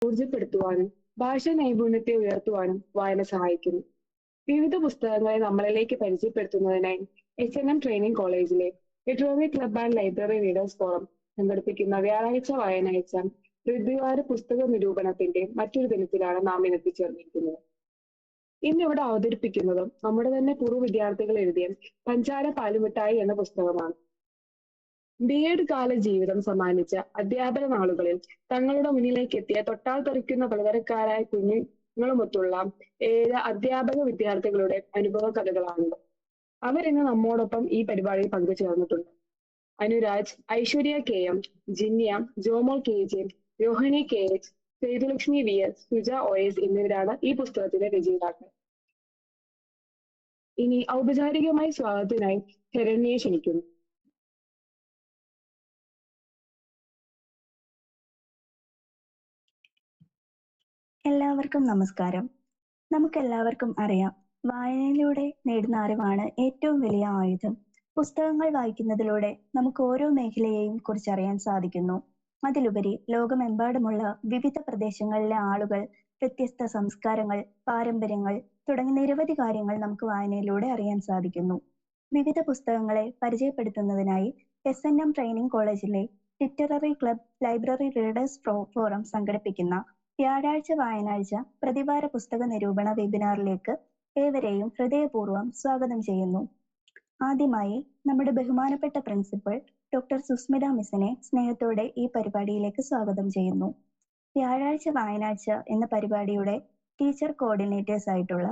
ഊർജപ്പെടുത്തുവാനും ഭാഷാ നൈപുണ്യത്തെ ഉയർത്തുവാനും വായന സഹായിക്കുന്നു. വിവിധ പുസ്തകങ്ങളെ നമ്മളിലേക്ക് പരിചയപ്പെടുത്തുന്നതിനായി എച്ച്.എൻ.എം ട്രെയിനിങ് കോളേജിലെ literary club and library readers forum സംഘടിപ്പിക്കുന്ന വ്യാഴാഴ്ച വായനാഴ്ച ഋതുവാര പുസ്തക നിരൂപണത്തിന്റെ മറ്റൊരു ദിനത്തിലാണ് നാം ഇന്ന് എത്തിച്ചേർന്നിരിക്കുന്നത്. ഇന്നിവിടെ അവതരിപ്പിക്കുന്നതും നമ്മുടെ തന്നെ പൂർവ്വ വിദ്യാർത്ഥികൾ എഴുതിയ പഞ്ചാര പാലുമിഠായി എന്ന പുസ്തകമാണ്. ബി.എഡ് കാല ജീവിതം സമ്മാനിച്ച അധ്യാപന നാളുകളിൽ തങ്ങളുടെ മുന്നിലേക്ക് എത്തിയ തൊട്ടാൽ തെറിക്കുന്ന പലതരക്കാരായ കുഞ്ഞുങ്ങളുമൊത്തുള്ള 7 അധ്യാപക വിദ്യാർത്ഥികളുടെ അനുഭവ കഥകളാണിത്. അവരിന്ന് നമ്മോടൊപ്പം ഈ പരിപാടിയിൽ പങ്കുചേർന്നിട്ടുണ്ട്. Anuraj, Aishwarya K M, Jinya, Jomol K J, Rohini K H, Sethulakshmi V S, Suja O S എന്നിവരാണ് ഈ പുസ്തകത്തിന്റെ രചയിതാക്കൾ. ഇനി ഔപചാരികമായി സ്വാഗതത്തിനായി ശരണ്യെ ക്ഷണിക്കുന്നു. എല്ലാവർക്കും നമസ്കാരം. നമുക്കെല്ലാവർക്കും അറിയാം, വായനയിലൂടെ നേടുന്ന അറിവാണ് ഏറ്റവും വലിയ ആയുധം. പുസ്തകങ്ങൾ വായിക്കുന്നതിലൂടെ നമുക്ക് ഓരോ മേഖലയെയും കുറിച്ചറിയാൻ സാധിക്കുന്നു. അതിലുപരി ലോകമെമ്പാടുമുള്ള വിവിധ പ്രദേശങ്ങളിലെ ആളുകൾ, വ്യത്യസ്ത സംസ്കാരങ്ങൾ, പാരമ്പര്യങ്ങൾ തുടങ്ങി നിരവധി കാര്യങ്ങൾ നമുക്ക് വായനയിലൂടെ അറിയാൻ സാധിക്കുന്നു. വിവിധ പുസ്തകങ്ങളെ പരിചയപ്പെടുത്തുന്നതിനായി എസ്.എൻ.എം ട്രെയിനിങ് കോളേജിലെ literary club library readers forum സംഘടിപ്പിക്കുന്ന വ്യാഴാഴ്ച വായനാഴ്ച പ്രതിവാര പുസ്തക നിരൂപണ വെബിനാറിലേക്ക് ഏവരെയും ഹൃദയപൂർവ്വം സ്വാഗതം ചെയ്യുന്നു. ആദ്യമായി നമ്മുടെ ബഹുമാനപ്പെട്ട പ്രിൻസിപ്പൽ ഡോക്ടർ സുസ്മിത മിസ്സിനെ സ്നേഹത്തോടെ ഈ പരിപാടിയിലേക്ക് സ്വാഗതം ചെയ്യുന്നു. വ്യാഴാഴ്ച വായനാഴ്ച എന്ന പരിപാടിയുടെ ടീച്ചർ കോർഡിനേറ്റേഴ്സ് ആയിട്ടുള്ള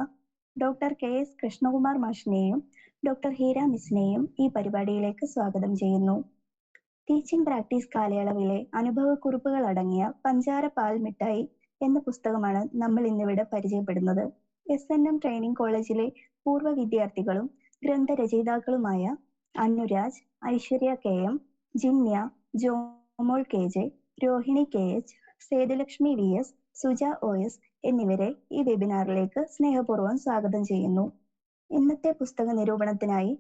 ഡോക്ടർ കെ.എസ്. കൃഷ്ണകുമാർ മാഷിനെയും ഡോക്ടർ ഹീര മിസ്സിനെയും ഈ പരിപാടിയിലേക്ക് സ്വാഗതം ചെയ്യുന്നു. ടീച്ചിങ് പ്രാക്ടീസ് കാലയളവിലെ അനുഭവക്കുറിപ്പുകൾ അടങ്ങിയ പഞ്ചാര പാൽ മിഠായി എന്ന പുസ്തകമാണ് നമ്മൾ ഇന്നിവിടെ പരിചയപ്പെടുന്നത്. എസ്.എൻ.എം ട്രെയിനിങ് കോളേജിലെ പൂർവ്വ വിദ്യാർത്ഥികളും ഗ്രന്ഥരചയിതാക്കളുമായ Anuraj, Aishwarya K M, Jinya, Jomol K J, Rohini K H, Sethulakshmi V S, Suja O S എന്നിവരെ ഈ വെബിനാറിലേക്ക് സ്നേഹപൂർവ്വം സ്വാഗതം ചെയ്യുന്നു. ഇന്നത്തെ പുസ്തക നിരൂപണത്തിനായി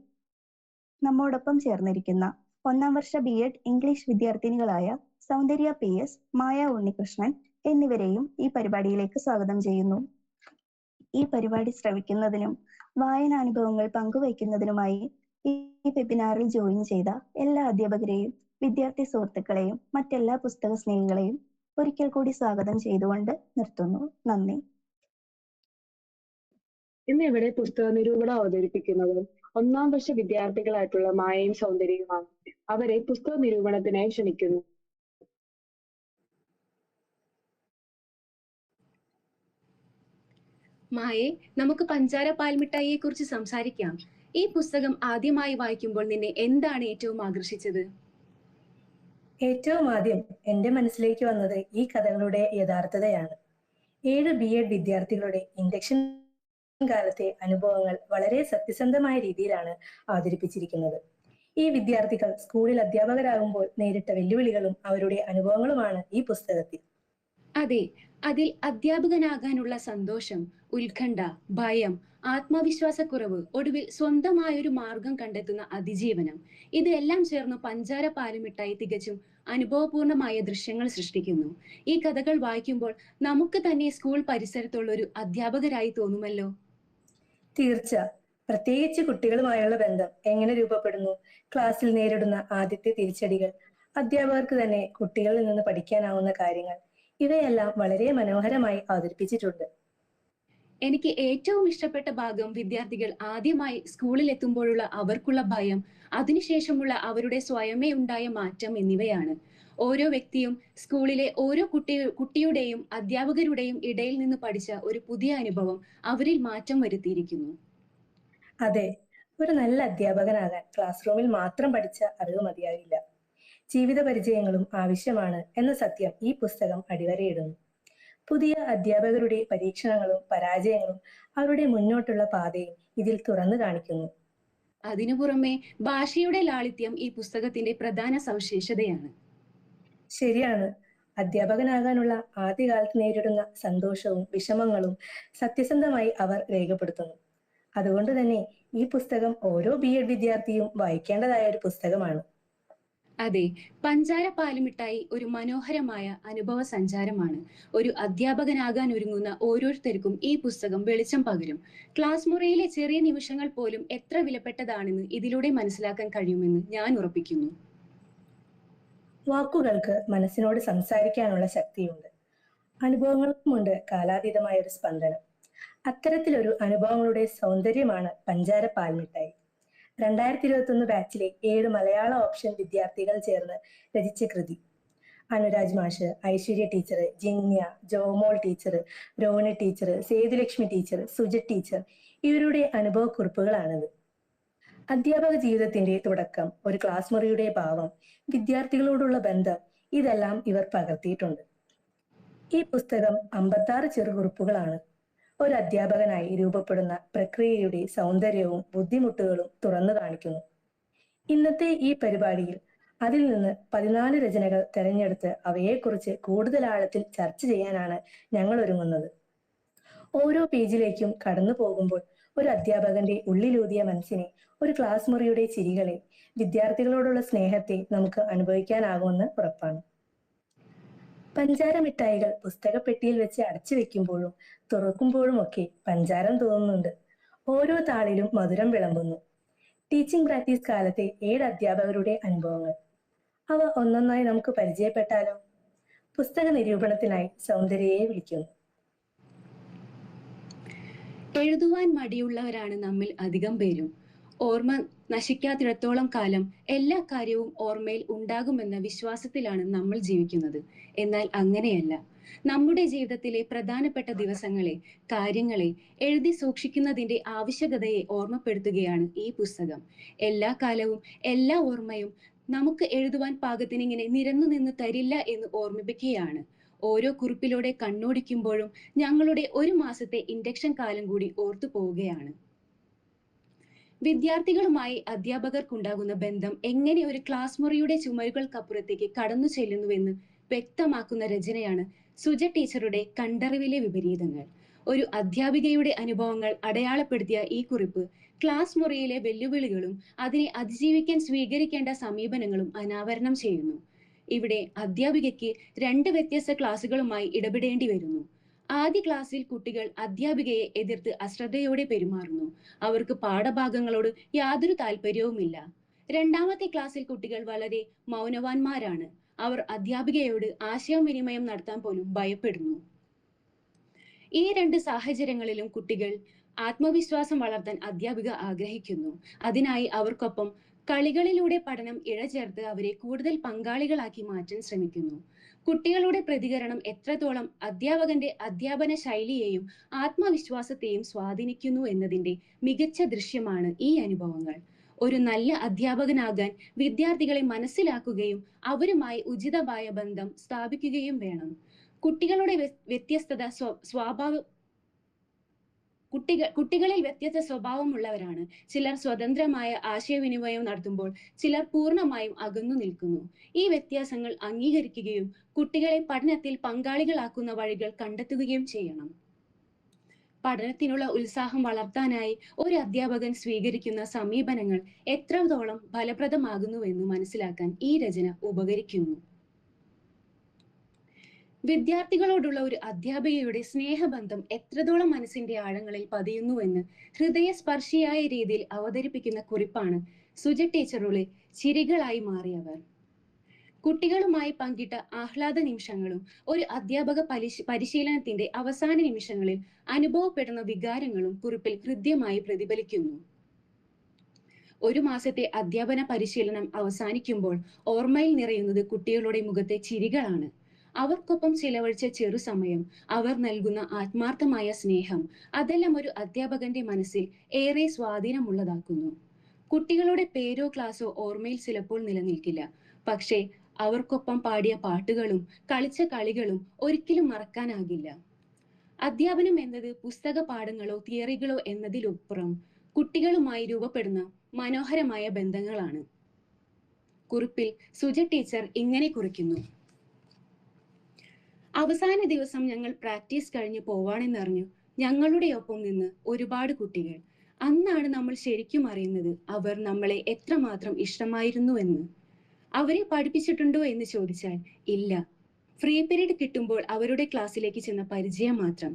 നമ്മോടൊപ്പം ചേർന്നിരിക്കുന്ന 1ാം വർഷ ബി.എഡ് ഇംഗ്ലീഷ് വിദ്യാർത്ഥിനികളായ സൗന്ദര്യ പി.എസ്, മായ ഉണ്ണികൃഷ്ണൻ എന്നിവരെയും ഈ പരിപാടിയിലേക്ക് സ്വാഗതം ചെയ്യുന്നു. ഈ പരിപാടി ശ്രവിക്കുന്നതിനും വായനാനുഭവങ്ങൾ പങ്കുവയ്ക്കുന്നതിനുമായി ഈ വെബിനാറിൽ ജോയിൻ ചെയ്ത എല്ലാ അധ്യാപകരെയും വിദ്യാർത്ഥി സുഹൃത്തുക്കളെയും മറ്റെല്ലാ പുസ്തക സ്നേഹികളെയും ഒരിക്കൽ കൂടി സ്വാഗതം ചെയ്തുകൊണ്ട് നിർത്തുന്നു. നന്ദി. ഇന്ന് ഇവിടെ പുസ്തക നിരൂപണം അവതരിപ്പിക്കുന്നത് 1ാം വർഷ വിദ്യാർത്ഥികളായിട്ടുള്ള മായയും സൗന്ദര്യവുമാണ്. അവരെ പുസ്തക നിരൂപണത്തിനായി ക്ഷണിക്കുന്നു. മായെ, നമുക്ക് പഞ്ചാര പാൽമിഠായിയെ കുറിച്ച് സംസാരിക്കാം. ഈ പുസ്തകം ആദ്യമായി വായിക്കുമ്പോൾ നിന്നെ എന്താണ് ഏറ്റവും ആകർഷിച്ചത്? ഏറ്റവും ആദ്യം എന്റെ മനസ്സിലേക്ക് വന്നത് ഈ കഥകളുടെ യഥാർത്ഥതയാണ്. 7 ബി.എഡ് വിദ്യാർത്ഥികളുടെ ഇൻഡക്ഷൻ കാലത്തെ അനുഭവങ്ങൾ വളരെ സത്യസന്ധമായ രീതിയിലാണ് അവതരിപ്പിച്ചിരിക്കുന്നത്. ഈ വിദ്യാർത്ഥികൾ സ്കൂളിൽ അധ്യാപകരാകുമ്പോൾ നേരിട്ട വെല്ലുവിളികളും അവരുടെ അനുഭവങ്ങളുമാണ് ഈ പുസ്തകത്തിൽ. അതെ, അതിൽ അധ്യാപകനാകാനുള്ള സന്തോഷം, ഉത്കണ്ഠ, ഭയം, ആത്മവിശ്വാസക്കുറവ്, ഒടുവിൽ സ്വന്തമായൊരു മാർഗം കണ്ടെത്തുന്ന അതിജീവനം, ഇതെല്ലാം ചേർന്ന് പഞ്ചാര പാലുമിഠായി തികച്ചും അനുഭവപൂർണമായ ദൃശ്യങ്ങൾ സൃഷ്ടിക്കുന്നു. ഈ കഥകൾ വായിക്കുമ്പോൾ നമുക്ക് തന്നെ സ്കൂൾ പരിസരത്തുള്ള ഒരു അധ്യാപകരായി തോന്നുമല്ലോ. തീർച്ച. പ്രത്യേകിച്ച് കുട്ടികളുമായുള്ള ബന്ധം എങ്ങനെ രൂപപ്പെടുന്നു, ക്ലാസ്സിൽ നേരിടുന്ന ആദ്യത്തെ തിരിച്ചടികൾ, അധ്യാപകർക്ക് തന്നെ കുട്ടികളിൽ നിന്ന് പഠിക്കാനാവുന്ന കാര്യങ്ങൾ, ഇവയെല്ലാം വളരെ മനോഹരമായി അവതരിപ്പിച്ചിട്ടുണ്ട്. എനിക്ക് ഏറ്റവും ഇഷ്ടപ്പെട്ട ഭാഗം വിദ്യാർത്ഥികൾ ആദ്യമായി സ്കൂളിൽ എത്തുമ്പോഴുള്ള അവർക്കുള്ള ഭയം, അതിനുശേഷമുള്ള അവരുടെ സ്വയമേ ഉണ്ടായ മാറ്റം എന്നിവയാണ്. ഓരോ വ്യക്തിയും സ്കൂളിലെ ഓരോ കുട്ടിയുടെയും അധ്യാപകരുടെയും ഇടയിൽ നിന്ന് പഠിച്ച ഒരു പുതിയ അനുഭവം അവരിൽ മാറ്റം വരുത്തിയിരിക്കുന്നു. അതെ, ഒരു നല്ല അധ്യാപകനാകാൻ ക്ലാസ് റൂമിൽ മാത്രം പഠിച്ച അറിവ് മതിയാകില്ല. ജീവിത പരിചയങ്ങളും ആവശ്യമാണ് എന്ന സത്യം ഈ പുസ്തകം അടിവരയിടുന്നു. പുതിയ അധ്യാപകരുടെ പരീക്ഷണങ്ങളും പരാജയങ്ങളും അവരുടെ മുന്നോട്ടുള്ള പാതയും ഇതിൽ തുറന്നു കാണിക്കുന്നു. അതിനു പുറമെ ഭാഷയുടെ ലാളിത്യം ഈ പുസ്തകത്തിന്റെ പ്രധാന സവിശേഷതയാണ്. ശരിയാണ്. അധ്യാപകനാകാനുള്ള ആദ്യകാലത്ത് നേരിടുന്ന സന്തോഷവും വിഷമങ്ങളും സത്യസന്ധമായി അവർ രേഖപ്പെടുത്തുന്നു. അതുകൊണ്ട് തന്നെ ഈ പുസ്തകം ഓരോ ബി.എഡ് വിദ്യാർത്ഥിയും വായിക്കേണ്ടതായ ഒരു പുസ്തകമാണ്. അതെ, പഞ്ചാര പാലുമിഠായി ഒരു മനോഹരമായ അനുഭവ സഞ്ചാരമാണ്. ഒരു അധ്യാപകനാകാൻ ഒരുങ്ങുന്ന ഓരോരുത്തർക്കും ഈ പുസ്തകം വെളിച്ചം പകരും. ക്ലാസ് മുറിയിലെ ചെറിയ നിമിഷങ്ങൾ പോലും എത്ര വിലപ്പെട്ടതാണെന്ന് ഇതിലൂടെ മനസ്സിലാക്കാൻ കഴിയുമെന്ന് ഞാൻ ഉറപ്പിക്കുന്നു. വാക്കുകൾക്ക് മനസ്സിനോട് സംസാരിക്കാനുള്ള ശക്തിയുണ്ട്. അനുഭവങ്ങൾക്കുമുണ്ട് കാലാതീതമായ ഒരു സ്പന്ദനം. അത്തരത്തിലൊരു അനുഭവങ്ങളുടെ സൗന്ദര്യമാണ് പഞ്ചാര പാൽമിഠായി. 2021 ബാച്ചിലെ 7 മലയാള ഓപ്ഷൻ വിദ്യാർത്ഥികൾ ചേർന്ന് രചിച്ച കൃതി. അനുരാജ് മാഷ്, Aishwarya teacher, Jinya, Jomol teacher, Rohini teacher, Sethulakshmi teacher, Sujith teacher ഇവരുടെ അനുഭവക്കുറിപ്പുകളാണിത്. അധ്യാപക ജീവിതത്തിന്റെ തുടക്കം, ഒരു ക്ലാസ് മുറിയുടെ ഭാവം, വിദ്യാർത്ഥികളോടുള്ള ബന്ധം, ഇതെല്ലാം ഇവർ പകർത്തിയിട്ടുണ്ട്. ഈ പുസ്തകം 56 ചെറുകുറിപ്പുകളാണ്. ഒരു അധ്യാപകനായി രൂപപ്പെടുന്ന പ്രക്രിയയുടെ സൗന്ദര്യവും ബുദ്ധിമുട്ടുകളും തുറന്നു കാണിക്കുന്നു. ഇന്നത്തെ ഈ പരിപാടിയിൽ അതിൽ നിന്ന് 14 രചനകൾ തെരഞ്ഞെടുത്ത് അവയെക്കുറിച്ച് കൂടുതൽ ആഴത്തിൽ ചർച്ച ചെയ്യാനാണ് ഞങ്ങൾ ഒരുങ്ങുന്നത്. ഓരോ പേജിലേക്കും കടന്നു പോകുമ്പോൾ ഒരു അധ്യാപകന്റെ ഉള്ളിലൂതിയ മനസ്സിനെ, ഒരു ക്ലാസ് മുറിയുടെ ചിരികളെ, വിദ്യാർത്ഥികളോടുള്ള സ്നേഹത്തെ നമുക്ക് അനുഭവിക്കാനാകുമെന്ന് ഉറപ്പാണ്. പഞ്ചാര മിഠായികൾ പുസ്തകപ്പെട്ടിയിൽ വെച്ച് അടച്ചു വെക്കുമ്പോഴും തുറക്കുമ്പോഴും ഒക്കെ പഞ്ചാരം തോന്നുന്നുണ്ട്. ഓരോ താളിലും മധുരം വിളമ്പുന്നു. ടീച്ചിങ് പ്രാക്ടീസ് കാലത്തെ 7 അധ്യാപകരുടെ അനുഭവങ്ങൾ. അവ ഒന്നൊന്നായി നമുക്ക് പരിചയപ്പെട്ടാലോ? പുസ്തക നിരൂപണത്തിനായി സൗന്ദര്യയെ വിളിക്കുന്നു. എഴുതുവാൻ മടിയുള്ളവരാണ് നമ്മിൽ അധികം പേരും. ഓർമ്മ നശിക്കാത്തിടത്തോളം കാലം എല്ലാ കാര്യവും ഓർമ്മയിൽ ഉണ്ടാകുമെന്ന വിശ്വാസത്തിലാണ് നമ്മൾ ജീവിക്കുന്നത്. എന്നാൽ അങ്ങനെയല്ല. നമ്മുടെ ജീവിതത്തിലെ പ്രധാനപ്പെട്ട ദിവസങ്ങളെ, കാര്യങ്ങളെ എഴുതി സൂക്ഷിക്കുന്നതിന്റെ ആവശ്യകതയെ ഓർമ്മപ്പെടുത്തുകയാണ് ഈ പുസ്തകം. എല്ലാ കാലവും എല്ലാ ഓർമ്മയും നമുക്ക് എഴുതുവാൻ പാകത്തിന് ഇങ്ങനെ നിരന്നു നിന്ന് തരില്ല എന്ന് ഓർമ്മിപ്പിക്കുകയാണ്. ഓരോ കുറിപ്പിലൂടെ കണ്ണോടിക്കുമ്പോഴും ഞങ്ങളുടെ 1 മാസത്തെ ഇൻഡക്ഷൻ കാലം കൂടി ഓർത്തു പോവുകയാണ്. വിദ്യാർത്ഥികളുമായി അധ്യാപകർക്കുണ്ടാകുന്ന ബന്ധം എങ്ങനെ ഒരു ക്ലാസ് മുറിയുടെ ചുമരുകൾക്കപ്പുറത്തേക്ക് കടന്നു ചെല്ലുന്നുവെന്ന് വ്യക്തമാക്കുന്ന രചനയാണ് സുജ ടീച്ചറുടെ കണ്ടറിവിലെ വിപരീതങ്ങൾ. ഒരു അധ്യാപികയുടെ അനുഭവങ്ങൾ അടയാളപ്പെടുത്തിയ ഈ കുറിപ്പ് ക്ലാസ് മുറിയിലെ വെല്ലുവിളികളും അതിനെ അതിജീവിക്കാൻ സ്വീകരിക്കേണ്ട സമീപനങ്ങളും അനാവരണം ചെയ്യുന്നു. ഇവിടെ അധ്യാപികയ്ക്ക് 2 വ്യത്യസ്ത ക്ലാസുകളുമായി ഇടപെടേണ്ടി വരുന്നു. ആദ്യ ക്ലാസ്സിൽ കുട്ടികൾ അധ്യാപികയെ എതിർത്ത് അശ്രദ്ധയോടെ പെരുമാറുന്നു. അവർക്ക് പാഠഭാഗങ്ങളോട് യാതൊരു താല്പര്യവുമില്ല. 2ാമത്തെ ക്ലാസ്സിൽ കുട്ടികൾ വളരെ മൗനവാന്മാരാണ്. അവർ അധ്യാപികയോട് ആശയവിനിമയം നടത്താൻ പോലും ഭയപ്പെടുന്നു. ഈ 2 സാഹചര്യങ്ങളിലും കുട്ടികൾ ആത്മവിശ്വാസം വളർത്താൻ അധ്യാപിക ആഗ്രഹിക്കുന്നു. അതിനായി അവർക്കൊപ്പം കളികളിലൂടെ പഠനം ഇഴചേർത്ത് അവരെ കൂടുതൽ പങ്കാളികളാക്കി മാറ്റാൻ ശ്രമിക്കുന്നു. കുട്ടികളുടെ പ്രതികരണം എത്രത്തോളം അധ്യാപകന്റെ അധ്യാപന ശൈലിയെയും ആത്മവിശ്വാസത്തെയും സ്വാധീനിക്കുന്നു എന്നതിന്റെ മികച്ച ദൃശ്യമാണ് ഈ അനുഭവങ്ങൾ. ഒരു നല്ല അധ്യാപകനാകാൻ വിദ്യാർത്ഥികളെ മനസ്സിലാക്കുകയും അവരുമായി ഉചിതമായ ബന്ധം സ്ഥാപിക്കുകയും വേണം. കുട്ടികളുടെ വ്യത്യസ്തത കുട്ടികളിൽ വ്യത്യസ്ത സ്വഭാവമുള്ളവരാണ്. ചിലർ സ്വതന്ത്രമായ ആശയവിനിമയം നടത്തുമ്പോൾ ചിലർ പൂർണ്ണമായും അകന്നു നിൽക്കുന്നു. ഈ വ്യത്യാസങ്ങൾ അംഗീകരിക്കുകയും കുട്ടികളെ പഠനത്തിൽ പങ്കാളികളാക്കുന്ന വഴികൾ കണ്ടെത്തുകയും ചെയ്യണം. പഠനത്തിനുള്ള ഉത്സാഹം വളർത്താനായി ഒരു അധ്യാപകൻ സ്വീകരിക്കുന്ന സമീപനങ്ങൾ എത്രത്തോളം ഫലപ്രദമാകുന്നുവെന്ന് മനസ്സിലാക്കാൻ ഈ രചന ഉപകരിക്കുന്നു. വിദ്യാർത്ഥികളോടുള്ള ഒരു അധ്യാപികയുടെ സ്നേഹബന്ധം എത്രത്തോളം മനസ്സിന്റെ ആഴങ്ങളിൽ പതിയുന്നുവെന്ന് ഹൃദയസ്പർശിയായ രീതിയിൽ അവതരിപ്പിക്കുന്ന കുറിപ്പാണ് സുജ ടീച്ചറുടെ ചിരികളായി മാറിയവർ. കുട്ടികളുമായി പങ്കിട്ട ആഹ്ലാദ നിമിഷങ്ങളും ഒരു അധ്യാപക പരിശീലനത്തിന്റെ അവസാന നിമിഷങ്ങളിൽ അനുഭവപ്പെടുന്ന വികാരങ്ങളും കുറിപ്പിൽ ഹൃദ്യമായി പ്രതിഫലിക്കുന്നു. 1 മാസത്തെ അധ്യാപന പരിശീലനം അവസാനിക്കുമ്പോൾ ഓർമ്മയിൽ നിറയുന്നത് കുട്ടികളുടെ മുഖത്തെ ചിരികളാണ്. അവർക്കൊപ്പം ചിലവഴിച്ച ചെറു സമയം, അവർ നൽകുന്ന ആത്മാർത്ഥമായ സ്നേഹം, അതെല്ലാം ഒരു അധ്യാപകന്റെ മനസ്സിൽ ഏറെ സ്വാധീനമുള്ളതാക്കുന്നു. കുട്ടികളുടെ പേരോ ക്ലാസ്സോ ഓർമ്മയിൽ ചിലപ്പോൾ നിലനിൽക്കില്ല. പക്ഷേ അവർക്കൊപ്പം പാടിയ പാട്ടുകളും കളിച്ച കളികളും ഒരിക്കലും മറക്കാനാകില്ല. അധ്യാപനം എന്നത് പുസ്തക പാഠങ്ങളോ തിയറികളോ എന്നതിലപ്പുറം കുട്ടികളുമായി രൂപപ്പെടുന്ന മനോഹരമായ ബന്ധങ്ങളാണ്. കുറിപ്പിൽ സുജ ടീച്ചർ ഇങ്ങനെ കുറിക്കുന്നു: അവസാന ദിവസം ഞങ്ങൾ പ്രാക്ടീസ് കഴിഞ്ഞ് പോവാണെന്നറിഞ്ഞു ഞങ്ങളുടെ ഒപ്പം നിന്ന് ഒരുപാട് കുട്ടികൾ. അന്നാണ് നമ്മൾ ശരിക്കും അറിയുന്നത് അവർ നമ്മളെ എത്രമാത്രം ഇഷ്ടമായിരുന്നു എന്ന്. അവരെ പഠിപ്പിച്ചിട്ടുണ്ടോ എന്ന് ചോദിച്ചാൽ ഇല്ല. ഫ്രീ പീരീഡ് കിട്ടുമ്പോൾ അവരുടെ ക്ലാസ്സിലേക്ക് ചെന്ന പരിചയം മാത്രം.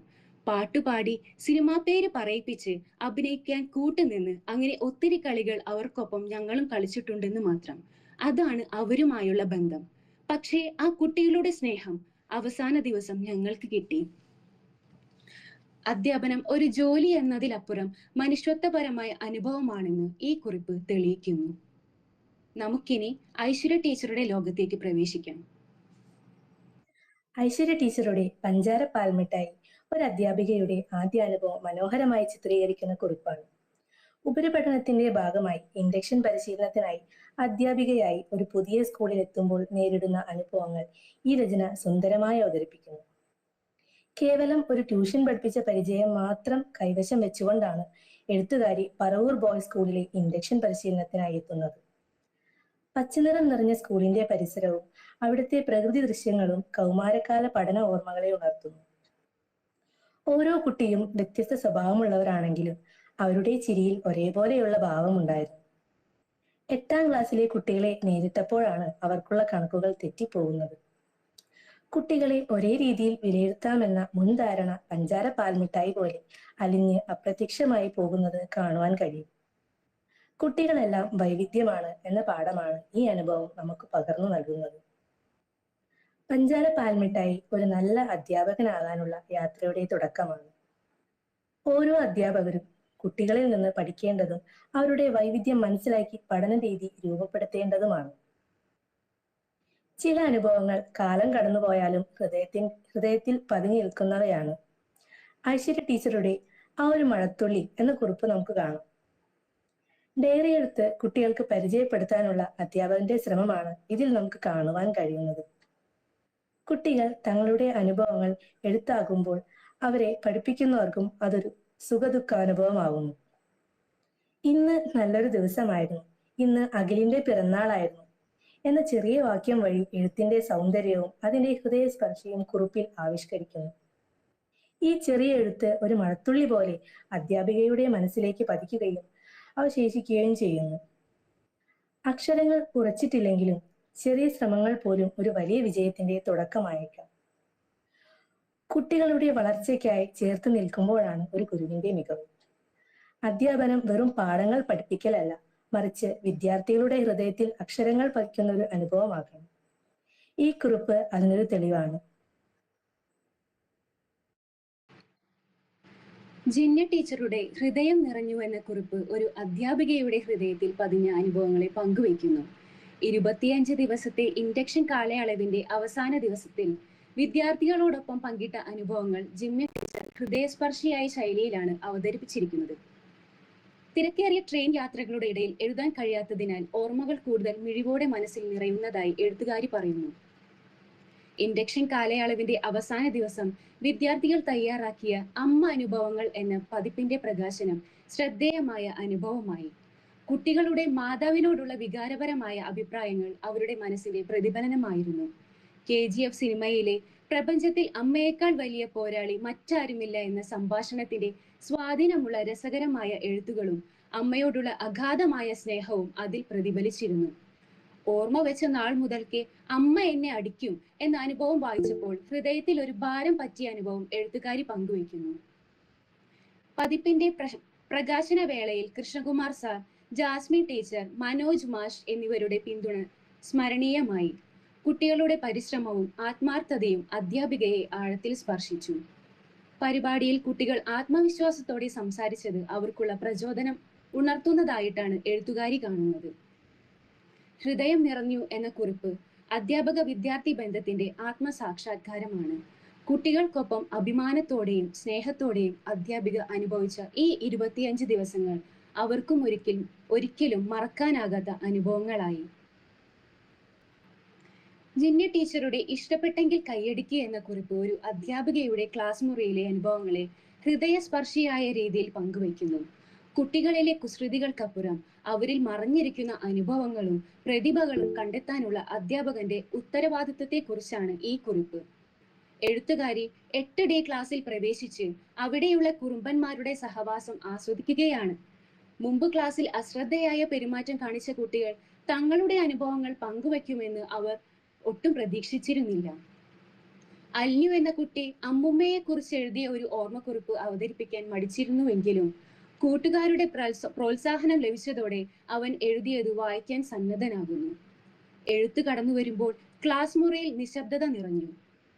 പാട്ടുപാടി സിനിമാ പേര് പറയിപ്പിച്ച് അഭിനയിക്കാൻ കൂട്ടുനിന്ന് അങ്ങനെ ഒത്തിരി കളികൾ അവർക്കൊപ്പം ഞങ്ങളും കളിച്ചിട്ടുണ്ടെന്ന് മാത്രം. അതാണ് അവരുമായുള്ള ബന്ധം. പക്ഷേ ആ കുട്ടികളുടെ സ്നേഹം അവസാന ദിവസം ഞങ്ങൾക്ക് കിട്ടി. അധ്യാപനം ഒരു ജോലി എന്നതിലപ്പുറം മനുഷ്യത്വപരമായ അനുഭവമാണെന്ന് ഈ കുറിപ്പ് തെളിയിക്കുന്നു. നമുക്കിനി ഐശ്വര്യ ടീച്ചറുടെ ലോകത്തേക്ക് പ്രവേശിക്കാം. ഐശ്വര്യ ടീച്ചറുടെ പഞ്ചാര പാൽമിഠായി ഒരു അധ്യാപികയുടെ ആദ്യ അനുഭവം മനോഹരമായി ചിത്രീകരിക്കുന്ന കുറിപ്പാണ്. ഉപരിപഠനത്തിന്റെ ഭാഗമായി ഇൻഡക്ഷൻ പരിശീലനത്തിനായി അധ്യാപികയായി ഒരു പുതിയ സ്കൂളിൽ എത്തുമ്പോൾ നേരിടുന്ന അനുഭവങ്ങൾ ഈ രചന സുന്ദരമായി അവതരിപ്പിക്കുന്നു. കേവലം ഒരു ട്യൂഷൻ പഠിപ്പിച്ച പരിചയം മാത്രം കൈവശം വെച്ചുകൊണ്ടാണ് എഴുത്തുകാരി പറവൂർ ബോയ്സ് സ്കൂളിലെ ഇൻഡക്ഷൻ പരിശീലനത്തിനായി എത്തുന്നത്. പച്ചനിറം നിറഞ്ഞ സ്കൂളിന്റെ പരിസരവും അവിടുത്തെ പ്രകൃതി ദൃശ്യങ്ങളും കൗമാരകാല പഠന ഓർമ്മകളെ ഉണർത്തുന്നു. ഓരോ കുട്ടിയും വ്യത്യസ്ത സ്വഭാവമുള്ളവരാണെങ്കിലും അവരുടെ ചിരിയിൽ ഒരേപോലെയുള്ള ഭാവമുണ്ടായിരുന്നു. 8ാം ക്ലാസ്സിലെ കുട്ടികളെ നേരിട്ടപ്പോഴാണ് അവർക്കുള്ള കണക്കുകൾ തെറ്റിപ്പോകുന്നത്. കുട്ടികളെ ഒരേ രീതിയിൽ വിലയിരുത്താമെന്ന മുൻധാരണ പഞ്ചാര പാൽമിഠായി പോലെ അലിഞ്ഞ് അപ്രത്യക്ഷമായി പോകുന്നത് കാണുവാൻ കഴിയും. കുട്ടികളെല്ലാം വൈവിധ്യമാണ് എന്ന പാഠമാണ് ഈ അനുഭവം നമുക്ക് പകർന്നു നൽകുന്നത്. പഞ്ചാര പാൽമിഠായി ഒരു നല്ല അധ്യാപകനാകാനുള്ള യാത്രയുടെ തുടക്കമാണ്. ഓരോ അധ്യാപകരും കുട്ടികളിൽ നിന്ന് പഠിക്കേണ്ടതും അവരുടെ വൈവിധ്യം മനസ്സിലാക്കി പഠന രീതി രൂപപ്പെടുത്തേണ്ടതുമാണ്. ചില അനുഭവങ്ങൾ കാലം കടന്നുപോയാലും ഹൃദയത്തിൽ പതിഞ്ഞു നിൽക്കുന്നവയാണ്. ഐശ്വര്യ ടീച്ചറുടെ ആ ഒരു മഴത്തുള്ളി എന്ന കുറിപ്പ് നമുക്ക് കാണാം. ഡയറി എടുത്ത് കുട്ടികൾക്ക് പരിചയപ്പെടുത്താനുള്ള അധ്യാപകന്റെ ശ്രമമാണ് ഇതിൽ നമുക്ക് കാണുവാൻ കഴിയുന്നത്. കുട്ടികൾ തങ്ങളുടെ അനുഭവങ്ങൾ എഴുത്താകുമ്പോൾ അവരെ പഠിപ്പിക്കുന്നവർക്കും അതൊരു സുഖദുഃഖാനുഭവമാകുന്നു. ഇന്ന് നല്ലൊരു ദിവസമായിരുന്നു, ഇന്ന് അഖിലിന്റെ പിറന്നാളായിരുന്നു എന്ന ചെറിയ വാക്യം വഴി എഴുത്തിന്റെ സൗന്ദര്യവും അതിന്റെ ഹൃദയസ്പർശിയും കുറിപ്പിൽ ആവിഷ്കരിക്കുന്നു. ഈ ചെറിയ എഴുത്ത് ഒരു മഴത്തുള്ളി പോലെ അധ്യാപികയുടെ മനസ്സിലേക്ക് പതിക്കുകയും അവശേഷിക്കുകയും ചെയ്യുന്നു. അക്ഷരങ്ങൾ ഉറച്ചിട്ടില്ലെങ്കിലും ചെറിയ ശ്രമങ്ങൾ പോലും ഒരു വലിയ വിജയത്തിന്റെ തുടക്കമായേക്കാം. കുട്ടികളുടെ വളർച്ചയ്ക്കായി ചേർത്ത് നിൽക്കുമ്പോഴാണ് ഒരു ഗുരുവിന്റെ മികവ്. അധ്യാപനം വെറും പാഠങ്ങൾ പഠിപ്പിക്കലല്ല, മറിച്ച് വിദ്യാർത്ഥികളുടെ ഹൃദയത്തിൽ അക്ഷരങ്ങൾ പതിക്കുന്ന ഒരു അനുഭവമാക്കണം. ഈ കുറിപ്പ് അതിനൊരു തെളിവാണ്. ജിന്യ ടീച്ചറുടെ ഹൃദയം നിറഞ്ഞു എന്ന കുറിപ്പ് ഒരു അധ്യാപികയുടെ ഹൃദയത്തിൽ പതിഞ്ഞ അനുഭവങ്ങളെ പങ്കുവയ്ക്കുന്നു. 25 ദിവസത്തെ ഇൻഡക്ഷൻ കാലയളവിന്റെ അവസാന ദിവസത്തിൽ വിദ്യാർത്ഥികളോടൊപ്പം പങ്കിട്ട അനുഭവങ്ങൾ ജിന്യ ടീച്ചർ ഹൃദയസ്പർശിയായ ശൈലിയിലാണ് അവതരിപ്പിച്ചിരിക്കുന്നത്. തിരക്കേറിയ ട്രെയിൻ യാത്രകളുടെ ഇടയിൽ എഴുതാൻ കഴിയാത്തതിനാൽ ഓർമ്മകൾ കൂടുതൽ മിഴിവോടെ മനസ്സിൽ നിറയുന്നതായി എഴുത്തുകാരി പറയുന്നു. ഇൻഡക്ഷൻ കാലയളവിന്റെ അവസാന ദിവസം വിദ്യാർത്ഥികൾ തയ്യാറാക്കിയ അമ്മ അനുഭവങ്ങൾ എന്ന പതിപ്പിന്റെ പ്രകാശനം ശ്രദ്ധേയമായ അനുഭവമായി. കുട്ടികളുടെ മാതാവിനോടുള്ള വികാരപരമായ അഭിപ്രായങ്ങൾ അവരുടെ മനസ്സിന്റെ പ്രതിഫലനമായിരുന്നു. KGF സിനിമയിലെ പ്രപഞ്ചത്തിൽ അമ്മയേക്കാൾ വലിയ പോരാളി മറ്റാരുമില്ല എന്ന സംഭാഷണത്തിന്റെ സ്വാധീനമുള്ള രസകരമായ എഴുത്തുകളും അമ്മയോടുള്ള അഗാധമായ സ്നേഹവും അതിൽ പ്രതിഫലിച്ചിരുന്നു. ഓർമ്മ വെച്ച നാൾ മുതൽക്കേ അമ്മ എന്നെ അടിക്കും എന്ന അനുഭവം വായിച്ചപ്പോൾ ഹൃദയത്തിൽ ഒരു ഭാരം പറ്റിയ അനുഭവം എഴുത്തുകാരി പങ്കുവയ്ക്കുന്നു. പതിപ്പിന്റെ പ്രകാശന വേളയിൽ കൃഷ്ണകുമാർ സാർ, ജാസ്മിൻ ടീച്ചർ, മനോജ് മാഷ് എന്നിവരുടെ പിന്തുണ സ്മരണീയമായി. കുട്ടികളുടെ പരിശ്രമവും ആത്മാർത്ഥതയും അധ്യാപികയെ ആഴത്തിൽ സ്പർശിച്ചു. പരിപാടിയിൽ കുട്ടികൾ ആത്മവിശ്വാസത്തോടെ സംസാരിച്ചത് അവർക്കുള്ള പ്രചോദനം ഉണർത്തുന്നതായിട്ടാണ് എഴുത്തുകാരി കാണുന്നത്. ഹൃദയം നിറഞ്ഞു എന്ന കുറിപ്പ് അധ്യാപക വിദ്യാർത്ഥി ബന്ധത്തിന്റെ ആത്മസാക്ഷാത്കാരമാണ്. കുട്ടികൾക്കൊപ്പം അഭിമാനത്തോടെയും സ്നേഹത്തോടെയും അധ്യാപിക അനുഭവിച്ച ഈ 25 ദിവസങ്ങൾ അവർക്കും ഒരിക്കലും മറക്കാനാകാത്ത അനുഭവങ്ങളായി. ജിന്യ ടീച്ചറുടെ ഇഷ്ടപ്പെട്ടെങ്കിൽ കൈയടിക്കുക എന്ന കുറിപ്പ് ഒരു അധ്യാപികയുടെ ക്ലാസ് മുറിയിലെ അനുഭവങ്ങളെ ഹൃദയസ്പർശിയായ രീതിയിൽ പങ്കുവയ്ക്കുന്നു. കുട്ടികളിലെ കുസൃതികൾക്കപ്പുറം അവരിൽ മറഞ്ഞിരിക്കുന്ന അനുഭവങ്ങളും പ്രതിഭകളും കണ്ടെത്താനുള്ള അധ്യാപകന്റെ ഉത്തരവാദിത്വത്തെക്കുറിച്ചാണ് ഈ കുറിപ്പ്. എഴുത്തുകാരി 8D ക്ലാസ്സിൽ പ്രവേശിച്ച് അവിടെയുള്ള കുറുമ്പന്മാരുടെ സഹവാസം ആസ്വദിക്കുകയാണ്. മുമ്പ് ക്ലാസ്സിൽ അശ്രദ്ധയായ പെരുമാറ്റം കാണിച്ച കുട്ടികൾ തങ്ങളുടെ അനുഭവങ്ങൾ പങ്കുവയ്ക്കുമെന്ന് അവർ ഒട്ടും പ്രതീക്ഷിച്ചിരുന്നില്ല. അല്യു എന്ന കുട്ടി അമ്മുമ്മയെ കുറിച്ച് എഴുതിയ ഒരു ഓർമ്മക്കുറിപ്പ് അവതരിപ്പിക്കാൻ മടിച്ചിരുന്നുവെങ്കിലും കൂട്ടുകാരുടെ പ്രോത്സാഹനം ലഭിച്ചതോടെ അവൻ എഴുതിയത് വായിക്കാൻ സന്നദ്ധനാകുന്നു. എഴുത്ത് കടന്നു വരുമ്പോൾ ക്ലാസ് മുറിയിൽ നിശബ്ദത നിറഞ്ഞു.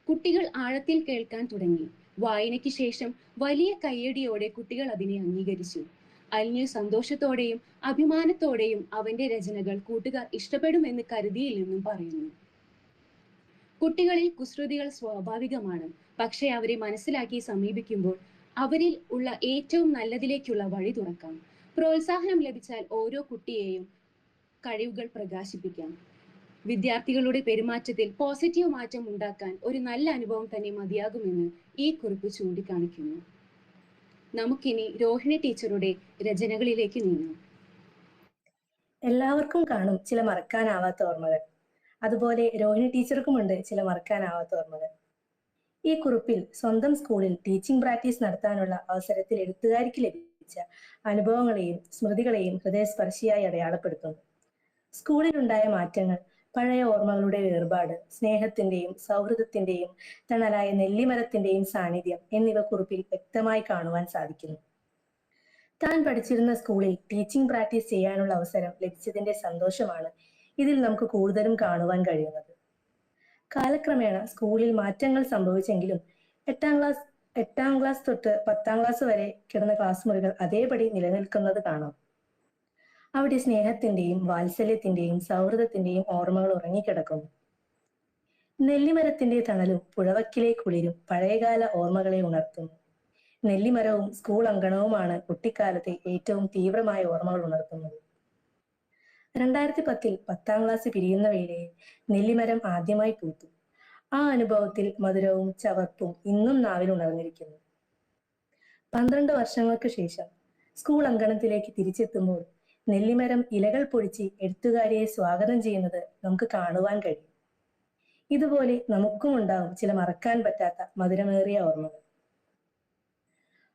കുട്ടികൾ ആഴത്തിൽ കേൾക്കാൻ തുടങ്ങി. വായനയ്ക്ക് ശേഷം വലിയ കയ്യടിയോടെ കുട്ടികൾ അതിനെ അംഗീകരിച്ചു. അല്യു സന്തോഷത്തോടെയും അഭിമാനത്തോടെയും അവന്റെ രചനകൾ കൂട്ടുകാർ ഇഷ്ടപ്പെടുമെന്ന് കരുതിയില്ലെന്നും പറയുന്നു. കുട്ടികളിൽ കുസൃതികൾ സ്വാഭാവികമാണ്. പക്ഷേ അവരെ മനസ്സിലാക്കി സമീപിക്കുമ്പോൾ അവരിൽ ഉള്ള ഏറ്റവും നല്ലതിലേക്കുള്ള വഴി തുറക്കാം. പ്രോത്സാഹനം ലഭിച്ചാൽ ഓരോ കുട്ടിയെയും കഴിവുകൾ പ്രകാശിപ്പിക്കാം. വിദ്യാർത്ഥികളുടെ പെരുമാറ്റത്തിൽ പോസിറ്റീവ് മാറ്റം ഉണ്ടാക്കാൻ ഒരു നല്ല അനുഭവം തന്നെ മതിയാകുമെന്ന് ഈ കുറിപ്പ് ചൂണ്ടിക്കാണിക്കുന്നു. നമുക്കിനി രോഹിണി ടീച്ചറുടെ രചനകളിലേക്ക് നീങ്ങാം. എല്ലാവർക്കും കാണും ചില മറക്കാനാവാത്ത ഓർമ്മകൾ. അതുപോലെ രോഹിണി ടീച്ചർക്കുമുണ്ട് ചില മറക്കാനാവാത്ത ഓർമ്മകൾ. ഈ കുറിപ്പിൽ സ്വന്തം സ്കൂളിൽ ടീച്ചിങ് പ്രാക്ടീസ് നടത്താനുള്ള അവസരത്തിൽ എഴുത്തുകാരിക്ക് ലഭിച്ച അനുഭവങ്ങളെയും സ്മൃതികളെയും ഹൃദയസ്പർശിയായി അടയാളപ്പെടുത്തുന്നു. സ്കൂളിലുണ്ടായ മാറ്റങ്ങൾ, പഴയ ഓർമ്മകളുടെ വേർപാട്, സ്നേഹത്തിന്റെയും സൗഹൃദത്തിന്റെയും തണലായ നെല്ലിമരത്തിന്റെയും സാന്നിധ്യം എന്നിവ കുറിപ്പിൽ വ്യക്തമായി കാണുവാൻ സാധിക്കുന്നു. താൻ പഠിച്ചിരുന്ന സ്കൂളിൽ ടീച്ചിങ് പ്രാക്ടീസ് ചെയ്യാനുള്ള അവസരം ലഭിച്ചതിന്റെ സന്തോഷമാണ് ഇതിൽ നമുക്ക് കൂടുതലും കാണുവാൻ കഴിയുന്നത്. കാലക്രമേണ സ്കൂളിൽ മാറ്റങ്ങൾ സംഭവിച്ചെങ്കിലും എട്ടാം ക്ലാസ് തൊട്ട് 10ാം ക്ലാസ് വരെ കിടന്ന ക്ലാസ് മുറികൾ അതേപടി നിലനിൽക്കുന്നത് കാണാം. അവിടെ സ്നേഹത്തിന്റെയും വാത്സല്യത്തിന്റെയും സൗഹൃദത്തിന്റെയും ഓർമ്മകൾ ഉറങ്ങിക്കിടക്കുന്നു. നെല്ലിമരത്തിന്റെ തണലും പുഴവക്കിലെ കുളിരും പഴയകാല ഓർമ്മകളെ ഉണർത്തുന്നു. നെല്ലിമരവും സ്കൂൾ അങ്കണവുമാണ് കുട്ടിക്കാലത്തെ ഏറ്റവും തീവ്രമായ ഓർമ്മകൾ ഉണർത്തുന്നത്. 2010 10ാം ക്ലാസ് പിരിയുന്ന വേളയിൽ നെല്ലിമരം ആദ്യമായി പൂത്തു. ആ അനുഭവത്തിൽ മധുരവും ചവർപ്പും ഇന്നും നാവിൽ ഉണർന്നിരിക്കുന്നു. 12 വർഷങ്ങൾക്ക് ശേഷം സ്കൂൾ അങ്കണത്തിലേക്ക് തിരിച്ചെത്തുമ്പോൾ നെല്ലിമരം ഇലകൾ പൊഴിച്ച് എഴുത്തുകാരിയെ സ്വാഗതം ചെയ്യുന്നത് നമുക്ക് കാണുവാൻ കഴിയും. ഇതുപോലെ നമുക്കും ഉണ്ടാവും ചില മറക്കാൻ പറ്റാത്ത മധുരമേറിയ ഓർമ്മകൾ.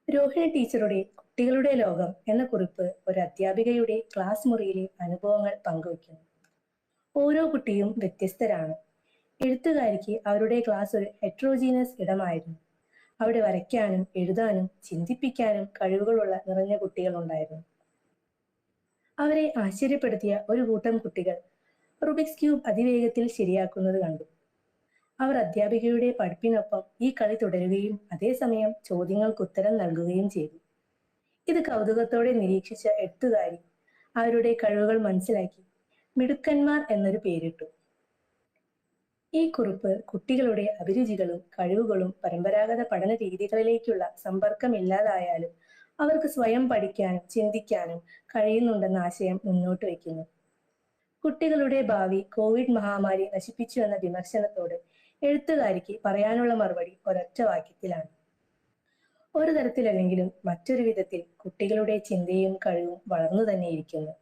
രോഹിണി ടീച്ചറുടെ കുട്ടികളുടെ ലോകം എന്ന കുറിപ്പ് ഒരു അധ്യാപികയുടെ ക്ലാസ് മുറിയിലെ അനുഭവങ്ങൾ പങ്കുവയ്ക്കുന്നു. ഓരോ കുട്ടിയും വ്യത്യസ്തരാണ്. എഴുത്തുകാരിക്ക് അവരുടെ ക്ലാസ് ഒരു ഹെട്രോജീനസ് ഇടമായിരുന്നു. അവിടെ വരയ്ക്കാനും എഴുതാനും ചിന്തിപ്പിക്കാനും കഴിവുകളുള്ള നിറഞ്ഞ കുട്ടികൾ ഉണ്ടായിരുന്നു. അവരെ ആശ്ചര്യപ്പെടുത്തിയ ഒരു കൂട്ടം കുട്ടികൾ റുബിക്സ് ക്യൂബ് അതിവേഗത്തിൽ ശരിയാക്കുന്നത് കണ്ടു. അവർ അധ്യാപികയുടെ പഠിപ്പിനൊപ്പം ഈ കളി തുടരുകയും അതേസമയം ചോദ്യങ്ങൾക്ക് ഉത്തരം നൽകുകയും ചെയ്തു. ഇത് കൗതുകത്തോടെ നിരീക്ഷിച്ച എഴുത്തുകാരി അവരുടെ കഴിവുകൾ മനസ്സിലാക്കി മിടുക്കന്മാർ എന്നൊരു പേരിട്ടു. ഈ കുറിപ്പ് കുട്ടികളുടെ അഭിരുചികളും കഴിവുകളും പരമ്പരാഗത പഠന രീതികളിലേക്കുള്ള സമ്പർക്കമില്ലാതായാലും അവർക്ക് സ്വയം പഠിക്കാനും ചിന്തിക്കാനും കഴിയുന്നുണ്ടെന്ന ആശയം മുന്നോട്ട് വയ്ക്കുന്നു. കുട്ടികളുടെ ഭാവി കോവിഡ് മഹാമാരി നശിപ്പിച്ചു എന്ന വിമർശനത്തോട് എഴുത്തുകാരിക്ക് പറയാനുള്ള മറുപടി ഒരൊറ്റ വാക്യത്തിലാണ്: ഒരു തരത്തിലല്ലെങ്കിലും മറ്റൊരു വിധത്തിൽ കുട്ടികളുടെ ചിന്തയും കഴിവും വളർന്നു തന്നെയിരിക്കുന്നു.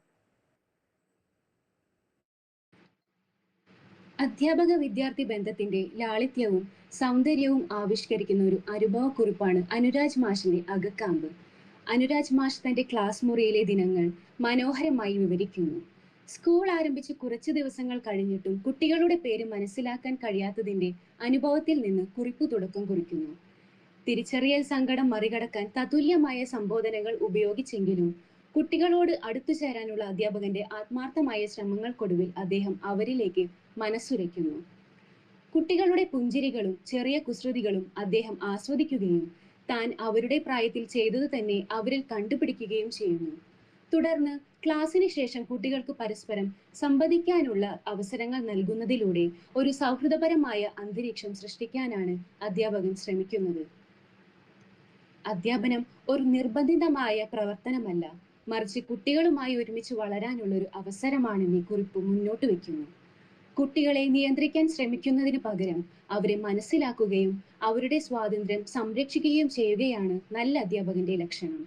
അധ്യാപക വിദ്യാർത്ഥി ബന്ധത്തിന്റെ ലാളിത്യവും സൗന്ദര്യവും ആവിഷ്കരിക്കുന്ന ഒരു അനുഭവക്കുറിപ്പാണ് അനുരാജ് മാഷിന്റെ അകക്കാമ്പ്. അനുരാജ് മാഷ് തന്റെ ക്ലാസ് മുറിയിലെ ദിനങ്ങൾ മനോഹരമായി വിവരിക്കുന്നു. സ്കൂൾ ആരംഭിച്ച് കുറച്ചു ദിവസങ്ങൾ കഴിഞ്ഞിട്ടും കുട്ടികളുടെ പേര് മനസ്സിലാക്കാൻ കഴിയാത്തതിന്റെ അനുഭവത്തിൽ നിന്ന് കുറിപ്പ് തുടക്കം കുറിക്കുന്നു. തിരിച്ചറിയൽ സങ്കടം മറികടക്കാൻ തതുല്യമായ സംബോധനകൾ ഉപയോഗിച്ചെങ്കിലും കുട്ടികളോട് അടുത്തു ചേരാനുള്ള അധ്യാപകന്റെ ആത്മാർത്ഥമായ ശ്രമങ്ങൾക്കൊടുവിൽ അദ്ദേഹം അവരിലേക്ക് മനസ്സുരയ്ക്കുന്നു. കുട്ടികളുടെ പുഞ്ചിരികളും ചെറിയ കുസൃതികളും അദ്ദേഹം ആസ്വദിക്കുകയും താൻ അവരുടെ പ്രായത്തിൽ ചെയ്തത് തന്നെ അവരിൽ കണ്ടുപിടിക്കുകയും ചെയ്യുന്നു. തുടർന്ന് ക്ലാസ്സിന് ശേഷം കുട്ടികൾക്ക് പരസ്പരം സംവദിക്കാനുള്ള അവസരങ്ങൾ നൽകുന്നതിലൂടെ ഒരു സൗഹൃദപരമായ അന്തരീക്ഷം സൃഷ്ടിക്കാനാണ് അധ്യാപകൻ ശ്രമിക്കുന്നത്. അധ്യാപനം ഒരു നിർബന്ധിതമായ പ്രവർത്തനമല്ല, മറിച്ച് കുട്ടികളുമായി ഒരുമിച്ച് വളരാനുള്ള ഒരു അവസരമാണെന്ന് ഈ കുറിപ്പ് മുന്നോട്ട് വയ്ക്കുന്നു. കുട്ടികളെ നിയന്ത്രിക്കാൻ ശ്രമിക്കുന്നതിന് പകരം അവരെ മനസ്സിലാക്കുകയും അവരുടെ സ്വാതന്ത്ര്യം സംരക്ഷിക്കുകയും ചെയ്യുകയാണ് നല്ല അധ്യാപകന്റെ ലക്ഷണം.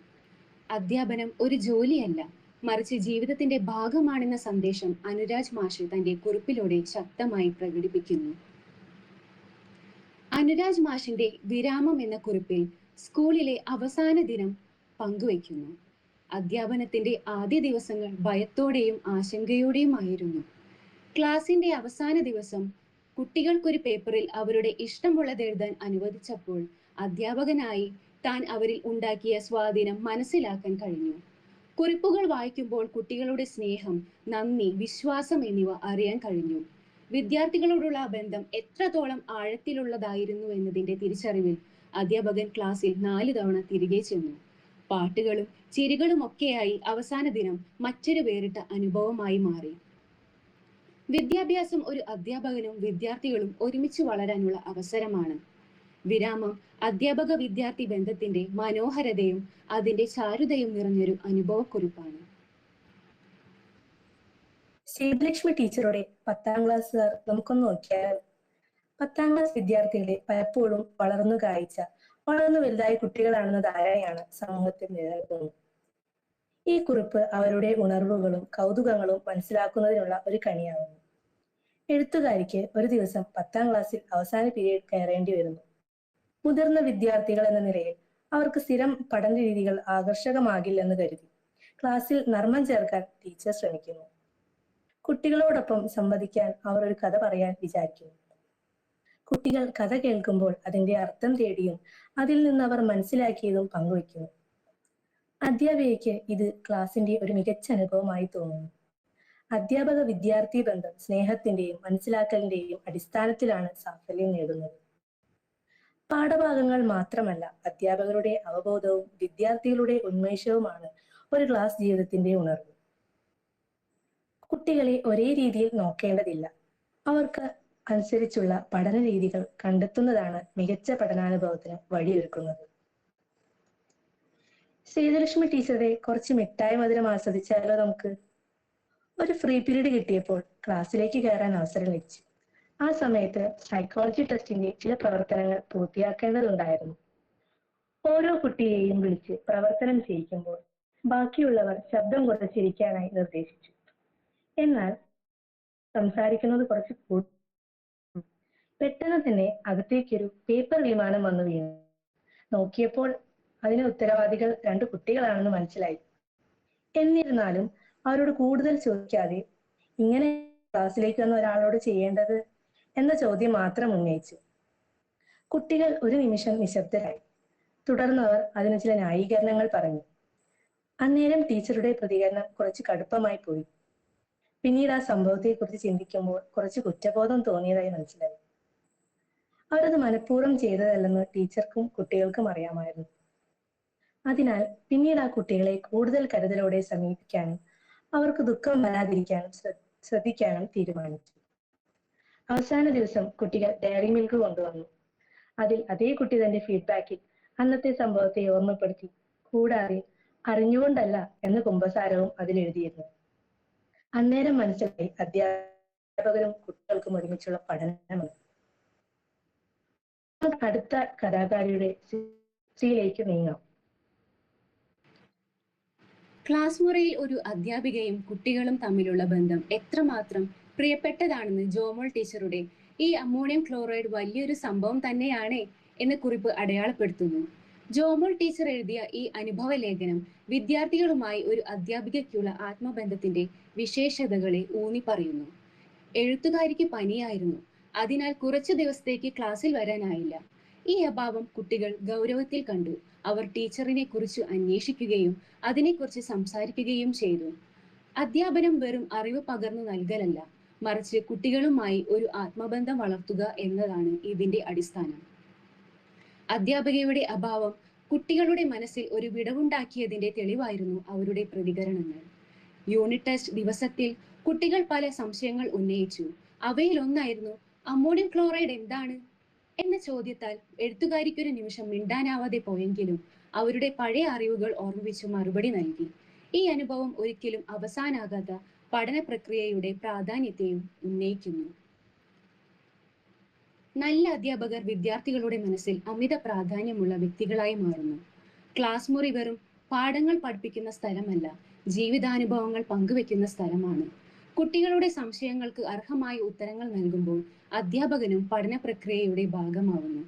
അധ്യാപനം ഒരു ജോലിയല്ല, മറിച്ച് ജീവിതത്തിന്റെ ഭാഗമാണെന്ന സന്ദേശം അനുരാജ് മാഷ് തന്റെ കുറിപ്പിലൂടെ ശക്തമായി പ്രകടിപ്പിക്കുന്നു. അനുരാജ് മാഷിന്റെ വിരാമം എന്ന കുറിപ്പിൽ സ്കൂളിലെ അവസാന ദിനം പങ്കുവയ്ക്കുന്നു. അധ്യാപനത്തിന്റെ ആദ്യ ദിവസങ്ങൾ ഭയത്തോടെയും ആശങ്കയോടെയുമായിരുന്നു. ക്ലാസിന്റെ അവസാന ദിവസം കുട്ടികൾക്കൊരു പേപ്പറിൽ അവരുടെ ഇഷ്ടമുള്ളത് എഴുതാൻ അനുവദിച്ചപ്പോൾ അധ്യാപകനായി താൻ അവരിൽ ഉണ്ടാക്കിയ സ്വാധീനം മനസ്സിലാക്കാൻ കഴിഞ്ഞു. കുറിപ്പുകൾ വായിക്കുമ്പോൾ കുട്ടികളുടെ സ്നേഹം, നന്ദി, വിശ്വാസം എന്നിവ അറിയാൻ കഴിഞ്ഞു. വിദ്യാർത്ഥികളോടുള്ള ബന്ധം എത്രത്തോളം ആഴത്തിലുള്ളതായിരുന്നു എന്നതിന്റെ തിരിച്ചറിവിൽ അധ്യാപകൻ ക്ലാസ്സിൽ 4 തവണ തിരികെ ചെന്നു. പാട്ടുകളും ചിരികളും ഒക്കെയായി അവസാന ദിനം മറ്റൊരു വേറിട്ട അനുഭവമായി മാറി. വിദ്യാഭ്യാസം ഒരു അധ്യാപകനും വിദ്യാർത്ഥികളും ഒരുമിച്ച് വളരാനുള്ള അവസരമാണ്. വിരാമം അധ്യാപക വിദ്യാർത്ഥി ബന്ധത്തിന്റെ മനോഹരതയും അതിന്റെ ചാരുതയും നിറഞ്ഞൊരു അനുഭവക്കുറിപ്പാണ്. ശ്രീലക്ഷ്മി ടീച്ചറുടെ 10ാം ക്ലാസ്സുകാർ നമുക്കൊന്ന് നോക്കിയാൽ 10ാം ക്ലാസ് വിദ്യാർത്ഥികളെ പലപ്പോഴും വളർന്നു വലുതായ കുട്ടികളാണെന്ന ധാരണയാണ് സമൂഹത്തിൽ നിലനിൽക്കുന്നത്. ഈ കുറിപ്പ് അവരുടെ ഉണർവുകളും കൗതുകങ്ങളും മനസ്സിലാക്കുന്നതിനുള്ള ഒരു കണിയാവുന്നു. എഴുത്തുകാരിക്ക് ഒരു ദിവസം 10ാം ക്ലാസ്സിൽ അവസാന പീരീഡ് കയറേണ്ടി വരുന്നു. മുതിർന്ന വിദ്യാർത്ഥികൾ എന്ന നിലയിൽ അവർക്ക് സ്ഥിരം പഠന രീതികൾ ആകർഷകമാകില്ലെന്ന് കരുതി ക്ലാസ്സിൽ നർമ്മം ചേർക്കാൻ ടീച്ചർ ശ്രമിക്കുന്നു. കുട്ടികളോടൊപ്പം സംവദിക്കാൻ അവർ ഒരു കഥ പറയാൻ വിചാരിക്കുന്നു. കുട്ടികൾ കഥ കേൾക്കുമ്പോൾ അതിന്റെ അർത്ഥം തേടിയും അതിൽ നിന്ന് അവർ മനസ്സിലാക്കിയതും പങ്കുവയ്ക്കുന്നു. അധ്യാപികയ്ക്ക് ഇത് ക്ലാസിന്റെ ഒരു മികച്ച അനുഭവമായി തോന്നുന്നു. അധ്യാപക വിദ്യാർത്ഥി ബന്ധം സ്നേഹത്തിന്റെയും മനസ്സിലാക്കലിന്റെയും അടിസ്ഥാനത്തിലാണ് സാഫല്യം നേടുന്നത്. പാഠഭാഗങ്ങൾ മാത്രമല്ല, അധ്യാപകരുടെ അവബോധവും വിദ്യാർത്ഥികളുടെ ഉന്മേഷവുമാണ് ഒരു ക്ലാസ് ജീവിതത്തിന്റെ ഉണർവ്. കുട്ടികളെ ഒരേ രീതിയിൽ നോക്കേണ്ടതില്ല. അവർക്ക് അനുസരിച്ചുള്ള പഠന രീതികൾ കണ്ടെത്തുന്നതാണ് മികച്ച പഠനാനുഭവത്തിന് വഴിയൊരുക്കുന്നത്. ശ്രീലക്ഷ്മി ടീച്ചറുടെ കുറച്ച് മിഠായി മധുരം ആസ്വദിച്ചാലോ നമുക്ക്? ഒരു ഫ്രീ പീരീഡ് കിട്ടിയപ്പോൾ ക്ലാസ്സിലേക്ക് കയറാൻ അവസരം ലഭിച്ചു. ആ സമയത്ത് സൈക്കോളജി ടെസ്റ്റിന്റെ ചില പ്രവർത്തനങ്ങൾ പൂർത്തിയാക്കേണ്ടതുണ്ടായിരുന്നു. ഓരോ കുട്ടിയെയും വിളിച്ച് പ്രവർത്തനം ചെയ്യിക്കുമ്പോൾ ബാക്കിയുള്ളവർ ശബ്ദം കുറച്ചിരിക്കാനായി നിർദ്ദേശിച്ചു. എന്നാൽ സംസാരിക്കുന്നത് കുറച്ച് പെട്ടെന്ന് തന്നെ അകത്തേക്കൊരു പേപ്പർ വിമാനം വന്നു വീണു. നോക്കിയപ്പോൾ അതിന് ഉത്തരവാദികൾ 2 കുട്ടികളാണെന്ന് മനസ്സിലായി. എന്നിരുന്നാലും അവരോട് കൂടുതൽ ചോദിക്കാതെ ഇങ്ങനെ ക്ലാസ്സിലേക്ക് വന്ന ഒരാളോട് ചെയ്യേണ്ടത് എന്ന ചോദ്യം മാത്രം ഉന്നയിച്ചു. കുട്ടികൾ ഒരു നിമിഷം നിശബ്ദരായി. തുടർന്ന് അവർ അതിന് ചില ന്യായീകരണങ്ങൾ പറഞ്ഞു. അന്നേരം ടീച്ചറുടെ പ്രതികരണം കുറച്ച് കടുപ്പമായി പോയി. പിന്നീട് ആ സംഭവത്തെക്കുറിച്ച് ചിന്തിക്കുമ്പോൾ കുറച്ച് കുറ്റബോധം തോന്നിയതായി മനസ്സിലായി. അവരത് മനഃപൂർവ്വം ചെയ്തതല്ലെന്ന് ടീച്ചർക്കും കുട്ടികൾക്കും അറിയാമായിരുന്നു. അതിനാൽ പിന്നീട് ആ കുട്ടികളെ കൂടുതൽ കരുതലോടെ സമീപിക്കാനും അവർക്ക് ദുഃഖം വരാതിരിക്കാനും ശ്രദ്ധിക്കാനും തീരുമാനിച്ചു. അവസാന ദിവസം കുട്ടികൾ ഡയറി മിൽക്ക് കൊണ്ടുവന്നു. അതിൽ അതേ കുട്ടി തന്റെ ഫീഡ്ബാക്കിൽ അന്നത്തെ സംഭവത്തെ ഓർമ്മപ്പെടുത്തി. കൂടാതെ അറിഞ്ഞുകൊണ്ടല്ല എന്ന കുമ്പസാരവും അതിൽ എഴുതിയിരുന്നു. അന്നേരം മനസ്സിലായി അധ്യാപകരും കുട്ടികൾക്കും ഒരുമിച്ചുള്ള പഠനമാണ്. അടുത്ത കഥാകാരിയുടെ സൃഷ്ടിയിലേക്ക് നീങ്ങാം. ക്ലാസ് മുറിയിൽ ഒരു അധ്യാപികയും കുട്ടികളും തമ്മിലുള്ള ബന്ധം എത്രമാത്രം പ്രിയപ്പെട്ടതാണെന്ന് ജോമോൾ ടീച്ചറുടെ ഈ അമോണിയം ക്ലോറൈഡ് വലിയൊരു സംഭവം തന്നെയാണ് എന്ന കുറിപ്പ് അടയാളപ്പെടുത്തുന്നു. ജോമോൾ ടീച്ചർ എഴുതിയ ഈ അനുഭവ ലേഖനം വിദ്യാർത്ഥികളുമായി ഒരു അധ്യാപികയ്ക്കുള്ള ആത്മബന്ധത്തിന്റെ വിശേഷതകളെ ഊന്നി പറയുന്നു. എഴുത്തുകാരിക്ക് പനിയായിരുന്നു. അതിനാൽ കുറച്ചു ദിവസത്തേക്ക് ക്ലാസ്സിൽ വരാനായില്ല. ഈ അഭാവം കുട്ടികൾ ഗൗരവത്തിൽ കണ്ടു. അവർ ടീച്ചറിനെ കുറിച്ച് അന്വേഷിക്കുകയും അതിനെക്കുറിച്ച് സംസാരിക്കുകയും ചെയ്തു. അധ്യാപനം വെറും അറിവ് പകർന്നു നൽകലല്ല, മറിച്ച് കുട്ടികളുമായി ഒരു ആത്മബന്ധം വളർത്തുക എന്നതാണ് ഇതിന്റെ അടിസ്ഥാനം. അധ്യാപികയുടെ അഭാവം കുട്ടികളുടെ മനസ്സിൽ ഒരു വിടവുണ്ടാക്കിയതിന്റെ തെളിവായിരുന്നു അവരുടെ പ്രതികരണങ്ങൾ. യൂണിറ്റ് ടെസ്റ്റ് ദിവസത്തിൽ കുട്ടികൾ പല സംശയങ്ങൾ ഉന്നയിച്ചു. അവയിലൊന്നായിരുന്നു അമോണിയം ക്ലോറൈഡ് എന്താണ് എന്ന ചോദ്യത്താൽ എഴുത്തുകാരിക്കൊരു നിമിഷം മിണ്ടാനാവാതെ പോയെങ്കിലും അവരുടെ പഴയ അറിവുകൾ ഓർമ്മിപ്പിച്ചു മറുപടി നൽകി. ഈ അനുഭവം ഒരിക്കലും അവസാനാകാത്ത പഠന പ്രക്രിയയുടെ പ്രാധാന്യത്തെയും ഉന്നയിക്കുന്നു. നല്ല അധ്യാപകർ വിദ്യാർത്ഥികളുടെ മനസ്സിൽ അമിത പ്രാധാന്യമുള്ള വ്യക്തികളായി മാറുന്നു. ക്ലാസ് മുറി വെറും പാഠങ്ങൾ പഠിപ്പിക്കുന്ന സ്ഥലമല്ല, ജീവിതാനുഭവങ്ങൾ പങ്കുവെക്കുന്ന സ്ഥലമാണ്. കുട്ടികളുടെ സംശയങ്ങൾക്ക് അർഹമായ ഉത്തരങ്ങൾ നൽകുമ്പോൾ അധ്യാപകനും പഠന പ്രക്രിയയുടെ ഭാഗമാവുന്നു.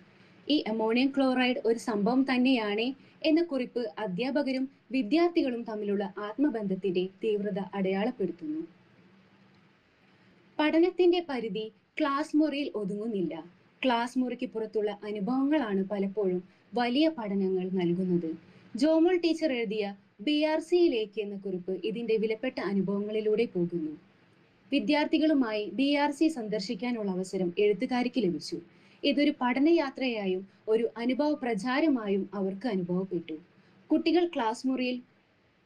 ഈ അമോണിയം ക്ലോറൈഡ് ഒരു സംഭവം തന്നെയാണ് എന്ന കുറിപ്പ് അധ്യാപകരും വിദ്യാർത്ഥികളും തമ്മിലുള്ള ആത്മബന്ധത്തിന്റെ തീവ്രത അടയാളപ്പെടുത്തുന്നു. പഠനത്തിന്റെ പരിധി ക്ലാസ് മുറിയിൽ ഒതുങ്ങുന്നില്ല. ക്ലാസ് മുറിക്ക് പുറത്തുള്ള അനുഭവങ്ങളാണ് പലപ്പോഴും വലിയ പഠനങ്ങൾ നൽകുന്നത്. ജോമോൾ ടീച്ചർ എഴുതിയ BRCയിലേക്ക് എന്ന കുറിപ്പ് ഇതിന്റെ വിലപ്പെട്ട അനുഭവങ്ങളിലൂടെ പോകുന്നു. വിദ്യാർത്ഥികളുമായി BRC സന്ദർശിക്കാനുള്ള അവസരം എഴുത്തുകാരിക്ക് ലഭിച്ചു. ഇതൊരു പഠനയാത്രയായും ഒരു അനുഭവ പ്രചാരമായും അവർക്ക് അനുഭവപ്പെട്ടു. കുട്ടികൾ ക്ലാസ് മുറിയിൽ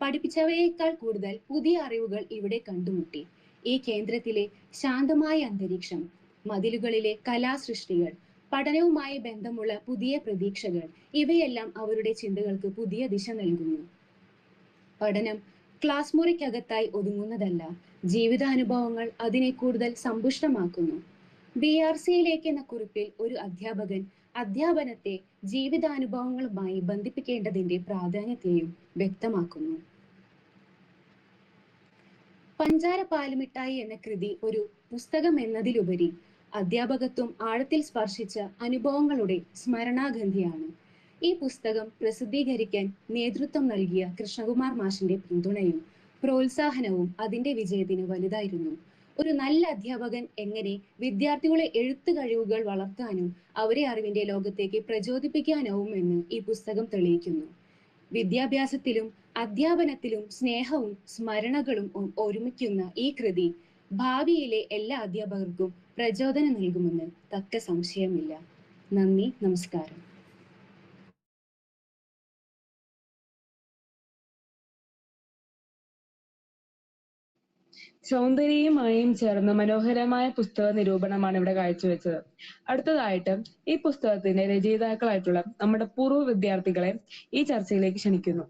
പഠിപ്പിച്ചവയേക്കാൾ കൂടുതൽ പുതിയ അറിവുകൾ ഇവിടെ കണ്ടുമുട്ടി. ഈ കേന്ദ്രത്തിലെ ശാന്തമായ അന്തരീക്ഷം, മതിലുകളിലെ കലാസൃഷ്ടികൾ, പഠനവുമായി ബന്ധമുള്ള പുതിയ പ്രതീക്ഷകൾ, ഇവയെല്ലാം അവരുടെ ചിന്തകൾക്ക് പുതിയ ദിശ നൽകുന്നു. പഠനം ക്ലാസ് മുറിക്കകത്തായി ഒതുങ്ങുന്നതല്ല, ജീവിതാനുഭവങ്ങൾ അതിനെ കൂടുതൽ സമ്പുഷ്ടമാക്കുന്നു. BRCയിലേക്ക് എന്ന കുറിപ്പിൽ ഒരു അധ്യാപകൻ അധ്യാപനത്തെ ജീവിതാനുഭവങ്ങളുമായി ബന്ധിപ്പിക്കേണ്ടതിന്റെ പ്രാധാന്യത്തെയും വ്യക്തമാക്കുന്നു. പഞ്ചാര പാലുമിഠായി എന്ന കൃതി ഒരു പുസ്തകം എന്നതിലുപരി അധ്യാപകത്വം ആഴത്തിൽ സ്പർശിച്ച അനുഭവങ്ങളുടെ സ്മരണാഗന്ധിയാണ്. ഈ പുസ്തകം പ്രസിദ്ധീകരിക്കാൻ നേതൃത്വം നൽകിയ കൃഷ്ണകുമാർ മാഷിന്റെ പിന്തുണയും പ്രോത്സാഹനവും അതിന്റെ വിജയത്തിന് വലുതായിരുന്നു. ഒരു നല്ല അധ്യാപകൻ എങ്ങനെ വിദ്യാർത്ഥികളെ എഴുത്ത് കഴിവുകൾ വളർത്താനും അവരെ അറിവിന്റെ ലോകത്തേക്ക് പ്രചോദിപ്പിക്കാനാവുമെന്ന് ഈ പുസ്തകം തെളിയിക്കുന്നു. വിദ്യാഭ്യാസത്തിലും അധ്യാപനത്തിലും സ്നേഹവും സ്മരണകളും ഒരുമിക്കുന്ന ഈ കൃതി ഭാവിയിലെ എല്ലാ അധ്യാപകർക്കും പ്രചോദനം നൽകുമെന്ന് തക്ക സംശയമില്ല. നന്ദി, നമസ്കാരം. സൗന്ദര്യമായും ചേർന്ന് മനോഹരമായ പുസ്തക നിരൂപണമാണ് ഇവിടെ കാഴ്ചവെച്ചത്. അടുത്തതായിട്ട് ഈ പുസ്തകത്തിന്റെ രചയിതാക്കളായിട്ടുള്ള നമ്മുടെ പൂർവ്വ വിദ്യാർത്ഥികളെ ഈ ചർച്ചയിലേക്ക് ക്ഷണിക്കുന്നു.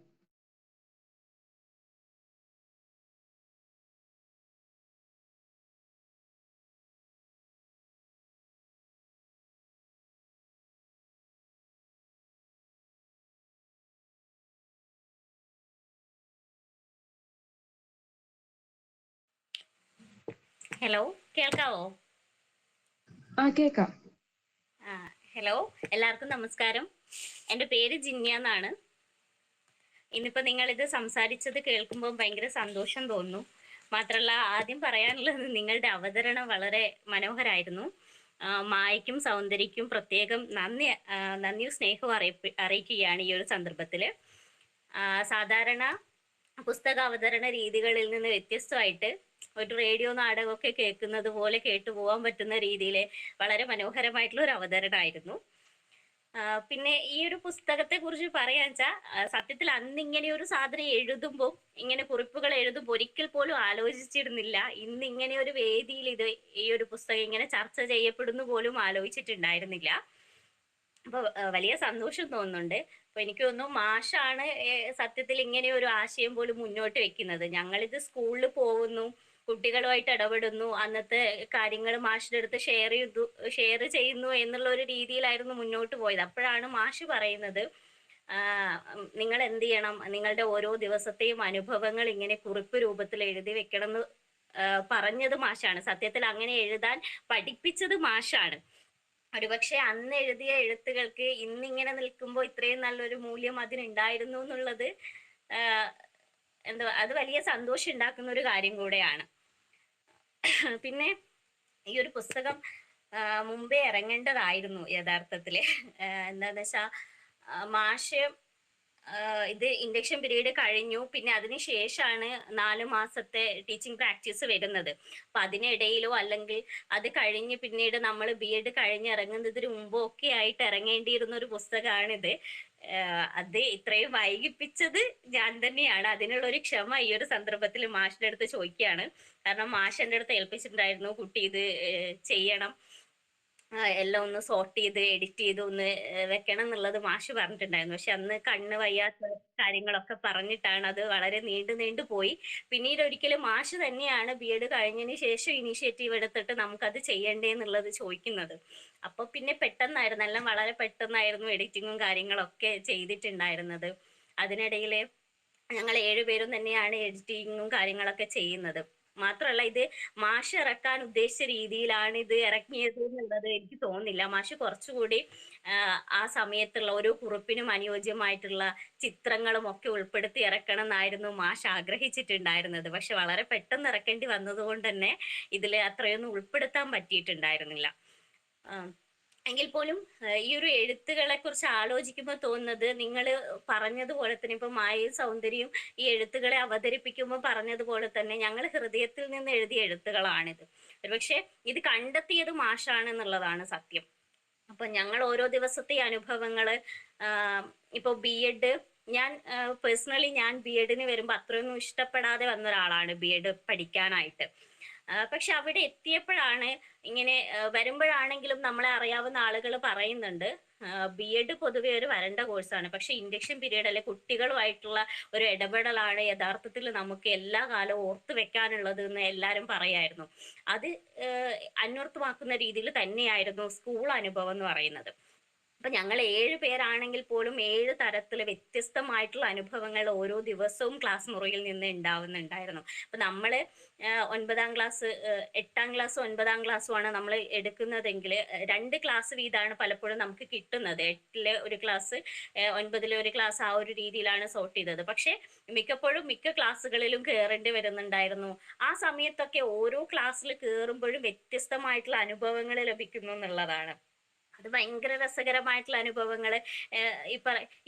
ഹലോ, കേൾക്കാവോ? കേക്കാം. ഹലോ, എല്ലാവർക്കും നമസ്കാരം. എൻ്റെ പേര് ജിന്യ എന്നാണ്. ഇന്നിപ്പോൾ നിങ്ങളിത് സംസാരിച്ചത് കേൾക്കുമ്പോൾ ഭയങ്കര സന്തോഷം തോന്നുന്നു. മാത്രമല്ല, ആദ്യം പറയാനുള്ളത് നിങ്ങളുടെ അവതരണം വളരെ മനോഹരമായിരുന്നു. മായയ്ക്കും സൗന്ദര്യക്കും പ്രത്യേകം നന്ദിയും സ്നേഹവും അറിയിക്കുകയാണ് ഈ ഒരു സന്ദർഭത്തിൽ. സാധാരണ പുസ്തക അവതരണ രീതികളിൽ നിന്ന് വ്യത്യസ്തമായിട്ട് ഒരു റേഡിയോ നാടകമൊക്കെ കേൾക്കുന്നത് പോലെ കേട്ടു പോകാൻ പറ്റുന്ന രീതിയിൽ വളരെ മനോഹരമായിട്ടുള്ള ഒരു അവതരണമായിരുന്നു. പിന്നെ ഈ ഒരു പുസ്തകത്തെ കുറിച്ച് പറയാന്ന് വെച്ചാൽ, സത്യത്തിൽ അന്ന് ഇങ്ങനെ ഒരു സാധനം എഴുതുമ്പോൾ, ഇങ്ങനെ കുറിപ്പുകൾ എഴുതുമ്പോൾ ഒരിക്കൽ പോലും ആലോചിച്ചിരുന്നില്ല ഇന്ന് ഇങ്ങനെ ഒരു വേദിയിൽ ഈ ഒരു പുസ്തകം ഇങ്ങനെ ചർച്ച ചെയ്യപ്പെടുന്നു പോലും ആലോചിച്ചിട്ടുണ്ടായിരുന്നില്ല. അപ്പൊ വലിയ സന്തോഷം തോന്നുന്നുണ്ട്. അപ്പൊ എനിക്ക് തോന്നുന്നു മാഷാണ് സത്യത്തിൽ ഇങ്ങനെ ഒരു ആശയം പോലും മുന്നോട്ട് വെക്കുന്നത്. ഞങ്ങളിത് സ്കൂളിൽ പോകുന്നു, കുട്ടികളുമായിട്ട് ഇടപെടുന്നു, അന്നത്തെ കാര്യങ്ങൾ മാഷിന്റെ അടുത്ത് ഷെയർ ചെയ്യുന്നു എന്നുള്ള ഒരു രീതിയിലായിരുന്നു മുന്നോട്ട് പോയത്. അപ്പോഴാണ് മാഷ് പറയുന്നത്, നിങ്ങൾ എന്ത് ചെയ്യണം, നിങ്ങളുടെ ഓരോ ദിവസത്തെയും അനുഭവങ്ങൾ ഇങ്ങനെ കുറിപ്പ് രൂപത്തിൽ എഴുതി വെക്കണം എന്ന് പറഞ്ഞത് മാഷാണ്. സത്യത്തിൽ അങ്ങനെ എഴുതാൻ പഠിപ്പിച്ചത് മാഷാണ്. ഒരുപക്ഷെ അന്ന് എഴുതിയ എഴുത്തുകൾക്ക് ഇന്നിങ്ങനെ നിൽക്കുമ്പോൾ ഇത്രയും നല്ലൊരു മൂല്യം അതിനുണ്ടായിരുന്നു എന്നുള്ളത് അത് വലിയ സന്തോഷം ഉണ്ടാക്കുന്ന ഒരു കാര്യം കൂടെയാണ്. പിന്നെ ഈ ഒരു പുസ്തകം മുമ്പേ ഇറങ്ങേണ്ടതായിരുന്നു യഥാർത്ഥത്തില്. എന്താന്ന് വെച്ചാ, മാഷ് ഇത് ഇൻഡക്ഷൻ പീരീഡ് കഴിഞ്ഞു, പിന്നെ അതിന് ശേഷമാണ് 4 മാസത്തെ ടീച്ചിങ് പ്രാക്ടീസ് വരുന്നത്. അപ്പൊ അതിനിടയിലോ അല്ലെങ്കിൽ അത് കഴിഞ്ഞ് പിന്നീട് നമ്മൾ BEd കഴിഞ്ഞിറങ്ങുന്നതിന് മുമ്പോ ഒക്കെ ആയിട്ട് ഇറങ്ങേണ്ടിയിരുന്ന ഒരു പുസ്തകമാണിത്. അത് ഇത്രയും വൈകിപ്പിച്ചത് ഞാൻ തന്നെയാണ്. അതിനുള്ള ഒരു ക്ഷമ ഈ ഒരു സന്ദർഭത്തിൽ മാഷിന്റെ അടുത്ത് ചോദിക്കുകയാണ്. കാരണം മാഷ് എൻ്റെ അടുത്ത് ഏൽപ്പിച്ചിട്ടുണ്ടായിരുന്നു, കുട്ടി ഇത് ചെയ്യണം, എല്ലാം ഒന്ന് സോർട്ട് ചെയ്ത് എഡിറ്റ് ചെയ്ത് ഒന്ന് വെക്കണം എന്നുള്ളത് മാഷ് പറഞ്ഞിട്ടുണ്ടായിരുന്നു. പക്ഷെ അന്ന് കണ്ണ് വയ്യാത്ത കാര്യങ്ങളൊക്കെ പറഞ്ഞിട്ടാണ് അത് വളരെ നീണ്ടു പോയി. പിന്നീട് ഒരിക്കലും മാഷ് തന്നെയാണ് BEd കഴിഞ്ഞതിന് ശേഷം ഇനീഷ്യേറ്റീവ് എടുത്തിട്ട് നമുക്കത് ചെയ്യണ്ടേ എന്നുള്ളത് ചോദിക്കുന്നത്. അപ്പൊ പിന്നെ പെട്ടെന്നായിരുന്നു, എല്ലാം വളരെ പെട്ടെന്നായിരുന്നു എഡിറ്റിങ്ങും കാര്യങ്ങളൊക്കെ ചെയ്തിട്ടുണ്ടായിരുന്നത്. അതിനിടയിൽ ഞങ്ങൾ 7 പേരും തന്നെയാണ് എഡിറ്റിങ്ങും കാര്യങ്ങളൊക്കെ ചെയ്യുന്നത്. മാത്രമല്ല ഇത് മാഷ് ഇറക്കാൻ ഉദ്ദേശിച്ച രീതിയിലാണ് ഇത് ഇറക്കിയത് എന്നുള്ളത് എനിക്ക് തോന്നുന്നില്ല. മാഷ് കുറച്ചുകൂടി ആ സമയത്തുള്ള ഓരോ കുറിപ്പിനും അനുയോജ്യമായിട്ടുള്ള ചിത്രങ്ങളും ഒക്കെ ഉൾപ്പെടുത്തി ഇറക്കണം എന്നായിരുന്നു മാഷ് ആഗ്രഹിച്ചിട്ടുണ്ടായിരുന്നത്. പക്ഷെ വളരെ പെട്ടെന്ന് ഇറക്കേണ്ടി വന്നത് കൊണ്ട് തന്നെ ഇതിൽ അത്രയൊന്നും ഉൾപ്പെടുത്താൻ പറ്റിയിട്ടുണ്ടായിരുന്നില്ല. എങ്കിൽ പോലും ഈ ഒരു എഴുത്തുകളെ കുറിച്ച് ആലോചിക്കുമ്പോൾ തോന്നുന്നത് നിങ്ങൾ പറഞ്ഞതുപോലെ തന്നെ ഇപ്പൊ മായയും സൗന്ദര്യവും ഈ എഴുത്തുകളെ അവതരിപ്പിക്കുമ്പോൾ പറഞ്ഞതുപോലെ തന്നെ ഞങ്ങൾ ഹൃദയത്തിൽ നിന്ന് എഴുതിയ എഴുത്തുകളാണിത്. ഒരുപക്ഷെ ഇത് കണ്ടെത്തിയത് മാഷാണെന്നുള്ളതാണ് സത്യം. അപ്പൊ ഞങ്ങൾ ഓരോ ദിവസത്തെ അനുഭവങ്ങള് ഇപ്പൊ BEd ഞാൻ പേഴ്സണലി ഞാൻ BEdന് വരുമ്പോ അത്രയൊന്നും ഇഷ്ടപ്പെടാതെ വന്ന ഒരാളാണ് BEd പഠിക്കാനായിട്ട്. പക്ഷെ അവിടെ എത്തിയപ്പോഴാണ് ഇങ്ങനെ വരുമ്പോഴാണെങ്കിലും നമ്മളെ അറിയാവുന്ന ആളുകൾ പറയുന്നുണ്ട് BEd പൊതുവെ ഒരു വരണ്ട കോഴ്സാണ്, പക്ഷെ ഇൻഡക്ഷൻ പീരീഡ് അല്ലെ കുട്ടികളുമായിട്ടുള്ള ഒരു ഇടപെടലാണ് യഥാർത്ഥത്തിൽ നമുക്ക് എല്ലാ കാലവും ഓർത്തു വെക്കാനുള്ളത് എന്ന് എല്ലാവരും പറയായിരുന്നു. അത് അന്വർത്ഥമാക്കുന്ന രീതിയിൽ തന്നെയായിരുന്നു സ്കൂൾ അനുഭവം എന്ന് പറയുന്നത്. അപ്പൊ ഞങ്ങൾ 7 പേരാണെങ്കിൽ പോലും 7 തരത്തില് വ്യത്യസ്തമായിട്ടുള്ള അനുഭവങ്ങൾ ഓരോ ദിവസവും ക്ലാസ് മുറിയിൽ നിന്ന് ഉണ്ടാവുന്നുണ്ടായിരുന്നു. അപ്പൊ നമ്മള് 9ാം ക്ലാസ് 8ാം ക്ലാസ് 9ാം ക്ലാസ്സുമാണ് നമ്മൾ എടുക്കുന്നതെങ്കിൽ 2 ക്ലാസ് വീതമാണ് പലപ്പോഴും നമുക്ക് കിട്ടുന്നത്. 8ലെ ഒരു ക്ലാസ് 9ലെ ഒരു ക്ലാസ്, ആ ഒരു രീതിയിലാണ് സോർട്ട് ചെയ്തത്. പക്ഷെ മിക്കപ്പോഴും മിക്ക ക്ലാസ്സുകളിലും കയറേണ്ടി വരുന്നുണ്ടായിരുന്നു. ആ സമയത്തൊക്കെ ഓരോ ക്ലാസ്സിൽ കയറുമ്പോഴും വ്യത്യസ്തമായിട്ടുള്ള അനുഭവങ്ങൾ ലഭിക്കുന്നു എന്നുള്ളതാണ്. അത് ഭയങ്കര രസകരമായിട്ടുള്ള അനുഭവങ്ങള്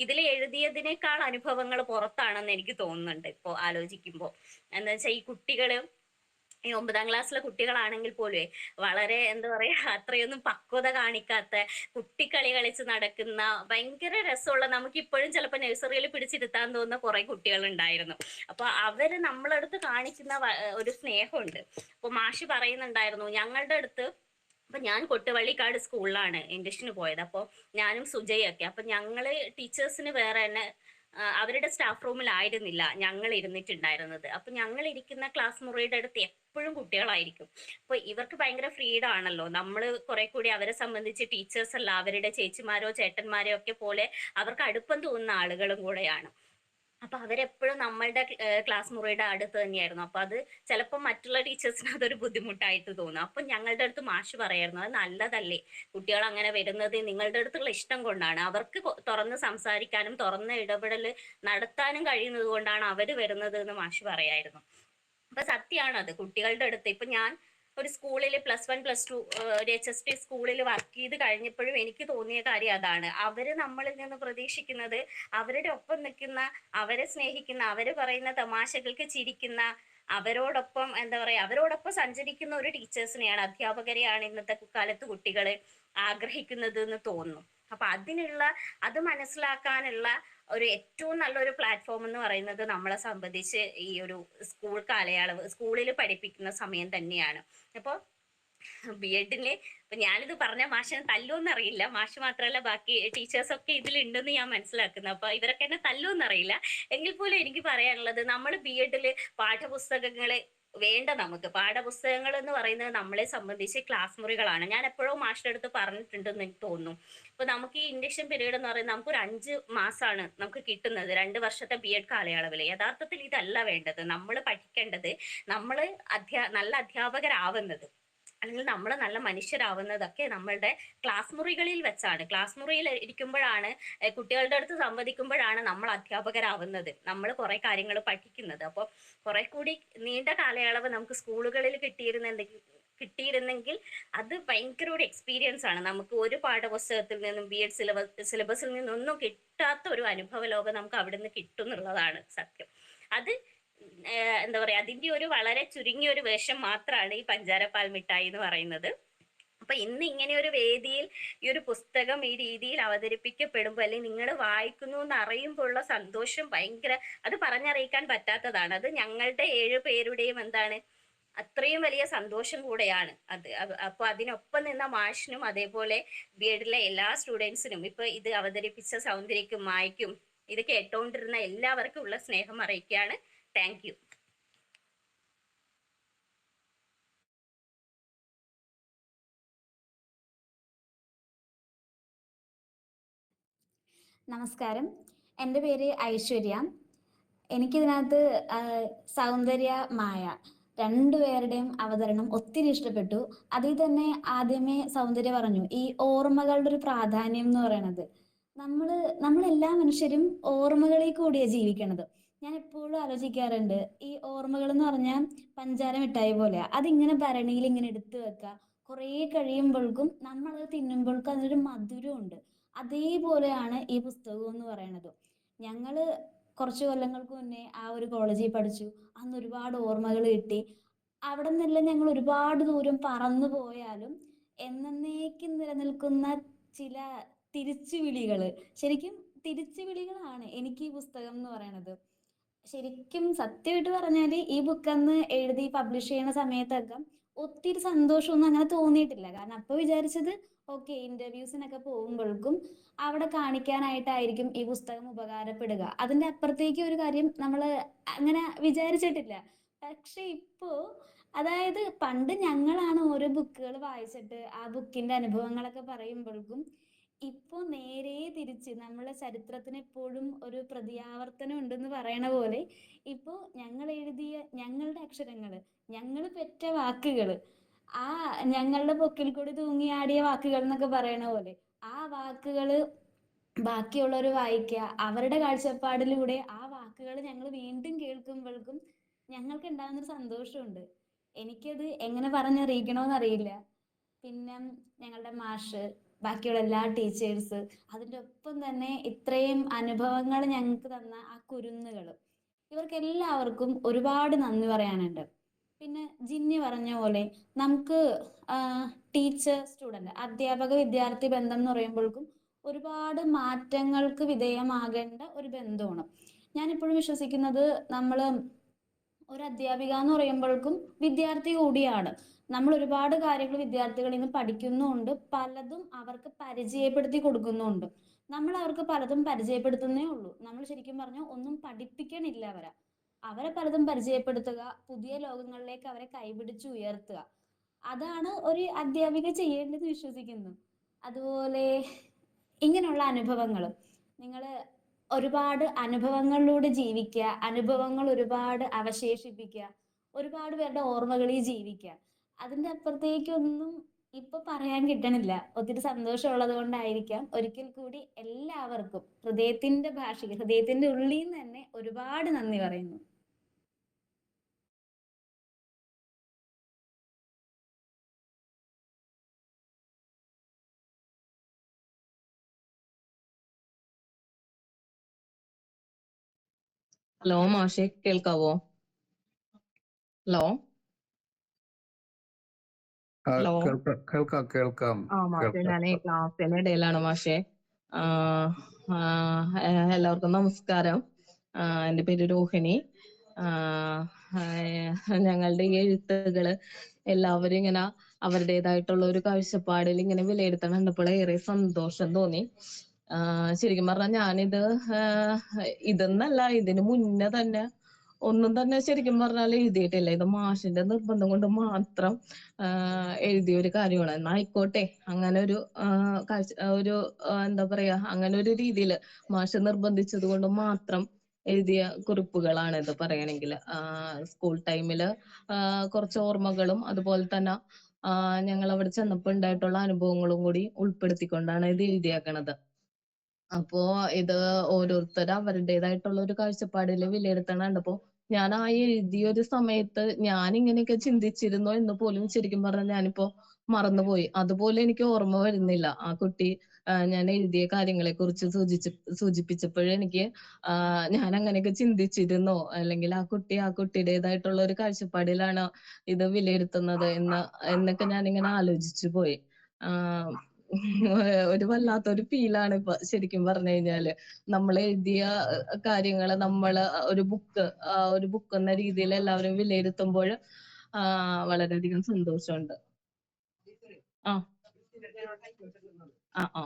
ഇതിൽ എഴുതിയതിനേക്കാൾ അനുഭവങ്ങൾ പുറത്താണെന്ന് എനിക്ക് തോന്നുന്നുണ്ട് ഇപ്പോ ആലോചിക്കുമ്പോ. എന്താ വെച്ചാൽ ഈ കുട്ടികള് ഈ 9ാം ക്ലാസ്സിലെ കുട്ടികളാണെങ്കിൽ പോലും വളരെ എന്താ പറയാ അത്രയൊന്നും പക്വത കാണിക്കാത്ത, കുട്ടിക്കളി കളിച്ച് നടക്കുന്ന, ഭയങ്കര രസമുള്ള, നമുക്ക് ഇപ്പോഴും ചിലപ്പോൾ നഴ്സറിയിൽ പിടിച്ചിരുത്താൻ തോന്നുന്ന കുറെ കുട്ടികൾ ഉണ്ടായിരുന്നു. അപ്പൊ അവര് നമ്മളടുത്ത് കാണിക്കുന്ന ഒരു സ്നേഹമുണ്ട്. അപ്പൊ മാഷി പറയുന്നുണ്ടായിരുന്നു ഞങ്ങളുടെ അടുത്ത്, അപ്പൊ ഞാൻ കൊട്ടുവള്ളിക്കാട് സ്കൂളിലാണ് ഇൻഡക്ഷന് പോയത്. അപ്പോൾ ഞാനും സുജയൊക്കെ, അപ്പൊ ഞങ്ങള് ടീച്ചേഴ്സിന് വേറെ തന്നെ അവരുടെ സ്റ്റാഫ് റൂമിലായിരുന്നില്ല ഞങ്ങൾ ഇരുന്നിട്ടുണ്ടായിരുന്നത്. അപ്പൊ ഞങ്ങൾ ഇരിക്കുന്ന ക്ലാസ് മുറിയുടെ അടുത്ത് എപ്പോഴും കുട്ടികളായിരിക്കും. അപ്പൊ ഇവർക്ക് ഭയങ്കര ഫ്രീഡം ആണല്ലോ. നമ്മൾ കുറെ കൂടി അവരെ സംബന്ധിച്ച് ടീച്ചേഴ്സ് അല്ല, അവരുടെ ചേച്ചിമാരോ ചേട്ടന്മാരോ ഒക്കെ പോലെ അവർക്ക് അടുപ്പം തോന്നുന്ന ആളുകളും കൂടെയാണ്. അപ്പൊ അവരെപ്പോഴും നമ്മളുടെ ക്ലാസ് മുറിയുടെ അടുത്ത് തന്നെയായിരുന്നു. അപ്പൊ അത് ചിലപ്പോൾ മറ്റുള്ള ടീച്ചേഴ്സിന് അതൊരു ബുദ്ധിമുട്ടായിട്ട് തോന്നും. അപ്പൊ ഞങ്ങളുടെ അടുത്ത് മാഷ് പറയായിരുന്നു അത് നല്ലതല്ലേ, കുട്ടികൾ അങ്ങനെ വരുന്നത് നിങ്ങളുടെ അടുത്തുള്ള ഇഷ്ടം കൊണ്ടാണ്, അവർക്ക് തുറന്ന് സംസാരിക്കാനും തുറന്ന് ഇടപെടൽ നടത്താനും കഴിയുന്നത് കൊണ്ടാണ് അവര് വരുന്നത് എന്ന് മാഷ് പറയായിരുന്നു. അപ്പൊ സത്യമാണത്. കുട്ടികളുടെ അടുത്ത് ഇപ്പൊ ഞാൻ ഒരു സ്കൂളിൽ +1 +2 ഒരു HST സ്കൂളിൽ വർക്ക് ചെയ്ത് കഴിഞ്ഞപ്പോഴും എനിക്ക് തോന്നിയ കാര്യം അതാണ്. അവര് നമ്മളിൽ നിന്ന് പ്രതീക്ഷിക്കുന്നത് അവരുടെ ഒപ്പം നിൽക്കുന്ന, അവരെ സ്നേഹിക്കുന്ന, അവര് പറയുന്ന തമാശകൾക്ക് ചിരിക്കുന്ന, അവരോടൊപ്പം എന്താ പറയാ അവരോടൊപ്പം സഞ്ചരിക്കുന്ന ഒരു ടീച്ചേഴ്സിനെയാണ്, അധ്യാപകരെയാണ് ഇന്നത്തെ കാലത്ത് കുട്ടികൾ ആഗ്രഹിക്കുന്നത് എന്ന് തോന്നുന്നു. അപ്പൊ അത് മനസ്സിലാക്കാനുള്ള ഒരു ഏറ്റവും നല്ലൊരു പ്ലാറ്റ്ഫോം എന്ന് പറയുന്നത് നമ്മളെ സംബന്ധിച്ച് ഈ ഒരു സ്കൂൾ കാലയളവ്, സ്കൂളിൽ പഠിപ്പിക്കുന്ന സമയം തന്നെയാണ്. അപ്പോൾ BEdന് ഇപ്പൊ ഞാനിത് പറഞ്ഞ മാഷിനെ തല്ലുമെന്നറിയില്ല, മാഷ് മാത്രമല്ല ബാക്കി ടീച്ചേഴ്സ് ഒക്കെ ഇതിലുണ്ടെന്ന് ഞാൻ മനസ്സിലാക്കുന്നു. അപ്പൊ ഇവരൊക്കെ എന്നെ തല്ലുമെന്നറിയില്ല. എങ്കിൽ പോലും എനിക്ക് പറയാനുള്ളത് നമ്മൾ BEdല് പാഠപുസ്തകങ്ങള് വേണ്ട, നമുക്ക് പാഠപുസ്തകങ്ങൾ എന്ന് പറയുന്നത് നമ്മളെ സംബന്ധിച്ച് ക്ലാസ് മുറികളാണ്. ഞാൻ എപ്പോഴും മാഷിന്റെ അടുത്ത് പറഞ്ഞിട്ടുണ്ടെന്ന് എനിക്ക് തോന്നുന്നു. ഇപ്പൊ നമുക്ക് ഈ ഇൻഡക്ഷൻ പീരീഡ് എന്ന് പറയുന്നത് നമുക്ക് ഒരു 5 മാസമാണ് നമുക്ക് കിട്ടുന്നത് 2 വർഷത്തെ BEd കാലയളവിൽ. യഥാർത്ഥത്തിൽ ഇതല്ല വേണ്ടത്. നമ്മൾ പഠിക്കേണ്ടത് നമ്മൾ നല്ല അധ്യാപകരാവുന്നത്, അല്ലെങ്കിൽ നമ്മൾ നല്ല മനുഷ്യരാവുന്നതൊക്കെ നമ്മളുടെ ക്ലാസ് മുറികളിൽ വെച്ചാണ്. ക്ലാസ് മുറിയിൽ ഇരിക്കുമ്പോഴാണ്, കുട്ടികളുടെ അടുത്ത് സംവദിക്കുമ്പോഴാണ് നമ്മൾ അധ്യാപകരാവുന്നത്, നമ്മൾ കുറെ കാര്യങ്ങൾ പഠിക്കുന്നത്. അപ്പോൾ കുറെ കൂടി നീണ്ട കാലയളവ് നമുക്ക് സ്കൂളുകളിൽ കിട്ടിയിരുന്നെങ്കിൽ അത് ഭയങ്കര ഒരു എക്സ്പീരിയൻസ് ആണ്. നമുക്ക് ഒരു പാഠപുസ്തകത്തിൽ നിന്നും BEd സിലബസിൽ നിന്നൊന്നും കിട്ടാത്ത ഒരു അനുഭവ ലോകം നമുക്ക് അവിടെ നിന്ന് കിട്ടും എന്നുള്ളതാണ് സത്യം. അത് എന്താ പറയാ അതിന്റെ ഒരു വളരെ ചുരുങ്ങിയ ഒരു വേഷം മാത്രമാണ് ഈ പഞ്ചാരപ്പാൽ മിഠായി എന്ന് പറയുന്നത്. അപ്പൊ ഇന്ന് ഇങ്ങനെ ഒരു വേദിയിൽ ഈ ഒരു പുസ്തകം ഈ രീതിയിൽ അവതരിപ്പിക്കപ്പെടുമ്പോൾ, അല്ലെങ്കിൽ നിങ്ങൾ വായിക്കുന്നു എന്ന് അറിയുമ്പോഴുള്ള സന്തോഷം ഭയങ്കര, അത് പറഞ്ഞറിയിക്കാൻ പറ്റാത്തതാണ്. അത് ഞങ്ങളുടെ 7 പേരുടെയും എന്താണ് അത്രയും വലിയ സന്തോഷം കൂടെയാണ് അത്. അപ്പൊ അതിനൊപ്പം നിന്ന മാഷിനും അതേപോലെ BEdലെ എല്ലാ സ്റ്റുഡൻസിനും, ഇപ്പൊ ഇത് അവതരിപ്പിച്ച സൗന്ദര്യക്കും മായ്ക്കും ഇത് കേട്ടോണ്ടിരുന്ന എല്ലാവർക്കും ഉള്ള സ്നേഹം അറിയിക്കുകയാണ്. Thank you. നമസ്കാരം, എൻ്റെ പേര് ഐശ്വര്യ. എനിക്കിതിനകത്ത് സൗന്ദര്യ, മായ രണ്ടുപേരുടെയും അവതരണം ഒത്തിരി ഇഷ്ടപ്പെട്ടു. അതിൽ തന്നെ ആദ്യമേ സൗന്ദര്യ പറഞ്ഞു ഈ ഓർമ്മകളുടെ ഒരു പ്രാധാന്യം എന്ന് പറയണത്. നമ്മളെല്ലാ മനുഷ്യരും ഓർമ്മകളിൽ കൂടിയാണ് ജീവിക്കണത്. ഞാൻ എപ്പോഴും ആലോചിക്കാറുണ്ട്, ഈ ഓർമ്മകൾ എന്ന് പറഞ്ഞാൽ പഞ്ചാര മിഠായി പോലെയാ. അതിങ്ങനെ ഭരണിയിൽ ഇങ്ങനെ എടുത്തു വെക്കുക, കുറേ കഴിയുമ്പോഴേക്കും നമ്മളത് തിന്നുമ്പോഴേക്കും അതിനൊരു മധുരമുണ്ട്. അതേപോലെയാണ് ഈ പുസ്തകം എന്ന് പറയണത്. ഞങ്ങള് കുറച്ച് കൊല്ലങ്ങൾക്ക് മുന്നേ ആ ഒരു കോളേജിൽ പഠിച്ചു. അന്ന് ഒരുപാട് ഓർമ്മകൾ കിട്ടി. അവിടെ നിന്നെല്ലാം ഞങ്ങൾ ഒരുപാട് ദൂരം പറന്നു പോയാലും എന്നേക്കും നിലനിൽക്കുന്ന ചില തിരിച്ചുവിളികള്, ശരിക്കും തിരിച്ചുവിളികളാണ് എനിക്ക് ഈ പുസ്തകം എന്ന് പറയണത്. ശരിക്കും സത്യമായിട്ട് പറഞ്ഞാല് ഈ ബുക്ക് അന്ന് എഴുതി പബ്ലിഷ് ചെയ്യണ സമയത്തൊക്കെ ഒത്തിരി സന്തോഷമൊന്നും അങ്ങനെ തോന്നിയിട്ടില്ല. കാരണം അപ്പൊ വിചാരിച്ചത് ഓക്കെ, ഇന്റർവ്യൂസിനൊക്കെ പോകുമ്പോഴേക്കും അവിടെ കാണിക്കാനായിട്ടായിരിക്കും ഈ പുസ്തകം ഉപകാരപ്പെടുക. അതിന്റെ അപ്പുറത്തേക്ക് ഒരു കാര്യം നമ്മൾ അങ്ങനെ വിചാരിച്ചിട്ടില്ല. പക്ഷെ ഇപ്പോ, അതായത് പണ്ട് ഞങ്ങളാണ് ഓരോ ബുക്കുകൾ വായിച്ചിട്ട് ആ ബുക്കിന്റെ അനുഭവങ്ങളൊക്കെ പറയുമ്പോഴേക്കും ഇപ്പൊ നേരെ തിരിച്ച് നമ്മളെ ചരിത്രത്തിന് എപ്പോഴും ഒരു പ്രതിയാവർത്തനം ഉണ്ടെന്ന് പറയണ പോലെ ഇപ്പൊ ഞങ്ങൾ എഴുതിയ ഞങ്ങളുടെ അക്ഷരങ്ങള്, ഞങ്ങൾ പെറ്റ വാക്കുകള്, ആ ഞങ്ങളുടെ പൊക്കിൽ കൂടി തൂങ്ങിയാടിയ വാക്കുകൾ എന്നൊക്കെ പറയണ പോലെ ആ വാക്കുകള് ബാക്കിയുള്ളവർ വായിക്കുക, അവരുടെ കാഴ്ചപ്പാടിലൂടെ ആ വാക്കുകൾ ഞങ്ങൾ വീണ്ടും കേൾക്കുമ്പോഴേക്കും ഞങ്ങൾക്ക് ഉണ്ടാകുന്നൊരു സന്തോഷമുണ്ട്. എനിക്കത് എങ്ങനെ പറഞ്ഞറിയിക്കണോന്ന് അറിയില്ല. പിന്നെ ഞങ്ങളുടെ മാഷ്, ബാക്കിയുള്ള എല്ലാ ടീച്ചേഴ്സ്, അതിൻ്റെ ഒപ്പം തന്നെ ഇത്രയും അനുഭവങ്ങൾ ഞങ്ങൾക്ക് തന്ന ആ കുരുന്നുകൾ, ഇവർക്ക് എല്ലാവർക്കും ഒരുപാട് നന്ദി പറയാനുണ്ട്. പിന്നെ ജിന്നി പറഞ്ഞ പോലെ നമുക്ക് ടീച്ചർ സ്റ്റുഡന്റ്, അധ്യാപക വിദ്യാർത്ഥി ബന്ധം എന്ന് പറയുമ്പോഴേക്കും ഒരുപാട് മാറ്റങ്ങൾക്ക് വിധേയമാകേണ്ട ഒരു ബന്ധമാണ്. ഞാനിപ്പോഴും വിശ്വസിക്കുന്നത് നമ്മൾ ഒരു അധ്യാപിക എന്ന് പറയുമ്പോഴേക്കും വിദ്യാർത്ഥി കൂടിയാണ്. നമ്മൾ ഒരുപാട് കാര്യങ്ങൾ വിദ്യാർത്ഥികളിൽ നിന്ന് പഠിക്കുന്നുമുണ്ട്, പലതും അവർക്ക് പരിചയപ്പെടുത്തി കൊടുക്കുന്നുമുണ്ട്. നമ്മൾ അവർക്ക് പലതും പരിചയപ്പെടുത്തുന്നേ ഉള്ളൂ. നമ്മൾ ശരിക്കും പറഞ്ഞാൽ ഒന്നും പഠിപ്പിക്കണില്ല അവരെ പലതും പരിചയപ്പെടുത്തുക, പുതിയ ലോകങ്ങളിലേക്ക് അവരെ കൈപിടിച്ച് ഉയർത്തുക. അതാണ് ഒരു അധ്യാപിക ചെയ്യേണ്ടത് വിശ്വസിക്കുന്നു. അതുപോലെ ഇങ്ങനെയുള്ള അനുഭവങ്ങൾ, നിങ്ങൾ ഒരുപാട് അനുഭവങ്ങളിലൂടെ ജീവിക്കുക, അനുഭവങ്ങൾ ഒരുപാട് അവശേഷിപ്പിക്കുക, ഒരുപാട് പേരുടെ ഓർമ്മകളിൽ ജീവിക്കുക. അതിൻ്റെ അപ്പുറത്തേക്കൊന്നും ഇപ്പൊ പറയാൻ കിട്ടണില്ല. ഒത്തിരി സന്തോഷമുള്ളത് കൊണ്ടായിരിക്കാം ഒരിക്കൽ കൂടി എല്ലാവർക്കും ഹൃദയത്തിന്റെ ഭാഷയിൽ, ഹൃദയത്തിന്റെ ഉള്ളിൽ നിന്ന് തന്നെ ഒരുപാട് നന്ദി പറയുന്നു. ഹലോ മാഷെ, കേൾക്കാവോ? ഹലോ ഹലോ കേൾക്കാം. മാഷെ, ഞാൻ ക്ലാസ്സിന്റെ ഇടയിലാണ് മാഷെ. എല്ലാവർക്കും നമസ്കാരം. എൻ്റെ പേര് രോഹിണി. ഞങ്ങളുടെ ഈ എഴുത്തുകള് എല്ലാവരും ഇങ്ങനെ അവരുടേതായിട്ടുള്ള ഒരു കാഴ്ചപ്പാടിൽ ഇങ്ങനെ വിലയിരുത്തണം കണ്ടപ്പോൾ ഏറെ സന്തോഷം തോന്നി. ശരിക്കും പറഞ്ഞാൽ ഞാനിത് ഇതെന്നല്ല, ഇതിന് മുന്നേ തന്നെ ഒന്നും തന്നെ ശരിക്കും പറഞ്ഞാൽ എഴുതിയിട്ടില്ല. ഇത് മാഷിന്റെ നിർബന്ധം കൊണ്ട് മാത്രം എഴുതിയ ഒരു കാര്യമാണ്. എന്നാ ആയിക്കോട്ടെ, അങ്ങനെ ഒരു എന്താ പറയാ, അങ്ങനെ ഒരു രീതിയിൽ മാഷ് നിർബന്ധിച്ചത് കൊണ്ട് മാത്രം എഴുതിയ കുറിപ്പുകളാണ് ഇത് പറയണെങ്കിൽ. സ്കൂൾ ടൈമില് കുറച്ച് ഓർമ്മകളും അതുപോലെ തന്നെ ഞങ്ങൾ അവിടെ ചെന്നപ്പോൾ ഉണ്ടായിട്ടുള്ള അനുഭവങ്ങളും കൂടി ഉൾപ്പെടുത്തിക്കൊണ്ടാണ് ഇത് എഴുതിയേക്കണത്. അപ്പോ ഇത് ഓരോരുത്തർ അവരുടേതായിട്ടുള്ള ഒരു കാഴ്ചപ്പാടില് വിലയിരുത്തണ കണ്ടപ്പോ ഞാൻ ആ എഴുതിയ ഒരു സമയത്ത് ഞാൻ ഇങ്ങനെയൊക്കെ ചിന്തിച്ചിരുന്നോ എന്ന് പോലും ശരിക്കും പറഞ്ഞാൽ ഞാനിപ്പോ മറന്നുപോയി. അതുപോലെ എനിക്ക് ഓർമ്മ വരുന്നില്ല. ആ കുട്ടി ഞാൻ എഴുതിയ കാര്യങ്ങളെ കുറിച്ച് സൂചിപ്പിച്ചപ്പോഴേ എനിക്ക് ഞാൻ അങ്ങനെയൊക്കെ ചിന്തിച്ചിരുന്നോ, അല്ലെങ്കിൽ ആ കുട്ടിയുടേതായിട്ടുള്ള ഒരു കാഴ്ചപ്പാടിലാണ് ഇത് വിലയിരുത്തുന്നത് എന്നൊക്കെ ഞാനിങ്ങനെ ആലോചിച്ചു പോയി. ഒരു വല്ലാത്തൊരു ഫീലാണ് ഇപ്പൊ ശരിക്കും പറഞ്ഞു കഴിഞ്ഞാല്. നമ്മൾ എഴുതിയ കാര്യങ്ങള് നമ്മള് ഒരു ബുക്ക് എന്ന രീതിയിൽ എല്ലാവരും വിലയിരുത്തുമ്പോൾ വളരെയധികം സന്തോഷമുണ്ട്. ആ ആ ആ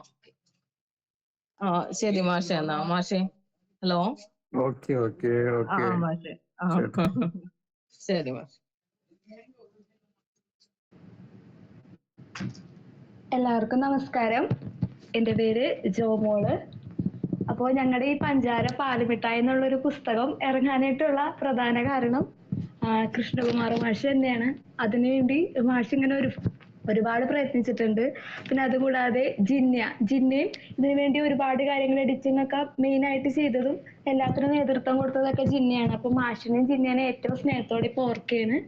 ആ ശരി മാഷെ. എന്നാ മാഷെ, ഹലോ. ഓക്കെ മാഷെ. ശരി മാഷെ. എല്ലാവർക്കും നമസ്കാരം. എൻ്റെ പേര് ജോമോള്. അപ്പോൾ ഞങ്ങളുടെ ഈ പഞ്ചാര പാലുമിഠായി എന്നുള്ളൊരു പുസ്തകം ഇറങ്ങാനായിട്ടുള്ള പ്രധാന കാരണം കൃഷ്ണകുമാർ മാഷ് തന്നെയാണ്. അതിനുവേണ്ടി മാഷ് ഇങ്ങനെ ഒരുപാട് പ്രയത്നിച്ചിട്ടുണ്ട്. പിന്നെ അതുകൂടാതെ ജിന്നയും ഇതിനു വേണ്ടി ഒരുപാട് കാര്യങ്ങൾ എഡിറ്റിംഗ് ഒക്കെ മെയിൻ ആയിട്ട് ചെയ്തതും എല്ലാത്തിനും നേതൃത്വം കൊടുത്തതൊക്കെ ജിന്നയാണ്. അപ്പൊ മാഷിനെയും ജിന്നേനെ ഏറ്റവും സ്നേഹത്തോടെ ഇപ്പൊ ഓർക്കുകയാണ്.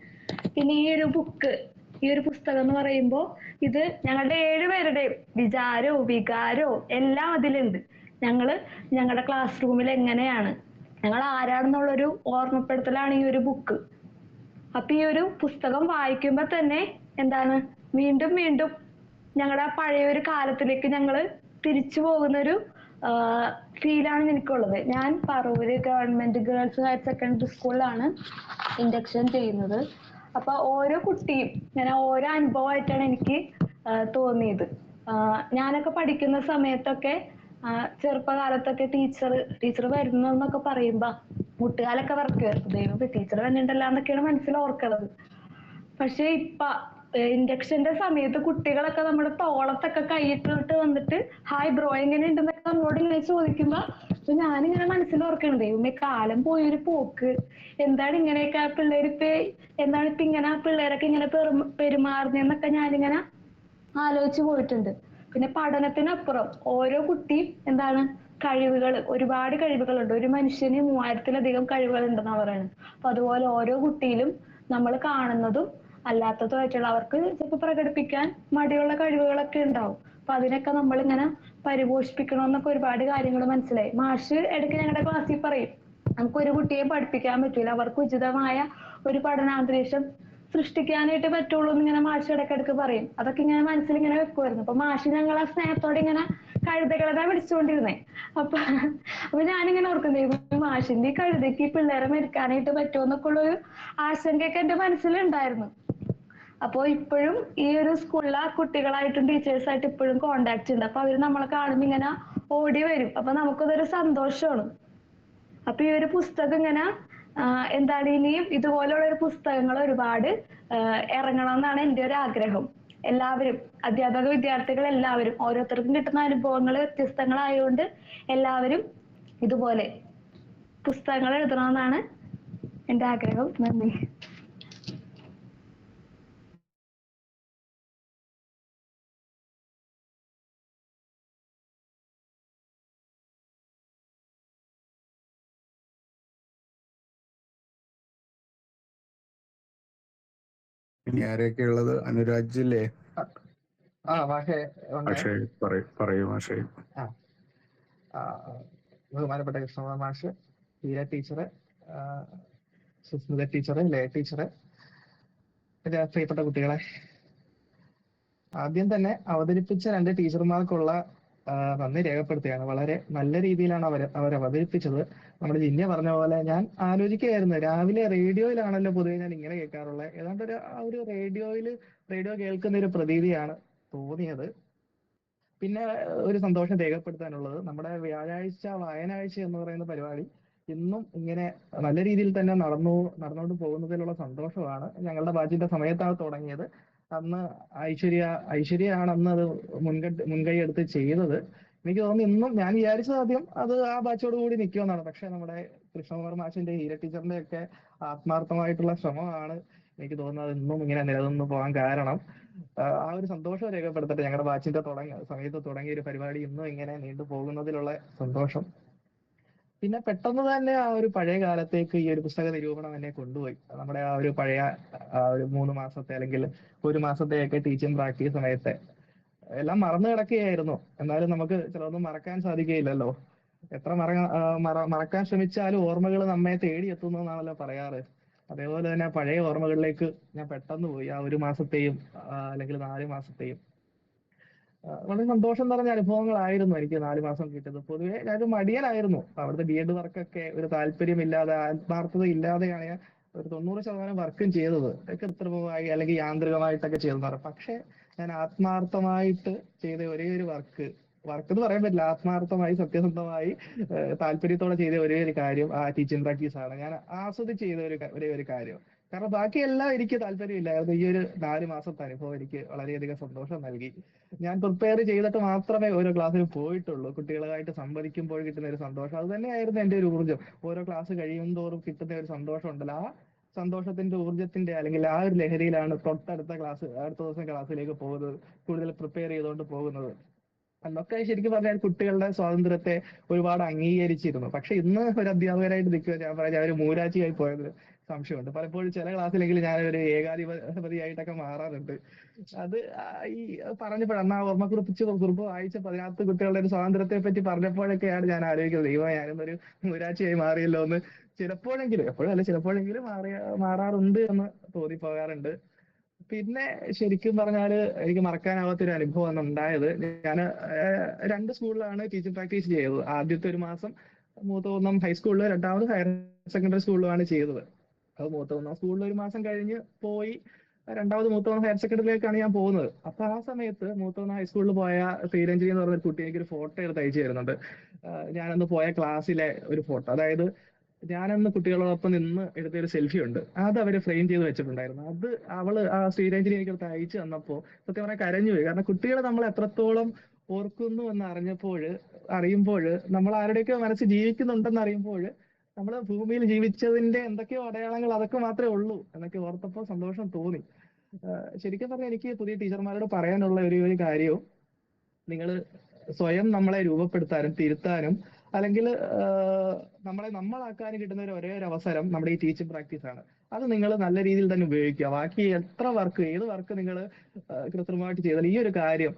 പിന്നെ ഈ ഒരു പുസ്തകം എന്ന് പറയുമ്പോൾ ഇത് ഞങ്ങളുടെ 7 പേരുടെയും വിചാരവും വികാരവും എല്ലാം അതിലുണ്ട്. ഞങ്ങളുടെ ക്ലാസ് റൂമിൽ എങ്ങനെയാണ്, ഞങ്ങൾ ആരാണെന്നുള്ളൊരു ഓർമ്മപ്പെടുത്തലാണ് ഈ ഒരു ബുക്ക്. അപ്പൊ ഈ ഒരു പുസ്തകം വായിക്കുമ്പോ തന്നെ എന്താണ്, വീണ്ടും വീണ്ടും ഞങ്ങളുടെ ആ പഴയ ഒരു കാലത്തിലേക്ക് ഞങ്ങൾ തിരിച്ചു പോകുന്ന ഒരു ഫീലാണ് എനിക്കുള്ളത്. ഞാൻ Paravur government girls higher secondary സ്കൂളിലാണ് ഇൻഡക്ഷൻ ചെയ്യുന്നത്. അപ്പൊ ഓരോ കുട്ടിയും ഇങ്ങനെ ഓരോ അനുഭവമായിട്ടാണ് എനിക്ക് തോന്നിയത്. ഞാനൊക്കെ പഠിക്കുന്ന സമയത്തൊക്കെ ചെറുപ്പകാലത്തൊക്കെ ടീച്ചർ വരുന്നു എന്നൊക്കെ പറയുമ്പോ മുട്ടുകാലൊക്കെ വിറക്കുമായിരുന്നു. ദൈവം ടീച്ചർ വന്നിട്ടുണ്ടല്ലോ എന്നൊക്കെയാണ് മനസ്സിൽ ഓർക്കണത്. പക്ഷെ ഇപ്പൊ ഇൻഡക്ഷന്റെ സമയത്ത് കുട്ടികളൊക്കെ നമ്മുടെ തോളത്തൊക്കെ കൈയിട്ടിട്ട് വന്നിട്ട് ഹായ് ബ്രോ എങ്ങനെയുണ്ടെന്നൊക്കെ നമ്മളോട് ഇങ്ങനെ ചോദിക്കുമ്പോ ഞാനിങ്ങനെ മനസ്സിൽ ഓർക്കണം, ദൈവമേ കാലം പോയൊരു പോക്ക്, എന്താണ് ഇങ്ങനെയൊക്കെ ആ പിള്ളേരിപ്പോ എന്താണ് ഇപ്പൊ ഇങ്ങനെ ആ പിള്ളേരൊക്കെ ഇങ്ങനെ പെരുമാറുന്നതെന്നൊക്കെ ഞാനിങ്ങനെ ആലോചിച്ചു പോയിട്ടുണ്ട്. പിന്നെ പഠനത്തിനപ്പുറം ഓരോ കുട്ടിയും എന്താണ് ഒരുപാട് കഴിവുകളുണ്ട്. ഒരു മനുഷ്യന് 3000-ലധികം കഴിവുകൾ ഉണ്ടെന്നാണ് പറയുന്നത്. അപ്പൊ അതുപോലെ ഓരോ കുട്ടിയിലും നമ്മൾ കാണുന്നതും അല്ലാത്തതുമായിട്ടുള്ള അവർക്ക് ചിലപ്പോൾ പ്രകടിപ്പിക്കാൻ മടിയുള്ള കഴിവുകളൊക്കെ ഉണ്ടാവും. അപ്പൊ അതിനൊക്കെ നമ്മളിങ്ങനെ പരിപോഷിപ്പിക്കണമെന്നൊക്കെ ഒരുപാട് കാര്യങ്ങൾ മനസ്സിലായി. മാഷ് ഇടയ്ക്ക് ഞങ്ങളുടെ ക്ലാസ്സിൽ പറയും, നമുക്ക് ഒരു കുട്ടിയെ പഠിപ്പിക്കാൻ പറ്റില്ല, അവർക്ക് ഉചിതമായ ഒരു പഠനാന്തരീക്ഷം സൃഷ്ടിക്കാനായിട്ട് പറ്റുള്ളൂ എന്ന് ഇങ്ങനെ മാഷ് ഇടയ്ക്കിടയ്ക്ക് പറയും. അതൊക്കെ ഇങ്ങനെ മനസ്സിൽ ഇങ്ങനെ വെക്കുമായിരുന്നു. അപ്പൊ മാഷ് ഞങ്ങളെ സ്നേഹത്തോടെ ഇങ്ങനെ കഴുതകളെ വിളിച്ചുകൊണ്ടിരുന്നേ. അപ്പൊ ഞാനിങ്ങനെ ഓർക്കുന്നത്, മാഷിന്റെ ഈ കഴുതയ്ക്ക് ഈ പിള്ളേരെ മെരുക്കാനായിട്ട് പറ്റുമോ എന്നൊക്കെ ഉള്ളൊരു ആശങ്കയൊക്കെ എന്റെ മനസ്സിലുണ്ടായിരുന്നു. അപ്പൊ ഇപ്പോഴും ഈ ഒരു സ്കൂളിലെ കുട്ടികളായിട്ടും ടീച്ചേഴ്സായിട്ടും ഇപ്പോഴും കോണ്ടാക്ട് ഉണ്ട്. അപ്പൊ അവര് നമ്മളെ കാണുമ്പോ ഇങ്ങനെ ഓടി വരും. അപ്പൊ നമുക്കതൊരു സന്തോഷമാണ്. അപ്പൊ ഈ ഒരു പുസ്തകം ഇങ്ങനെ എന്താണ്, ഇനിയും ഇതുപോലുള്ള ഒരു പുസ്തകങ്ങൾ ഒരുപാട് ഇറങ്ങണം എന്നാണ് എൻ്റെ ഒരു ആഗ്രഹം. എല്ലാവരും അധ്യാപക വിദ്യാർത്ഥികൾ എല്ലാവരും ഓരോരുത്തർക്കും കിട്ടുന്ന അനുഭവങ്ങൾ വ്യത്യസ്തങ്ങളായതുകൊണ്ട് എല്ലാവരും ഇതുപോലെ പുസ്തകങ്ങൾ എഴുതണമെന്നാണ് എൻ്റെ ആഗ്രഹം. നന്ദി. ഇനി ആരെയൊക്കെ ഉള്ളത്? അനുരാജ് അല്ലേ? മാഷേ ഉണ്ട്. മാഷേ പറയൂ മാഷേ. ബഹുമാനപ്പെട്ട കൃഷ്ണകുമാർ മാഷ്, ഹീര ടീച്ചറ്, സുസ്മിത ടീച്ചറ്, ലയ ടീച്ചറ്, പിന്നെ പ്രിയപ്പെട്ട കുട്ടികളെ, ആദ്യം തന്നെ അവതരിപ്പിച്ച 2 ടീച്ചർമാർക്കുള്ള നന്ദി രേഖപ്പെടുത്തുകയാണ്. വളരെ നല്ല രീതിയിലാണ് അവർ അവതരിപ്പിച്ചത്. നമ്മുടെ ജിന്യ പറഞ്ഞ പോലെ ഞാൻ ആലോചിക്കുകയായിരുന്നു, രാവിലെ റേഡിയോയിലാണല്ലോ പൊതുവെ ഞാൻ ഇങ്ങനെ കേൾക്കാറുള്ളത്. ഏതാണ്ട് ഒരു റേഡിയോ കേൾക്കുന്ന ഒരു പ്രതീതിയാണ് തോന്നിയത്. പിന്നെ ഒരു സന്തോഷം രേഖപ്പെടുത്താനുള്ളത്, നമ്മുടെ വ്യാഴാഴ്ച വായനാഴ്ച എന്ന് പറയുന്ന പരിപാടി ഇന്നും ഇങ്ങനെ നല്ല രീതിയിൽ തന്നെ നടന്നുകൊണ്ട് പോകുന്നതിലുള്ള സന്തോഷമാണ്. ഞങ്ങളുടെ ബാച്ചിന്റെ സമയത്താണ് തുടങ്ങിയത്. അന്ന് ഐശ്വര്യയാണ് അന്ന് അത് മുൻകൈ എടുത്ത് ചെയ്തത്. എനിക്ക് തോന്നുന്നു ഇന്നും ഞാൻ വിചാരിച്ചത് ആദ്യം അത് ആ ബാച്ചോട് കൂടി നിൽക്കുമെന്നാണ്. പക്ഷെ നമ്മുടെ കൃഷ്ണകുമാർ മാഷിന്റെ, ഹീര ടീച്ചറിന്റെ ഒക്കെ ആത്മാർത്ഥമായിട്ടുള്ള ശ്രമമാണ് എനിക്ക് തോന്നുന്നത് ഇന്നും ഇങ്ങനെ നിലനിന്ന് പോകാൻ കാരണം. ആ ഒരു സന്തോഷം രേഖപ്പെടുത്തട്ടെ. ഞങ്ങളുടെ ബാച്ചിന്റെ സമയത്ത് തുടങ്ങിയ ഒരു പരിപാടി ഇന്നും ഇങ്ങനെ നീണ്ടു പോകുന്നതിലുള്ള സന്തോഷം. പിന്നെ പെട്ടെന്ന് തന്നെ ആ ഒരു പഴയ കാലത്തേക്ക് ഈ ഒരു പുസ്തക നിരൂപണം എന്നെ കൊണ്ടുപോയി. നമ്മുടെ ആ ഒരു പഴയ ഒരു 3 മാസത്തെ അല്ലെങ്കിൽ 1 മാസത്തെയൊക്കെ ടീച്ചിങ് പ്രാക്ടീസ് സമയത്തെ എല്ലാം മറന്നു കിടക്കുകയായിരുന്നു. എന്നാലും നമുക്ക് ചിലതൊന്നും മറക്കാൻ സാധിക്കുകയില്ലല്ലോ. എത്ര മറക്കാൻ ശ്രമിച്ചാലും ഓർമ്മകൾ നമ്മെ തേടിയെത്തുന്നു എന്നാണല്ലോ പറയാറ്. അതേപോലെ തന്നെ പഴയ ഓർമ്മകളിലേക്ക് ഞാൻ പെട്ടെന്ന് പോയി. ആ 1 മാസത്തെയും അല്ലെങ്കിൽ 4 മാസത്തെയും വളരെ സന്തോഷം നിറഞ്ഞ അനുഭവങ്ങളായിരുന്നു എനിക്ക് 4 മാസം കിട്ടിയത്. പൊതുവെ ഞാനൊരു മടിയനായിരുന്നു. അവിടുത്തെ BEd വർക്കൊക്കെ ഒരു താല്പര്യമില്ലാതെ, ആത്മാർത്ഥത ഇല്ലാതെയാണ് ഞാൻ ഒരു 90% വർക്കും ചെയ്തത്. കൃത്രിമമായി അല്ലെങ്കിൽ യാന്ത്രികമായിട്ടൊക്കെ ചെയ്തെന്ന്. പക്ഷെ ഞാൻ ആത്മാർത്ഥമായിട്ട് ചെയ്ത ഒരേ ഒരു വർക്ക് എന്ന് പറയാൻ പറ്റില്ല, ആത്മാർത്ഥമായി സത്യസന്ധമായി താല്പര്യത്തോടെ ചെയ്ത ഒരേ ഒരു കാര്യം ആ ടീച്ചിങ് പ്രാക്ടീസ് ആണ്. ഞാൻ ആസ്വദിച്ച് ചെയ്ത ഒരേ ഒരു കാര്യം. കാരണം ബാക്കിയെല്ലാം എനിക്ക് താല്പര്യമില്ലായിരുന്നു. ഈ ഒരു 4 മാസത്തെ അനുഭവം എനിക്ക് വളരെയധികം സന്തോഷം നൽകി. ഞാൻ പ്രിപ്പയർ ചെയ്തിട്ട് മാത്രമേ ഓരോ ക്ലാസ്സിൽ പോയിട്ടുള്ളൂ. കുട്ടികളുമായിട്ട് സംവദിക്കുമ്പോൾ കിട്ടുന്ന ഒരു സന്തോഷം അത് തന്നെയായിരുന്നു എൻ്റെ ഒരു ഊർജ്ജം. ഓരോ ക്ലാസ് കഴിയും തോറും കിട്ടുന്ന ഒരു സന്തോഷം ഉണ്ടല്ലോ, ആ സന്തോഷത്തിന്റെ ഊർജത്തിന്റെ അല്ലെങ്കിൽ ആ ഒരു ലഹരിയിലാണ് തൊട്ടടുത്ത ക്ലാസ് അടുത്ത ദിവസം ക്ലാസ്സിലേക്ക് പോകുന്നത്, കൂടുതൽ പ്രിപ്പയർ ചെയ്തുകൊണ്ട് പോകുന്നത്. അന്നൊക്കെ ശരിക്കും പറഞ്ഞാൽ കുട്ടികളുടെ സ്വാതന്ത്ര്യത്തെ ഒരുപാട് അംഗീകരിച്ചിരുന്നു. പക്ഷെ ഇന്ന് ഒരു അധ്യാപകരായിട്ട് നിൽക്കുക ഞാൻ പറഞ്ഞ ഒരു മൂരാച്ചിയായി പോയത് സംശയമുണ്ട്. പലപ്പോഴും ചില ക്ലാസ്സിലെങ്കിലും ഞാനൊരു ഏകാധിപതിയായിട്ടൊക്കെ മാറാറുണ്ട്. അത് ഈ പറഞ്ഞപ്പോൾ അന്ന് ആ കുറിപ്പ് വായിച്ചപ്പോൾ അതിനകത്ത് കുട്ടികളുടെ ഒരു സ്വാതന്ത്ര്യത്തെ പറ്റി പറഞ്ഞപ്പോഴൊക്കെയാണ് ഞാൻ ആലോചിക്കുന്നത്, ദൈവം ഞാനൊന്നൊരു മൂരാച്ചിയായി മാറിയല്ലോ എന്ന് ചിലപ്പോഴെങ്കിലും, എപ്പോഴും അല്ല ചിലപ്പോഴെങ്കിലും മാറാറുണ്ട് എന്ന് തോന്നിപ്പോകാറുണ്ട്. പിന്നെ ശരിക്കും പറഞ്ഞാല് എനിക്ക് മറക്കാനാവാത്തൊരു അനുഭവമാണ് ഉണ്ടായത്. ഞാൻ 2 സ്കൂളിലാണ് ടീച്ചിങ് പ്രാക്ടീസ് ചെയ്തത്. ആദ്യത്തെ ഒരു മാസം മൂത്തകുന്നം ഹൈസ്കൂളിലും രണ്ടാമത് ഹയർ സെക്കൻഡറി സ്കൂളിലുമാണ് ചെയ്തത്. അത് മൂത്തകുന്നം സ്കൂളിൽ ഒരു മാസം കഴിഞ്ഞ് പോയി രണ്ടാമത് മൂത്തകുന്നം ഹയർ സെക്കൻഡറിയിലേക്കാണ് ഞാൻ പോകുന്നത്. അപ്പൊ ആ സമയത്ത് മൂത്തകുന്നം ഹൈസ്കൂളിൽ പോയ ശ്രീരഞ്ജിനി എന്ന് പറഞ്ഞൊരു കുട്ടി എനിക്കൊരു ഫോട്ടോ എടുത്ത് അയച്ചു തരുന്നുണ്ട്. ഞാനന്ന് പോയ ക്ലാസ്സിലെ ഒരു ഫോട്ടോ, അതായത് ഞാനന്ന് കുട്ടികളോടൊപ്പം നിന്ന് എടുത്ത ഒരു സെൽഫി ഉണ്ട്, അത് അവര് ഫ്രെയിം ചെയ്ത് വെച്ചിട്ടുണ്ടായിരുന്നു. അത് ആ ശ്രീരഞ്ജിനി എനിക്കടുത്ത് അയച്ചു തന്നപ്പോ സത്യം പറഞ്ഞാൽ കരഞ്ഞുപോയി. കാരണം കുട്ടികളെ നമ്മൾ എത്രത്തോളം ഓർക്കുന്നു എന്ന് അറിയുമ്പോൾ, നമ്മൾ ആരുടെയൊക്കെ മനസ്സ് ജീവിക്കുന്നുണ്ടെന്ന് അറിയുമ്പോൾ, നമ്മൾ ഭൂമിയിൽ ജീവിച്ചതിന്റെ എന്തൊക്കെയോ അടയാളങ്ങൾ അതൊക്കെ മാത്രമേ ഉള്ളൂ എന്നൊക്കെ ഓർത്തപ്പോൾ സന്തോഷം തോന്നി. ശരിക്കും പറഞ്ഞാൽ എനിക്ക് പുതിയ ടീച്ചർമാരോട് പറയാനുള്ള ഒരു കാര്യവും, നിങ്ങൾ സ്വയം നമ്മളെ രൂപപ്പെടുത്താനും തിരുത്താനും അല്ലെങ്കിൽ നമ്മളാക്കാനും കിട്ടുന്ന ഒരേ ഒരു അവസരം നമ്മുടെ ഈ ടീച്ചിങ് പ്രാക്ടീസ് ആണ്. അത് നിങ്ങൾ നല്ല രീതിയിൽ തന്നെ ഉപയോഗിക്കുക. ബാക്കി ഏത് വർക്ക് നിങ്ങൾ കൃത്രിമമായിട്ട് ചെയ്താൽ ഈ ഒരു കാര്യം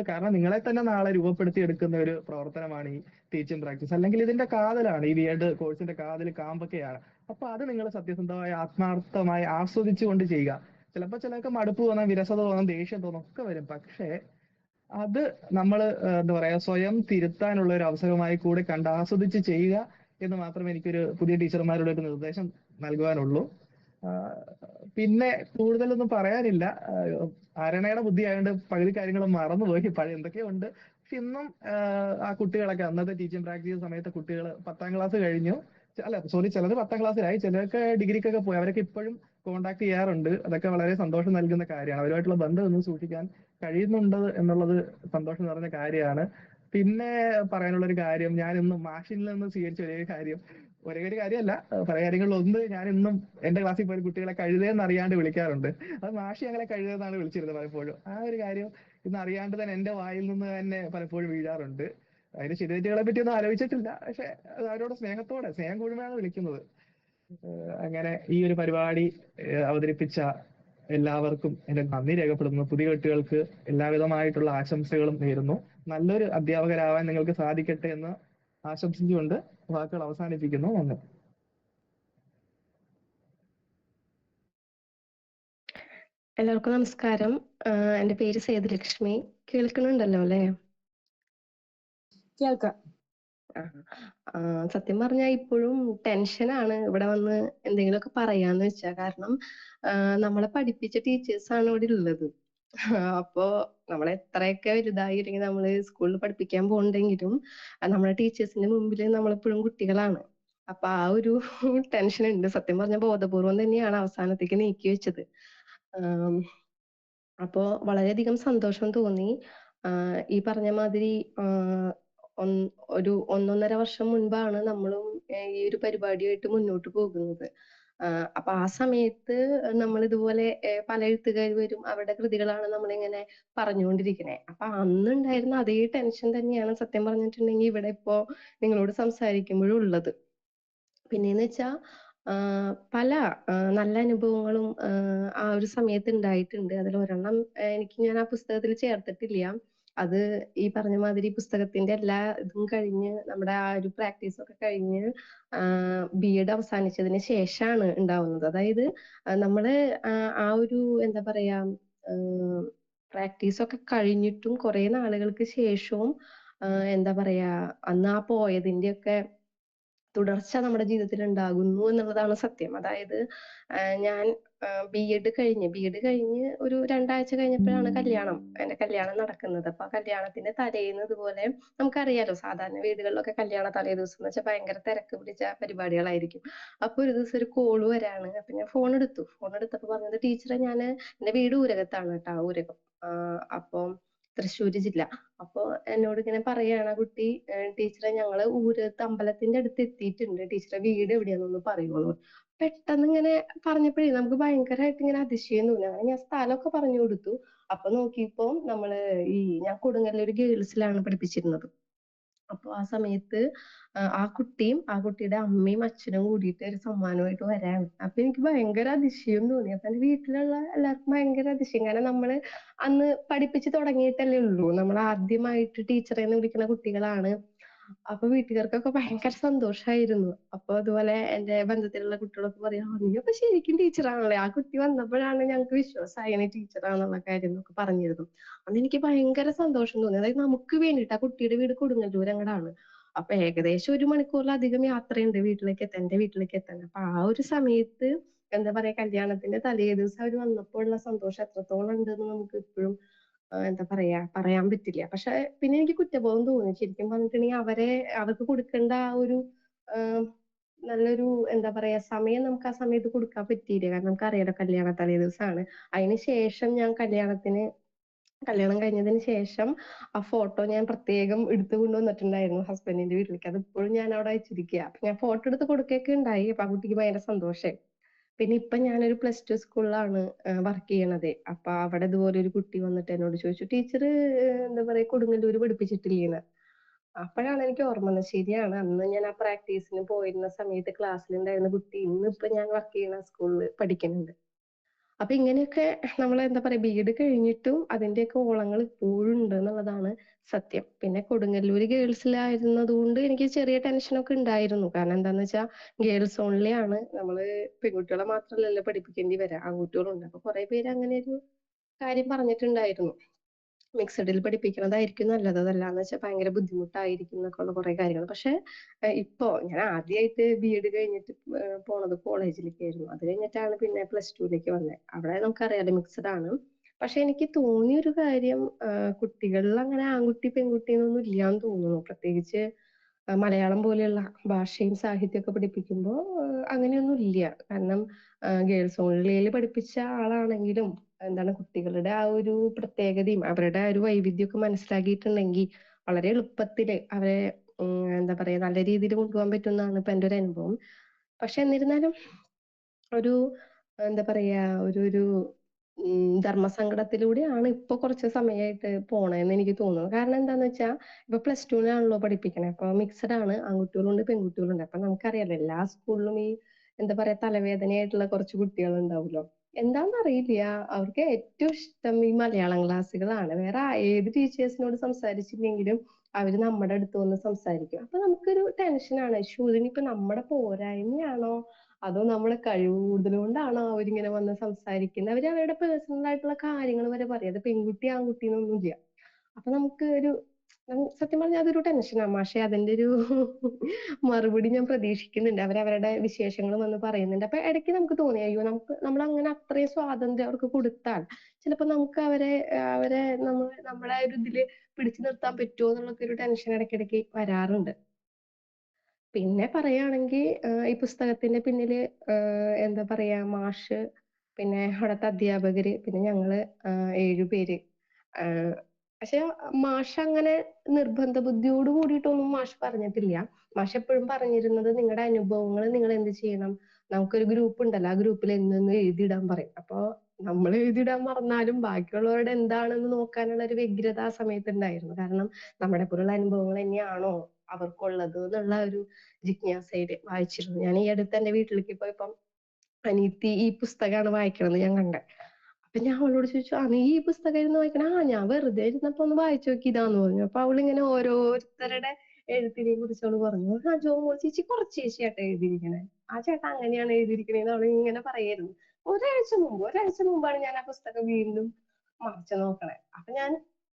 കാരണം നിങ്ങളെ തന്നെ നാളെ രൂപപ്പെടുത്തി എടുക്കുന്ന ഒരു പ്രവർത്തനമാണ് ഈ ടീച്ചിങ് പ്രാക്ടീസ്. അല്ലെങ്കിൽ ഇതിന്റെ കാതലാണ് ഈ ബി.എഡ് കോഴ്സിന്റെ കാതൽ കാമ്പൊക്കെയാണ്. അപ്പൊ അത് നിങ്ങൾ സത്യസന്ധമായി ആത്മാർത്ഥമായി ആസ്വദിച്ചുകൊണ്ട് ചെയ്യുക. ചിലപ്പോൾ ചിലർക്ക് മടുപ്പ് തോന്നാം, വിരസത തോന്നാം, ദേഷ്യം തോന്നാം, ഒക്കെ വരും. പക്ഷേ അത് നമ്മൾ എന്താ പറയാ സ്വയം തിരുത്താനുള്ള ഒരു അവസരമായി കൂടെ കണ്ട് ആസ്വദിച്ച് ചെയ്യുക എന്ന് മാത്രമേ എനിക്കൊരു പുതിയ ടീച്ചർമാരുടെ ഒരു നിർദ്ദേശം നൽകുവാനുള്ളൂ. പിന്നെ കൂടുതലൊന്നും പറയാനില്ല. ആരണയുടെ ബുദ്ധി ആയതുകൊണ്ട് പകുതി കാര്യങ്ങൾ മറന്നുപോയി, പഴയ എന്തൊക്കെയോ ഉണ്ട്. പക്ഷെ ഇന്നും ആ കുട്ടികളൊക്കെ അന്നത്തെ ടീച്ചിങ് പ്രാക്ടീസ് സമയത്തെ കുട്ടികൾ 10ാം ക്ലാസ് കഴിഞ്ഞു, ചിലർ 10ാം ക്ലാസ്സിലായി, ചിലർക്ക് ഡിഗ്രിക്കൊക്കെ പോയി, അവരൊക്കെ ഇപ്പോഴും കോണ്ടാക്ട് ചെയ്യാറുണ്ട്. അതൊക്കെ വളരെ സന്തോഷം നൽകുന്ന കാര്യമാണ്. അവരുമായിട്ടുള്ള ബന്ധം ഒന്നും സൂക്ഷിക്കാൻ കഴിയുന്നുണ്ട് എന്നുള്ളത് സന്തോഷം നിറഞ്ഞ കാര്യമാണ്. പിന്നെ പറയാനുള്ള ഒരു കാര്യം, ഞാൻ ഇന്നും മാഷിനിൽ നിന്ന് സ്വീകരിച്ച ഒരേ ഒരു കാര്യമല്ല, പല കാര്യങ്ങളിലൊന്ന്, ഞാൻ ഇന്നും എന്റെ ക്ലാസ്സിൽ പോയ കുട്ടികളെ കഴുതേന്ന് അറിയാണ്ട് വിളിക്കാറുണ്ട്. അത് മാഷി ഞങ്ങളെ കഴുതേന്നാണ് വിളിച്ചിരുന്നത് പലപ്പോഴും. ആ ഒരു കാര്യം ഇന്ന് അറിയാണ്ട് തന്നെ എന്റെ വായിൽ നിന്ന് തന്നെ പലപ്പോഴും വീഴാറുണ്ട്. അതിന് ശരിതെറ്റുകളെ പറ്റി ഒന്നും ആലോചിച്ചിട്ടില്ല, പക്ഷെ അവരോട് സ്നേഹം കൂടുമ്പോഴാണ് വിളിക്കുന്നത്. അങ്ങനെ ഈ ഒരു പരിപാടി അവതരിപ്പിച്ച എല്ലാവർക്കും എന്റെ നന്ദി രേഖപ്പെടുന്നു. പുതിയ കുട്ടികൾക്ക് എല്ലാവിധമായിട്ടുള്ള ആശംസകളും നേരുന്നു. നല്ലൊരു അധ്യാപകരാവാൻ നിങ്ങൾക്ക് സാധിക്കട്ടെ എന്ന് ആശംസിച്ചുകൊണ്ട് വാക്കുകൾ അവസാനിപ്പിക്കുന്നു. നന്ദി. എല്ലാവർക്കും നമസ്കാരം. എൻ്റെ പേര് സേതുലക്ഷ്മി. കേൾക്കുന്നുണ്ടല്ലോ അല്ലേ? കേൾക്കാം. സത്യം പറഞ്ഞാൽ ഇപ്പോഴും ടെൻഷനാണ് ഇവിടെ വന്ന് എന്തെങ്കിലുമൊക്കെ പറയാന്ന് വെച്ചാ. കാരണം നമ്മളെ പഠിപ്പിച്ച ടീച്ചേഴ്സാണ് ഇവിടെ ഉള്ളത്. അപ്പോ നമ്മളെ എത്രയൊക്കെ വലുതായി, അല്ലെങ്കിൽ നമ്മള് സ്കൂളിൽ പഠിപ്പിക്കാൻ പോകണ്ടെങ്കിലും നമ്മുടെ ടീച്ചേഴ്സിന്റെ മുമ്പിൽ നമ്മളെപ്പോഴും കുട്ടികളാണ്. അപ്പൊ ആ ഒരു ടെൻഷൻ ഉണ്ട്. സത്യം പറഞ്ഞ ബോധപൂർവം തന്നെയാണ് അവസാനത്തേക്ക് നീക്കി വെച്ചത്. അപ്പോ വളരെയധികം സന്തോഷം തോന്നി. ഈ പറഞ്ഞ മാതിരി ഒരു 1.5 വർഷം മുൻപാണ് നമ്മളും ഈ ഒരു പരിപാടിയായിട്ട് മുന്നോട്ട് പോകുന്നത്. അപ്പൊ ആ സമയത്ത് നമ്മൾ ഇതുപോലെ പല എഴുത്തുകാർ വരും, അവരുടെ കൃതികളാണ് നമ്മളിങ്ങനെ പറഞ്ഞുകൊണ്ടിരിക്കുന്നത്. അപ്പൊ അന്നുണ്ടായിരുന്ന അതേ ടെൻഷൻ തന്നെയാണ് സത്യം പറഞ്ഞിട്ടുണ്ടെങ്കിൽ ഇവിടെ ഇപ്പോ നിങ്ങളോട് സംസാരിക്കുമ്പോഴും ഉള്ളത്. പിന്നെന്ന് വെച്ചാ പല നല്ല അനുഭവങ്ങളും ആ ഒരു സമയത്ത് ഉണ്ടായിട്ടുണ്ട്. അതിൽ ഒരെണ്ണം ഞാൻ ആ പുസ്തകത്തിൽ ചേർത്തിട്ടില്ല. അത് ഈ പറഞ്ഞ മാതിരി പുസ്തകത്തിന്റെ എല്ലാ ഇതും കഴിഞ്ഞ് നമ്മുടെ ആ ഒരു പ്രാക്ടീസ് ഒക്കെ കഴിഞ്ഞ് ബി.എഡ് അവസാനിച്ചതിന് ശേഷമാണ് ഉണ്ടാവുന്നത്. അതായത് നമ്മള് ആ ഒരു എന്താ പറയാ പ്രാക്ടീസ് ഒക്കെ കഴിഞ്ഞിട്ടും കുറെ നാളുകൾക്ക് ശേഷവും എന്താ പറയാ അന്ന് ആ പോയതിന്റെ ഒക്കെ തുടർച്ച നമ്മുടെ ജീവിതത്തിൽ ഉണ്ടാകുന്നു എന്നുള്ളതാണ് സത്യം. അതായത് ഞാൻ ബി.എഡ് കഴിഞ്ഞ് ഒരു 2 ആഴ്ച കഴിഞ്ഞപ്പോഴാണ് എന്റെ കല്യാണം നടക്കുന്നത്. അപ്പൊ ആ കല്യാണത്തിന്റെ തലേന്ന് ഇതുപോലെ നമുക്കറിയാലോ, സാധാരണ വീടുകളിലൊക്കെ കല്യാണ തലേ ദിവസം എന്ന് വെച്ചാൽ ഭയങ്കര തിരക്ക് പിടിച്ച പരിപാടികളായിരിക്കും. അപ്പൊ ഒരു ദിവസം ഒരു കോള് വരാണ്. അപ്പൊ ഞാൻ ഫോൺ എടുത്തപ്പോ പറഞ്ഞത്, ടീച്ചറെ എന്റെ വീട് ഊരകത്താണ് കേട്ടോ, ഊരകം. അപ്പം തൃശ്ശൂര് ജില്ല. അപ്പൊ എന്നോട് ഇങ്ങനെ പറയാണ് ആ കുട്ടി, ടീച്ചറെ ഞങ്ങള് ഊരകത്ത് അമ്പലത്തിന്റെ അടുത്ത് എത്തിയിട്ടുണ്ട്, ടീച്ചറെ വീട് എവിടെയാന്നൊന്ന് പറയുമോ? പെട്ടെന്ന് ഇങ്ങനെ പറഞ്ഞപ്പോഴേ നമുക്ക് ഭയങ്കരമായിട്ട് ഇങ്ങനെ അതിശയം തോന്നി. അങ്ങനെ ഞാൻ സ്ഥലമൊക്കെ പറഞ്ഞു കൊടുത്തു. അപ്പൊ നോക്കിയപ്പോ നമ്മള് ഞാൻ കൊടുങ്ങല്ലൂർ ഗേൾസിലാണ് പഠിപ്പിച്ചിരുന്നത്. അപ്പൊ ആ സമയത്ത് ആ കുട്ടിയും ആ കുട്ടിയുടെ അമ്മയും അച്ഛനും കൂടിയിട്ട് ഒരു സമ്മാനമായിട്ട് വരാണ്. അപ്പൊ എനിക്ക് ഭയങ്കര അതിശയം തോന്നി. അപ്പൊ എന്റെ വീട്ടിലുള്ള എല്ലാവർക്കും ഭയങ്കര അതിശയം. കാരണം നമ്മള് അന്ന് പഠിപ്പിച്ച് തുടങ്ങിയിട്ടല്ലേ ഉള്ളൂ. നമ്മൾ ആദ്യമായിട്ട് ടീച്ചറെ എന്ന് വിളിക്കുന്ന കുട്ടികളാണ്. അപ്പൊ വീട്ടുകാർക്കൊക്കെ ഭയങ്കര സന്തോഷായിരുന്നു. അപ്പൊ അതുപോലെ എന്റെ ബന്ധത്തിലുള്ള കുട്ടികളൊക്കെ പറയാ, നീയൊക്കെ ശരിക്കും ടീച്ചറാണല്ലേ, ആ കുട്ടി വന്നപ്പോഴാണ് ഞങ്ങൾക്ക് വിശ്വാസമായി നീ ടീച്ചറാന്നുള്ള കാര്യം എന്നൊക്കെ പറഞ്ഞിരുന്നു. അന്ന് എനിക്ക് ഭയങ്കര സന്തോഷം തോന്നി. അതായത് നമുക്ക് വേണ്ടിയിട്ട്, ആ കുട്ടിയുടെ വീട് കൊടുങ്ങല്ലൂർ അങ്ങടാണ്. അപ്പൊ ഏകദേശം 1 മണിക്കൂറിലധികം യാത്രയുണ്ട് വീട്ടിലേക്ക് എത്താൻ, എന്റെ വീട്ടിലേക്ക് എത്താൻ. അപ്പൊ ആ ഒരു സമയത്ത് എന്താ പറയാ, കല്യാണത്തിന്റെ തലേ ദിവസം അവര് വന്നപ്പോൾ ഉള്ള സന്തോഷം എത്രത്തോളം ഉണ്ടെന്ന് നമുക്ക് ഇപ്പോഴും എന്താ പറയാ, പറയാൻ പറ്റില്ല. പക്ഷെ പിന്നെ എനിക്ക് കുറ്റബോധം തോന്നി. ശരിക്കും പറഞ്ഞിട്ടുണ്ടെങ്കിൽ അവർക്ക് കൊടുക്കേണ്ട ആ ഒരു ആഹ് നല്ലൊരു എന്താ പറയാ സമയം നമുക്ക് ആ സമയത്ത് കൊടുക്കാൻ പറ്റിയില്ല. കാരണം നമുക്കറിയാലോ കല്യാണ തലേ ദിവസമാണ്. അതിന് ശേഷം ഞാൻ കല്യാണം കഴിഞ്ഞതിന് ശേഷം ആ ഫോട്ടോ ഞാൻ പ്രത്യേകം എടുത്തു കൊണ്ടുവന്നിട്ടുണ്ടായിരുന്നു ഹസ്ബൻഡിന്റെ വീട്ടിലേക്ക്. അത് ഇപ്പോഴും ഞാൻ അവിടെ വെച്ചിരിക്കുക. അപ്പൊ ഞാൻ ഫോട്ടോ എടുത്ത് കൊടുക്കുകയൊക്കെ ഉണ്ടായി. അപ്പൊ ആ കുട്ടിക്ക് ഭയങ്കര സന്തോഷമായി. പിന്നെ ഇപ്പൊ ഞാനൊരു +2 സ്കൂളിലാണ് വർക്ക് ചെയ്യണത്. അപ്പൊ അവിടെ ഇതുപോലെ ഒരു കുട്ടി വന്നിട്ട് എന്നോട് ചോദിച്ചു, ടീച്ചർ എന്താ പറയാ കൊടുങ്ങല്ലൂര് പഠിപ്പിച്ചിട്ടില്ലേന്ന്. അപ്പോഴാണ് എനിക്ക് ഓർമ്മ വന്നത്. ശരിയാണ്, അന്ന് ഞാൻ ആ പ്രാക്ടീസിന് പോയിരുന്ന സമയത്ത് ക്ലാസ്സിലുണ്ടായിരുന്ന കുട്ടി ഇന്നിപ്പൊ ഞാൻ വർക്ക് ചെയ്യുന്ന സ്കൂളിൽ പഠിക്കുന്നുണ്ട്. അപ്പൊ ഇങ്ങനെയൊക്കെ നമ്മൾ എന്താ പറയാ, ബി.എഡ് കഴിഞ്ഞിട്ടും അതിന്റെയൊക്കെ ഓളങ്ങൾ ഇപ്പോഴും ഉണ്ട് എന്നുള്ളതാണ് സത്യം. പിന്നെ കൊടുങ്ങല്ലൂര് ഗേൾസിലായിരുന്നത് കൊണ്ട് എനിക്ക് ചെറിയ ടെൻഷനൊക്കെ ഉണ്ടായിരുന്നു. കാരണം എന്താന്ന് വെച്ചാൽ ഗേൾസ് ഓൺലി ആണ്. നമ്മള് പെൺകുട്ടികളെ മാത്രമല്ലല്ലോ പഠിപ്പിക്കേണ്ടി വരിക, ആൺകുട്ടികളുണ്ട്. അപ്പൊ കുറെ പേര് അങ്ങനെ ഒരു കാര്യം പറഞ്ഞിട്ടുണ്ടായിരുന്നു. മിക്സഡിൽ പഠിപ്പിക്കുന്നതായിരിക്കും നല്ലത്. അതല്ലാന്ന് വെച്ചാൽ ഭയങ്കര ബുദ്ധിമുട്ടായിരിക്കും എന്നൊക്കെയുള്ള കുറെ കാര്യങ്ങൾ. പക്ഷെ ഇപ്പൊ ഞാൻ ആദ്യമായിട്ട് ബി.എഡ് കഴിഞ്ഞിട്ട് പോണത് കോളേജിലേക്കായിരുന്നു. അത് കഴിഞ്ഞിട്ടാണ് പിന്നെ +2ലേക്ക് വന്നത്. അവിടെ നമുക്കറിയാലോ മിക്സഡ് ആണ്. പക്ഷെ എനിക്ക് തോന്നിയൊരു കാര്യം, കുട്ടികളിൽ അങ്ങനെ ആൺകുട്ടി പെൺകുട്ടി എന്നൊന്നും ഇല്ലാന്ന് തോന്നുന്നു. പ്രത്യേകിച്ച് മലയാളം പോലെയുള്ള ഭാഷയും സാഹിത്യമൊക്കെ പഠിപ്പിക്കുമ്പോൾ അങ്ങനെയൊന്നും ഇല്ല. കാരണം ഗേൾസ് ഓൺലിയിൽ പഠിപ്പിച്ച ആളാണെങ്കിലും എന്താണ് കുട്ടികളുടെ ആ ഒരു പ്രത്യേകതയും അവരുടെ ആ ഒരു വൈവിധ്യമൊക്കെ മനസ്സിലാക്കിയിട്ടുണ്ടെങ്കിൽ വളരെ എളുപ്പത്തില് അവരെ എന്താ പറയാ നല്ല രീതിയിൽ കൊണ്ടുപോകാൻ പറ്റുമെന്നാണ് ഇപ്പൊ എന്റെ ഒരു അനുഭവം. പക്ഷെ എന്നിരുന്നാലും ഒരു എന്താ പറയാ ഒരു ധർമ്മസങ്കടത്തിലൂടെയാണ് ഇപ്പൊ കുറച്ച് സമയമായിട്ട് പോണേന്ന് എനിക്ക് തോന്നുന്നു. കാരണം എന്താന്ന് വെച്ചാ ഇപ്പൊ +2-നാണല്ലോ പഠിപ്പിക്കണേ. അപ്പൊ മിക്സഡ് ആണ്, ആൺകുട്ടികളുണ്ട് പെൺകുട്ടികളുണ്ട്. അപ്പൊ നമുക്കറിയാലോ എല്ലാ സ്കൂളിലും ഈ എന്താ പറയാ തലവേദനയായിട്ടുള്ള കുറച്ച് കുട്ടികൾ ഉണ്ടാവുമല്ലോ. എന്താന്നറിയില്ല, അവർക്ക് ഏറ്റവും ഇഷ്ടം ഈ മലയാളം ക്ലാസ്സുകളാണ്. വേറെ ഏത് ടീച്ചേഴ്സിനോട് സംസാരിച്ചില്ലെങ്കിലും അവര് നമ്മുടെ അടുത്ത് വന്ന് സംസാരിക്കും. അപ്പൊ നമുക്കൊരു ടെൻഷനാണ്. ശോ, ഇതിനിപ്പോ നമ്മുടെ പോരായ്മയാണോ അതോ നമ്മുടെ കഴിവ് കൂടുതൽ കൊണ്ടാണോ അവരിങ്ങനെ വന്ന് സംസാരിക്കുന്നത്? അവര് അവരുടെ പേഴ്സണൽ ആയിട്ടുള്ള കാര്യങ്ങൾ വരെ പറയും. അത് പെൺകുട്ടി ആൺകുട്ടി എന്നൊന്നുമില്ല. അപ്പൊ നമുക്ക് സത്യം പറഞ്ഞാൽ അതൊരു ടെൻഷനാണ്. പക്ഷെ അതിന്റെ ഒരു മറുപടി ഞാൻ പ്രതീക്ഷിക്കുന്നുണ്ട്. അവരവരുടെ വിശേഷങ്ങൾ വന്ന് പറയുന്നുണ്ട്. അപ്പൊ ഇടയ്ക്ക് നമുക്ക് തോന്നി, അയ്യോ നമ്മൾ അങ്ങനെ അത്രയും സ്വാതന്ത്ര്യം അവർക്ക് കൊടുത്താൽ ചിലപ്പോ നമുക്ക് അവരെ നമ്മുടെ ഒരു ഇതില് പിടിച്ചു നിർത്താൻ പറ്റുമോ എന്നുള്ളൊക്കെ ഒരു ടെൻഷൻ ഇടയ്ക്കിടയ്ക്ക് വരാറുണ്ട്. പിന്നെ പറയുകയാണെങ്കിൽ ഈ പുസ്തകത്തിന്റെ പിന്നില് എന്താ പറയാ മാഷ്, പിന്നെ അവിടുത്തെ അധ്യാപകര്, പിന്നെ ഞങ്ങള് 7 പേര്. ആഹ് പക്ഷെ മാഷ് അങ്ങനെ നിർബന്ധ ബുദ്ധിയോട് കൂടിയിട്ടൊന്നും മാഷ് പറഞ്ഞിട്ടില്ല. മാഷ് എപ്പോഴും പറഞ്ഞിരുന്നത് നിങ്ങളുടെ അനുഭവങ്ങൾ നിങ്ങൾ എന്ത് ചെയ്യണം, നമുക്കൊരു ഗ്രൂപ്പ് ഉണ്ടല്ലോ, ആ ഗ്രൂപ്പിൽ എന്നെന്നും എഴുതിയിടാൻ പറയും. അപ്പൊ നമ്മൾ എഴുതിയിടാൻ മറന്നാലും ബാക്കിയുള്ളവരുടെ എന്താണെന്ന് നോക്കാനുള്ള ഒരു വ്യഗ്രത ആ സമയത്ത് ഉണ്ടായിരുന്നു. കാരണം നമ്മുടെ പോലുള്ള അനുഭവങ്ങൾ തന്നെയാണോ അവർക്കുള്ളത് എന്നുള്ള ഒരു ജിജ്ഞാസയില് വായിച്ചിരുന്നു. ഞാൻ ഈ അടുത്ത് എന്റെ വീട്ടിലേക്ക് പോയപ്പം അനിയത്തി ഈ പുസ്തകമാണ് വായിക്കണമെന്ന് ഞാൻ കണ്ടത്. അപ്പൊ ഞാൻ അവളോട് ചോദിച്ചു, നീ ഈ പുസ്തകം ഇരുന്ന് വായിക്കണ? ഞാൻ വെറുതെ ഇരുന്നപ്പോ ഒന്ന് വായിച്ചു നോക്കിയതാന്ന് പറഞ്ഞു. അപ്പൊ അവളിങ്ങനെ ഓരോരുത്തരുടെ എഴുത്തിനെ കുറിച്ച് അവള് പറഞ്ഞു. ജോമോൾ ചേച്ചി കുറച്ച് ചേച്ചിയാട്ടോ എഴുതിയിരിക്കണേ, ആ ചേട്ടാ അങ്ങനെയാണ് എഴുതിയിരിക്കണേന്ന് അവള് ഇങ്ങനെ പറയായിരുന്നു. ഒരാഴ്ച മുമ്പാണ് ഞാൻ ആ പുസ്തകം വീണ്ടും മറിച്ചു നോക്കണേ. അപ്പൊ ഞാൻ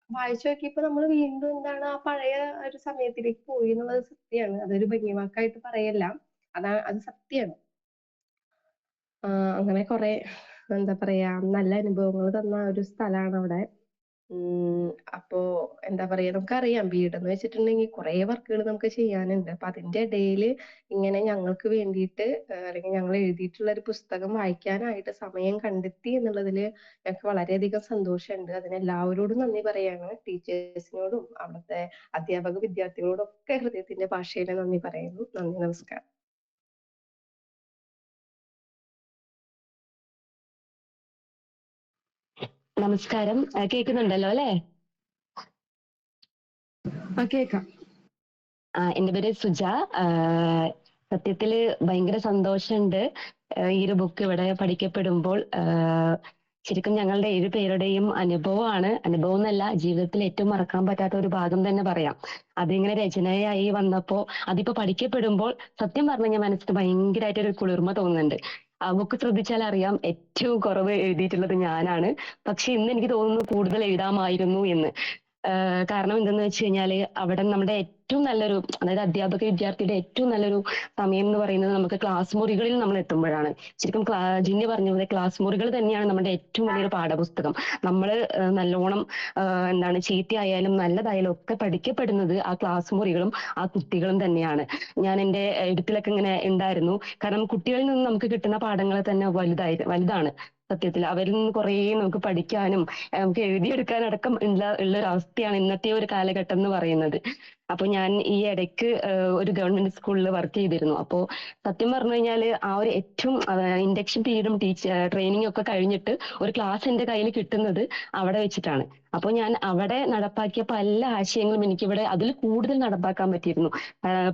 വായിച്ചു നോക്കിയപ്പോ നമ്മൾ വീണ്ടും എന്താണ് ആ പഴയ ഒരു സമയത്തിലേക്ക് പോയി എന്നുള്ളത് സത്യമാണ്. അതൊരു ഭംഗിവാക്കായിട്ട് പറയല്ല, അത് സത്യമാണ്. അങ്ങനെ കുറെ എന്താ പറയാ നല്ല അനുഭവങ്ങൾ തന്ന ഒരു സ്ഥലമാണ് അവിടെ. അപ്പോ എന്താ പറയാ, നമുക്കറിയാം ബി.എഡ് വെച്ചിട്ടുണ്ടെങ്കിൽ കുറെ വർക്കുകൾ നമുക്ക് ചെയ്യാനുണ്ട്. അപ്പൊ അതിന്റെ ഇടയിൽ ഇങ്ങനെ ഞങ്ങൾക്ക് വേണ്ടിയിട്ട് അല്ലെങ്കിൽ ഞങ്ങൾ എഴുതിയിട്ടുള്ള ഒരു പുസ്തകം വായിക്കാനായിട്ട് സമയം കണ്ടെത്തി എന്നുള്ളതില് ഞങ്ങൾക്ക് വളരെയധികം സന്തോഷമുണ്ട്. അതിന് എല്ലാവരോടും നന്ദി പറയാണ്. ടീച്ചേഴ്സിനോടും അവിടുത്തെ അധ്യാപക വിദ്യാർത്ഥികളോടും ഒക്കെ ഹൃദയത്തിന്റെ ഭാഷയിൽ നന്ദി പറയുന്നു. നന്ദി, നമസ്കാരം. നമസ്കാരം. കേൾക്കുന്നുണ്ടല്ലോ അല്ലേ? കേക്കാം. എന്റെ പേര് സുജ. സത്യത്തില് ഭയങ്കര സന്തോഷമുണ്ട് ഈ ഒരു ബുക്ക് ഇവിടെ പഠിക്കപ്പെടുമ്പോൾ. ശരിക്കും ഞങ്ങളുടെ 7 പേരുടെയും അനുഭവമാണ്. അനുഭവം എന്നല്ല, ജീവിതത്തിൽ ഏറ്റവും മറക്കാൻ പറ്റാത്ത ഒരു ഭാഗം തന്നെ പറയാം. അതിങ്ങനെ രചനയായി വന്നപ്പോ അതിപ്പോ പഠിക്കപ്പെടുമ്പോൾ സത്യം പറഞ്ഞു കഴിഞ്ഞാൽ മനസ്സിന് ഭയങ്കരമായിട്ടൊരു കുളിർമ തോന്നുന്നുണ്ട്. ആ ബുക്ക് ശ്രദ്ധിച്ചാൽ അറിയാം ഏറ്റവും കുറവ് എഴുതിയിട്ടുള്ളത് ഞാനാണ്. പക്ഷെ ഇന്ന് എനിക്ക് തോന്നുന്നു കൂടുതൽ എഴുതാമായിരുന്നു എന്ന്. കാരണം എന്തെന്ന് വെച്ച് കഴിഞ്ഞാല് അവിടെ നമ്മുടെ ഏറ്റവും നല്ലൊരു, അതായത് അധ്യാപക വിദ്യാർത്ഥിയുടെ ഏറ്റവും നല്ലൊരു സമയം എന്ന് പറയുന്നത് നമുക്ക് ക്ലാസ് മുറികളിൽ നമ്മൾ എത്തുമ്പോഴാണ്. ശരിക്കും ജിന്നി പറഞ്ഞ പോലെ ക്ലാസ് മുറികൾ തന്നെയാണ് നമ്മുടെ ഏറ്റവും വലിയൊരു പാഠപുസ്തകം. നമ്മൾ നല്ലോണം എന്താണ് ചീത്തയായാലും നല്ലതായാലും ഒക്കെ പഠിക്കപ്പെടുന്നത് ആ ക്ലാസ് മുറികളും ആ കുട്ടികളും തന്നെയാണ്. ഞാൻ എൻ്റെ എഴുത്തിലൊക്കെ ഇങ്ങനെ ഉണ്ടായിരുന്നു. കാരണം കുട്ടികളിൽ നിന്ന് നമുക്ക് കിട്ടുന്ന പാഠങ്ങൾ തന്നെ വലുതാണ്. സത്യത്തിൽ അവരിൽ നിന്ന് കുറേ നമുക്ക് പഠിക്കാനും നമുക്ക് എഴുതിയെടുക്കാനടക്കം ഉള്ള ഒരു അവസ്ഥയാണ് ഇന്നത്തെ ഒരു കാലഘട്ടം എന്ന് പറയുന്നത്. അപ്പൊ ഞാൻ ഈ ഇടയ്ക്ക് ഒരു ഗവൺമെന്റ് സ്കൂളിൽ വർക്ക് ചെയ്തിരുന്നു. അപ്പോ സത്യം പറഞ്ഞു കഴിഞ്ഞാൽ ആ ഒരു ഏറ്റവും ഇൻഡക്ഷൻ പീരീഡും ട്രെയിനിങ്ങും ഒക്കെ കഴിഞ്ഞിട്ട് ഒരു ക്ലാസ് എന്റെ കയ്യിൽ കിട്ടുന്നത് അവിടെ വെച്ചിട്ടാണ്. അപ്പോൾ ഞാൻ അവിടെ നടപ്പാക്കിയ പല ആശയങ്ങളും എനിക്കിവിടെ അതിൽ കൂടുതൽ നടപ്പാക്കാൻ പറ്റിയിരുന്നു.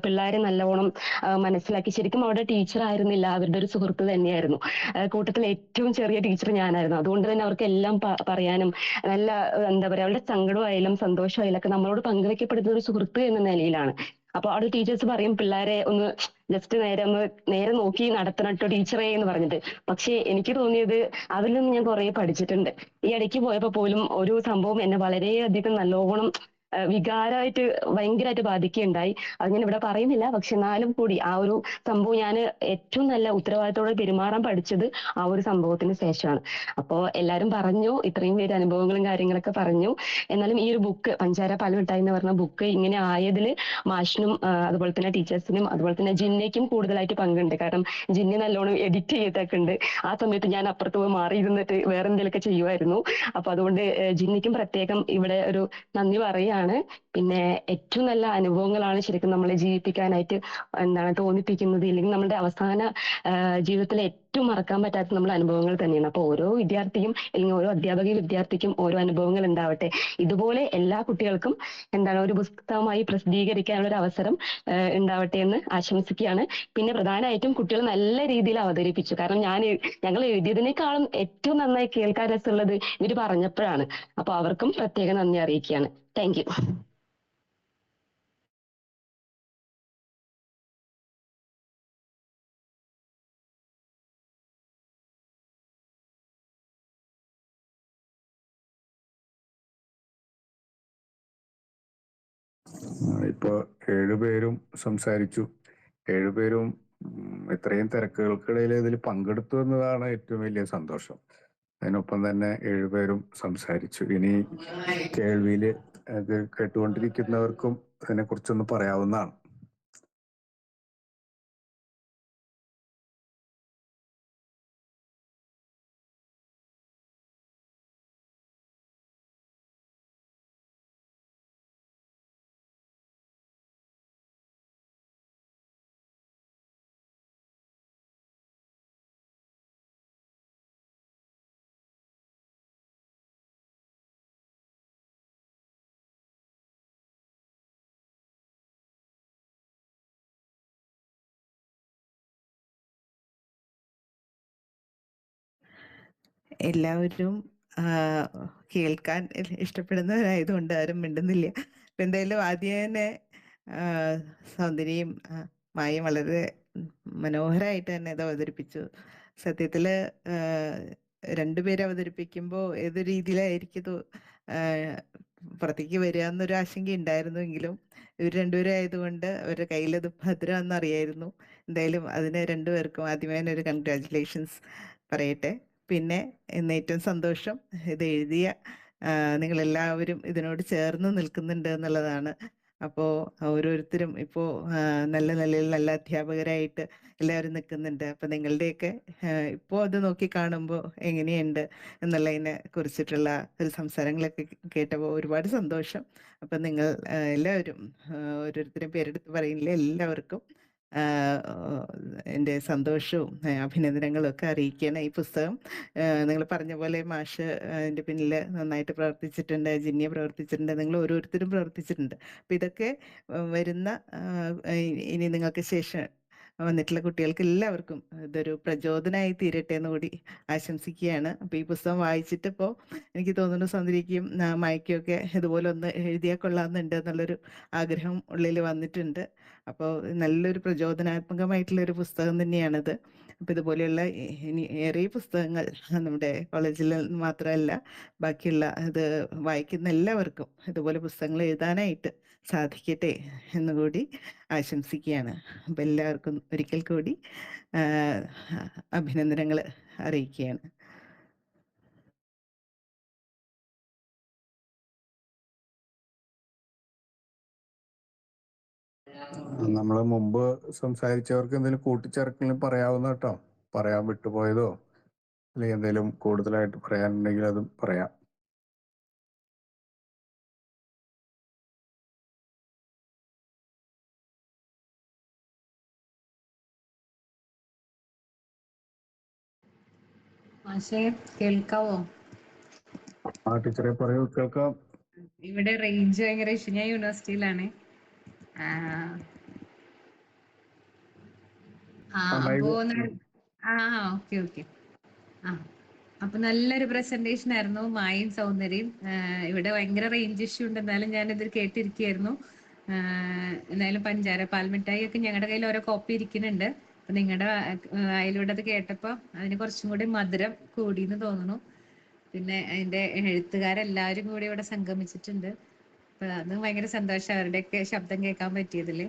പിള്ളേരെ നല്ലവണ്ണം മനസ്സിലാക്കി. ശരിക്കും അവിടെ ടീച്ചർ ആയിരുന്നില്ല, അവരുടെ ഒരു സുഹൃത്ത് തന്നെയായിരുന്നു. കൂട്ടത്തിൽ ഏറ്റവും ചെറിയ ടീച്ചർ ഞാനായിരുന്നു. അതുകൊണ്ട് തന്നെ അവർക്ക് എല്ലാം പറയാനും നല്ല എന്താ പറയാ, അവരുടെ സങ്കടമായാലും സന്തോഷമായാലും ഒക്കെ നമ്മളോട് പങ്കുവെക്കപ്പെടുന്ന ഒരു സുഹൃത്ത് എന്ന നിലയിലാണ്. അപ്പൊ അവിടെ ടീച്ചേഴ്സ് പറയും പിള്ളേരെ ഒന്ന് ജസ്റ്റ് നേരെ നോക്കി നടത്തണം കേട്ടോ ടീച്ചറേ എന്ന് പറഞ്ഞിട്ട്. പക്ഷെ എനിക്ക് തോന്നിയത് അതിൽ നിന്ന് ഞാൻ കുറെ പഠിച്ചിട്ടുണ്ട്. ഈ ഇടയ്ക്ക് പോയപ്പോ പോലും ഒരു സംഭവം എന്നെ വളരെയധികം നല്ലോണം വികാരമായിട്ട് ഭയങ്കരമായിട്ട് ബാധിക്കുകയുണ്ടായി. അത് ഞാൻ ഇവിടെ പറയുന്നില്ല. പക്ഷെ എന്നാലും കൂടി ആ ഒരു സംഭവം ഞാൻ ഏറ്റവും നല്ല ഉത്തരവാദിത്തോടെ പെരുമാറാൻ പഠിച്ചത് ആ ഒരു സംഭവത്തിന് ശേഷമാണ്. അപ്പോ എല്ലാരും പറഞ്ഞു, ഇത്രയും പേര് അനുഭവങ്ങളും കാര്യങ്ങളൊക്കെ പറഞ്ഞു. എന്നാലും ഈ ഒരു ബുക്ക് പഞ്ചാര പാൽ മിഠായി എന്ന് പറഞ്ഞ ബുക്ക് ഇങ്ങനെ ആയതിൽ മാഷിനും അതുപോലെ തന്നെ ടീച്ചേഴ്സിനും അതുപോലെ തന്നെ ജിന്നയ്ക്കും കൂടുതലായിട്ട് പങ്കുണ്ട്. കാരണം ജിന്നി നല്ലോണം എഡിറ്റ് ചെയ്തൊക്കെ ഉണ്ട്. ആ സമയത്ത് ഞാൻ അപ്പുറത്ത് പോയി മാറി ഇരുന്നിട്ട് വേറെ എന്തെങ്കിലുമൊക്കെ ചെയ്യുമായിരുന്നു. അപ്പൊ അതുകൊണ്ട് ജിന്നിക്കും പ്രത്യേകം ഇവിടെ ഒരു നന്ദി പറയാണ്. പിന്നെ ഏറ്റവും നല്ല അനുഭവങ്ങളാണ് ശരിക്കും നമ്മളെ ജീവിപ്പിക്കാനായിട്ട് തോന്നിപ്പിക്കുന്നത്. ഇല്ലെങ്കിൽ നമ്മുടെ അവസാന ജീവിതത്തിലെ ഏറ്റവും മറക്കാൻ പറ്റാത്ത നമ്മുടെ അനുഭവങ്ങൾ തന്നെയാണ്. അപ്പൊ ഓരോ വിദ്യാർത്ഥിയും അല്ലെങ്കിൽ ഓരോ അധ്യാപക വിദ്യാർത്ഥിക്കും ഓരോ അനുഭവങ്ങൾ ഉണ്ടാവട്ടെ. ഇതുപോലെ എല്ലാ കുട്ടികൾക്കും ഒരു പുസ്തകമായി പ്രസിദ്ധീകരിക്കാനുള്ള ഒരു അവസരം ഉണ്ടാവട്ടെ എന്ന് ആശംസിക്കുകയാണ്. പിന്നെ പ്രധാനമായിട്ടും കുട്ടികൾ നല്ല രീതിയിൽ അവതരിപ്പിച്ചു. കാരണം ഞങ്ങൾ എഴുതിയതിനേക്കാളും ഏറ്റവും നന്നായി കേൾക്കാൻ രസമുള്ളത് ഇവർ പറഞ്ഞപ്പോഴാണ്. അപ്പൊ അവർക്കും പ്രത്യേക നന്ദി അറിയിക്കുകയാണ്. Thank you. ഇപ്പൊ 7 പേരും സംസാരിച്ചു. 7 പേരും ഇത്രയും തിരക്കുകൾക്കിടയിൽ ഇതിൽ പങ്കെടുത്തു എന്നതാണ് ഏറ്റവും വലിയ സന്തോഷം. അതിനൊപ്പം തന്നെ 7 പേരും സംസാരിച്ചു. ഇനി കേൾവിയില് അത് കേട്ടുകൊണ്ടിരിക്കുന്നവർക്കും അതിനെ കുറിച്ചൊന്ന് പറയാവുന്നതാണ്. എല്ലാവരും കേൾക്കാൻ ഇഷ്ടപ്പെടുന്നവരായതുകൊണ്ട് ആരും മിണ്ടുന്നില്ല. അപ്പൊ എന്തായാലും ആദ്യം തന്നെ സൗന്ദര്യയും മായയും വളരെ മനോഹരമായിട്ട് തന്നെ ഇത് അവതരിപ്പിച്ചു. സത്യത്തില് രണ്ടുപേരെ അവതരിപ്പിക്കുമ്പോൾ ഏത് രീതിയിലായിരിക്കും ഇത് പുറത്തേക്ക് വരിക എന്നൊരു ആശങ്ക ഉണ്ടായിരുന്നുവെങ്കിലും ഇവർ രണ്ടുപേരും ആയതുകൊണ്ട് അവരുടെ കയ്യിലത് ഭദ്രമാണെന്ന് അറിയായിരുന്നു. എന്തായാലും അതിന് രണ്ടുപേർക്കും ആദ്യമേ തന്നെ ഒരു കൺഗ്രാറ്റുലേഷൻസ് പറയട്ടെ. പിന്നെ ഇന്ന് ഏറ്റവും സന്തോഷം ഇത് എഴുതിയ നിങ്ങളെല്ലാവരും ഇതിനോട് ചേർന്ന് നിൽക്കുന്നുണ്ട് എന്നുള്ളതാണ്. അപ്പോൾ ഓരോരുത്തരും ഇപ്പോൾ നല്ല നിലയിൽ നല്ല അധ്യാപകരായിട്ട് എല്ലാവരും നിൽക്കുന്നുണ്ട്. അപ്പം നിങ്ങളുടെയൊക്കെ ഇപ്പോൾ അത് നോക്കി കാണുമ്പോൾ എങ്ങനെയുണ്ട് എന്നുള്ളതിനെ കുറിച്ചിട്ടുള്ള ഒരു സംസാരങ്ങളൊക്കെ കേട്ടപ്പോൾ ഒരുപാട് സന്തോഷം. അപ്പം നിങ്ങൾ എല്ലാവരും ഓരോരുത്തരും പേരെടുത്ത് പറയുന്നില്ല, എല്ലാവർക്കും എൻ്റെ സന്തോഷവും അഭിനന്ദനങ്ങളും ഒക്കെ അറിയിക്കുകയാണ്. ഈ പുസ്തകം നിങ്ങൾ പറഞ്ഞ പോലെ മാഷ് അതിൻ്റെ പിന്നിൽ നന്നായിട്ട് പ്രവർത്തിച്ചിട്ടുണ്ട്, ജിന്നിയ പ്രവർത്തിച്ചിട്ടുണ്ട്, നിങ്ങൾ ഓരോരുത്തരും പ്രവർത്തിച്ചിട്ടുണ്ട്. അപ്പം ഇതൊക്കെ വരുന്ന ഇനി നിങ്ങൾക്ക് ശേഷം വന്നിട്ടുള്ള കുട്ടികൾക്ക് എല്ലാവർക്കും ഇതൊരു പ്രചോദനമായി തീരട്ടെ എന്ന് കൂടി ആശംസിക്കുകയാണ്. അപ്പോൾ ഈ പുസ്തകം വായിച്ചിട്ട് ഇപ്പോൾ എനിക്ക് തോന്നുന്നു സൗന്ദര്യക്കും മയക്കൊക്കെ ഇതുപോലെ ഒന്ന് എഴുതിയാൽ കൊള്ളാമെന്നുണ്ട് എന്നുള്ളൊരു ആഗ്രഹം ഉള്ളിൽ വന്നിട്ടുണ്ട്. അപ്പോൾ നല്ലൊരു പ്രചോദനാത്മകമായിട്ടുള്ളൊരു പുസ്തകം തന്നെയാണിത്. അപ്പോൾ ഇതുപോലെയുള്ള ഇനി ഏറെ പുസ്തകങ്ങൾ നമ്മുടെ കോളേജിൽ മാത്രമല്ല ബാക്കിയുള്ള ഇത് വായിക്കുന്ന എല്ലാവർക്കും ഇതുപോലെ പുസ്തകങ്ങൾ എഴുതാനായിട്ട് സാധിക്കട്ടെ എന്നുകൂടി ആശംസിക്കുകയാണ്. അപ്പം എല്ലാവർക്കും ഒരിക്കൽ കൂടി അഭിനന്ദനങ്ങൾ അറിയിക്കുകയാണ്. നമ്മൾ മുമ്പ് സംസാരിച്ചവർക്ക് എന്തെങ്കിലും കൂട്ടിച്ചേർക്കെങ്കിലും പറയാവുന്ന കേട്ടോ. പറയാൻ വിട്ടുപോയതോ അല്ലെങ്കിൽ എന്തെങ്കിലും കൂടുതലായിട്ട് പറയാനുണ്ടെങ്കിൽ അതും പറയാം. മാഷേ കേൾക്കാവോ? ആ ടീച്ചറെ പറയൂ, കേൾക്കാം. ഇവിടെ റേഞ്ച് ഭയങ്കര ഇഷ്യൂ. ഞാൻ യൂണിവേഴ്സിറ്റിയിലാണ്. ഓക്കെ. അപ്പൊ നല്ലൊരു പ്രസന്റേഷൻ ആയിരുന്നു. മായും സൗന്ദര്യം. ഇവിടെ ഭയങ്കര റേഞ്ച് ഇഷ്യൂ ഉണ്ട്. എന്നാലും ഞാൻ ഇത് കേട്ടിരിക്കുകയായിരുന്നു. എന്തായാലും പഞ്ചാര പാൽമിഠായി ഒക്കെ ഞങ്ങളുടെ കയ്യിൽ ഓരോ കോപ്പി ഇരിക്കുന്നുണ്ട്. അപ്പൊ നിങ്ങളുടെ അതിലൂടെ അത് കേട്ടപ്പോ അതിന് കുറച്ചും കൂടി മധുരം കൂടിയെന്ന് തോന്നുന്നു. പിന്നെ അതിന്റെ എഴുത്തുകാരെല്ലാവരും കൂടി ഇവിടെ സംഗമിച്ചിട്ടുണ്ട്. അപ്പൊ അത് ഭയങ്കര സന്തോഷം അവരുടെയൊക്കെ ശബ്ദം കേൾക്കാൻ പറ്റിയതിൽ.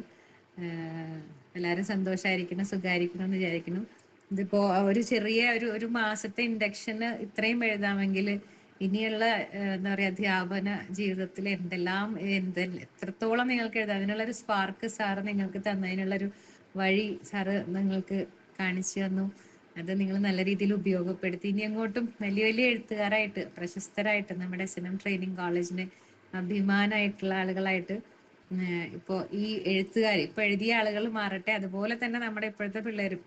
എല്ലാവരും സന്തോഷമായിരിക്കണം, സുഖമായിരിക്കണം എന്ന് വിചാരിക്കുന്നു. ഇതിപ്പോ ഒരു ചെറിയ ഒരു മാസത്തെ ഇൻഡക്ഷന് ഇത്രയും എഴുതാമെങ്കിൽ ഇനിയുള്ള എന്താ പറയാ അധ്യാപന ജീവിതത്തിൽ എത്രത്തോളം നിങ്ങൾക്ക് എഴുതാം, അതിനുള്ളൊരു സ്പാർക്ക് സാറ് നിങ്ങൾക്ക് തന്നതിനുള്ളൊരു വഴി സാറ് നിങ്ങൾക്ക് കാണിച്ചു തന്നു. അത് നിങ്ങൾ നല്ല രീതിയിൽ ഉപയോഗപ്പെടുത്തി ഇനി അങ്ങോട്ടും വലിയ വലിയ എഴുത്തുകാരായിട്ട് പ്രശസ്തരായിട്ട് നമ്മുടെ SNM ട്രെയിനിങ് കോളേജിന് അഭിമാനമായിട്ടുള്ള ആളുകളായിട്ട് ഇപ്പോ ഈ എഴുത്തുകാർ ഇപ്പൊ എഴുതിയ ആളുകൾ മാറട്ടെ. അതുപോലെ തന്നെ നമ്മുടെ ഇപ്പോഴത്തെ പിള്ളേരും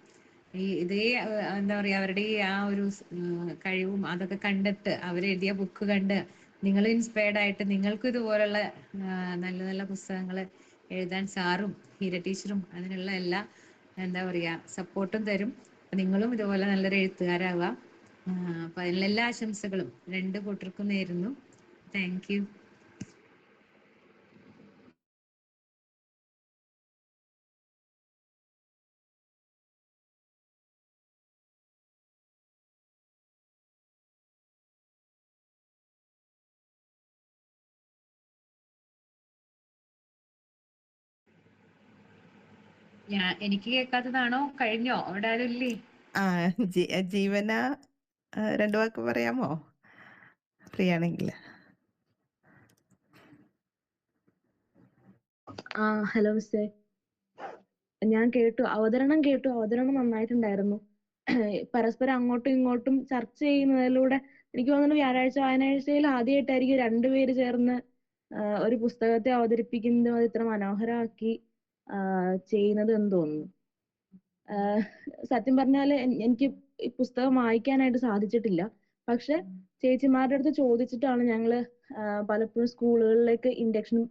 ഇതേ എന്താ പറയാ അവരുടെ ആ ഒരു കഴിവും അതൊക്കെ കണ്ടിട്ട് അവരെഴുതിയ ബുക്ക് കണ്ട് നിങ്ങൾ ഇൻസ്പയർഡ് ആയിട്ട് നിങ്ങൾക്കും ഇതുപോലുള്ള നല്ല നല്ല പുസ്തകങ്ങൾ എഴുതാൻ സാറും ഹീര ടീച്ചറും അതിനുള്ള എല്ലാ എന്താ പറയാ സപ്പോർട്ടും തരും. നിങ്ങളും ഇതുപോലെ നല്ലൊരു എഴുത്തുകാരാവുക. അപ്പൊ അതിനുള്ള എല്ലാ ആശംസകളും രണ്ടു കൂട്ടർക്കും നേരുന്നു. Thank you. എനിക്ക് കേൾക്കാത്തതാണോ? കഴിഞ്ഞോ? അവിടെ ആരും ഇല്ലേ? ജീവന രണ്ടു വാക്ക് പറയാമോ ഫ്രീ ആണെങ്കിൽ? ഹലോ മിസ്സേ, ഞാൻ കേട്ടു, അവതരണം കേട്ടു. അവതരണം നന്നായിട്ടുണ്ടായിരുന്നു. പരസ്പരം അങ്ങോട്ടും ഇങ്ങോട്ടും ചർച്ച ചെയ്യുന്നതിലൂടെ എനിക്ക് തോന്നുന്നു വ്യാഴാഴ്ച വായനാഴ്ചയിൽ ആദ്യമായിട്ടായിരിക്കും രണ്ടുപേര് ചേർന്ന് ഒരു പുസ്തകത്തെ അവതരിപ്പിക്കുന്നതും അത് ഇത്ര മനോഹരമാക്കി ചെയ്യുന്നത് എന്ന് തോന്നുന്നു. സത്യം പറഞ്ഞാല് എനിക്ക് ഈ പുസ്തകം വായിക്കാനായിട്ട് സാധിച്ചിട്ടില്ല. പക്ഷെ ചേച്ചിമാരുടെ അടുത്ത് ചോദിച്ചിട്ടാണ് ഞങ്ങള് പലപ്പോഴും സ്കൂളുകളിലേക്ക് ഇൻഡക്ഷനും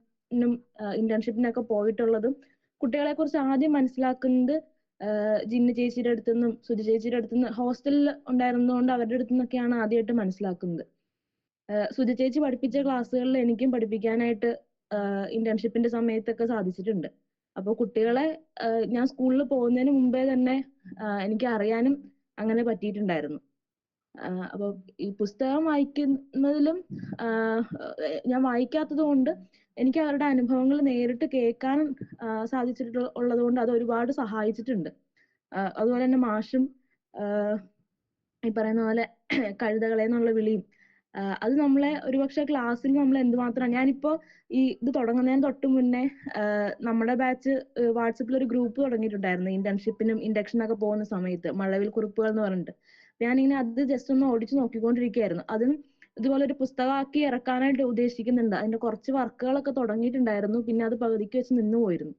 ഇന്റേൺഷിപ്പിനൊക്കെ പോയിട്ടുള്ളതും കുട്ടികളെ കുറിച്ച് ആദ്യം മനസ്സിലാക്കുന്നത് ജിന്നു ചേച്ചിയുടെ അടുത്തുനിന്നും സുധി ചേച്ചിയുടെ അടുത്തുനിന്ന് ഹോസ്റ്റലിൽ ഉണ്ടായിരുന്നതുകൊണ്ട് അവരുടെ അടുത്തുനിന്നൊക്കെയാണ് ആദ്യമായിട്ട് മനസ്സിലാക്കുന്നത്. സുധി ചേച്ചി പഠിപ്പിച്ച ക്ലാസ്സുകളിൽ എനിക്കും പഠിപ്പിക്കാനായിട്ട് ഇന്റേൺഷിപ്പിന്റെ സമയത്തൊക്കെ സാധിച്ചിട്ടുണ്ട്. അപ്പോൾ കുട്ടികളെ ഞാൻ സ്കൂളിൽ പോകുന്നതിന് മുമ്പേ തന്നെ എനിക്ക് അറിയാനും അങ്ങനെ പറ്റിയിട്ടുണ്ടായിരുന്നു. അപ്പോൾ ഈ പുസ്തകം വായിക്കുന്നതിലും ഞാൻ വായിക്കാത്തത് കൊണ്ട് എനിക്ക് അവരുടെ അനുഭവങ്ങൾ നേരിട്ട് കേൾക്കാൻ സാധിച്ചിട്ടുള്ളത് കൊണ്ട് അത് ഒരുപാട് സഹായിച്ചിട്ടുണ്ട്. അതുപോലെ തന്നെ മാഷും ഈ പറയുന്ന പോലെ കഴുതകളെ എന്നുള്ള വിളിയും അത് നമ്മളെ ഒരുപക്ഷെ ക്ലാസ്സിൽ നമ്മൾ എന്തുമാത്രം, ഞാനിപ്പോ ഈ ഇത് തുടങ്ങുന്നതിന് തൊട്ട് മുന്നേ നമ്മുടെ ബാച്ച് വാട്സപ്പിൽ ഒരു ഗ്രൂപ്പ് തുടങ്ങിയിട്ടുണ്ടായിരുന്നു ഇന്റേൺഷിപ്പിനും ഇൻഡക്ഷനൊക്കെ പോകുന്ന സമയത്ത്, മഴവിൽ കുറിപ്പുകൾ എന്ന് പറഞ്ഞിട്ട്. ഞാനിങ്ങനെ അത് ജസ്റ്റ് ഒന്ന് ഓടിച്ചു നോക്കിക്കൊണ്ടിരിക്കുകയായിരുന്നു. അതും ഇതുപോലെ ഒരു പുസ്തകമാക്കി ഇറക്കാനായിട്ട് ഉദ്ദേശിക്കുന്നുണ്ട്. അതിന്റെ കുറച്ച് വർക്കുകളൊക്കെ തുടങ്ങിയിട്ടുണ്ടായിരുന്നു, പിന്നെ അത് പകുതിക്ക് വെച്ച് നിന്നു പോയിരുന്നു.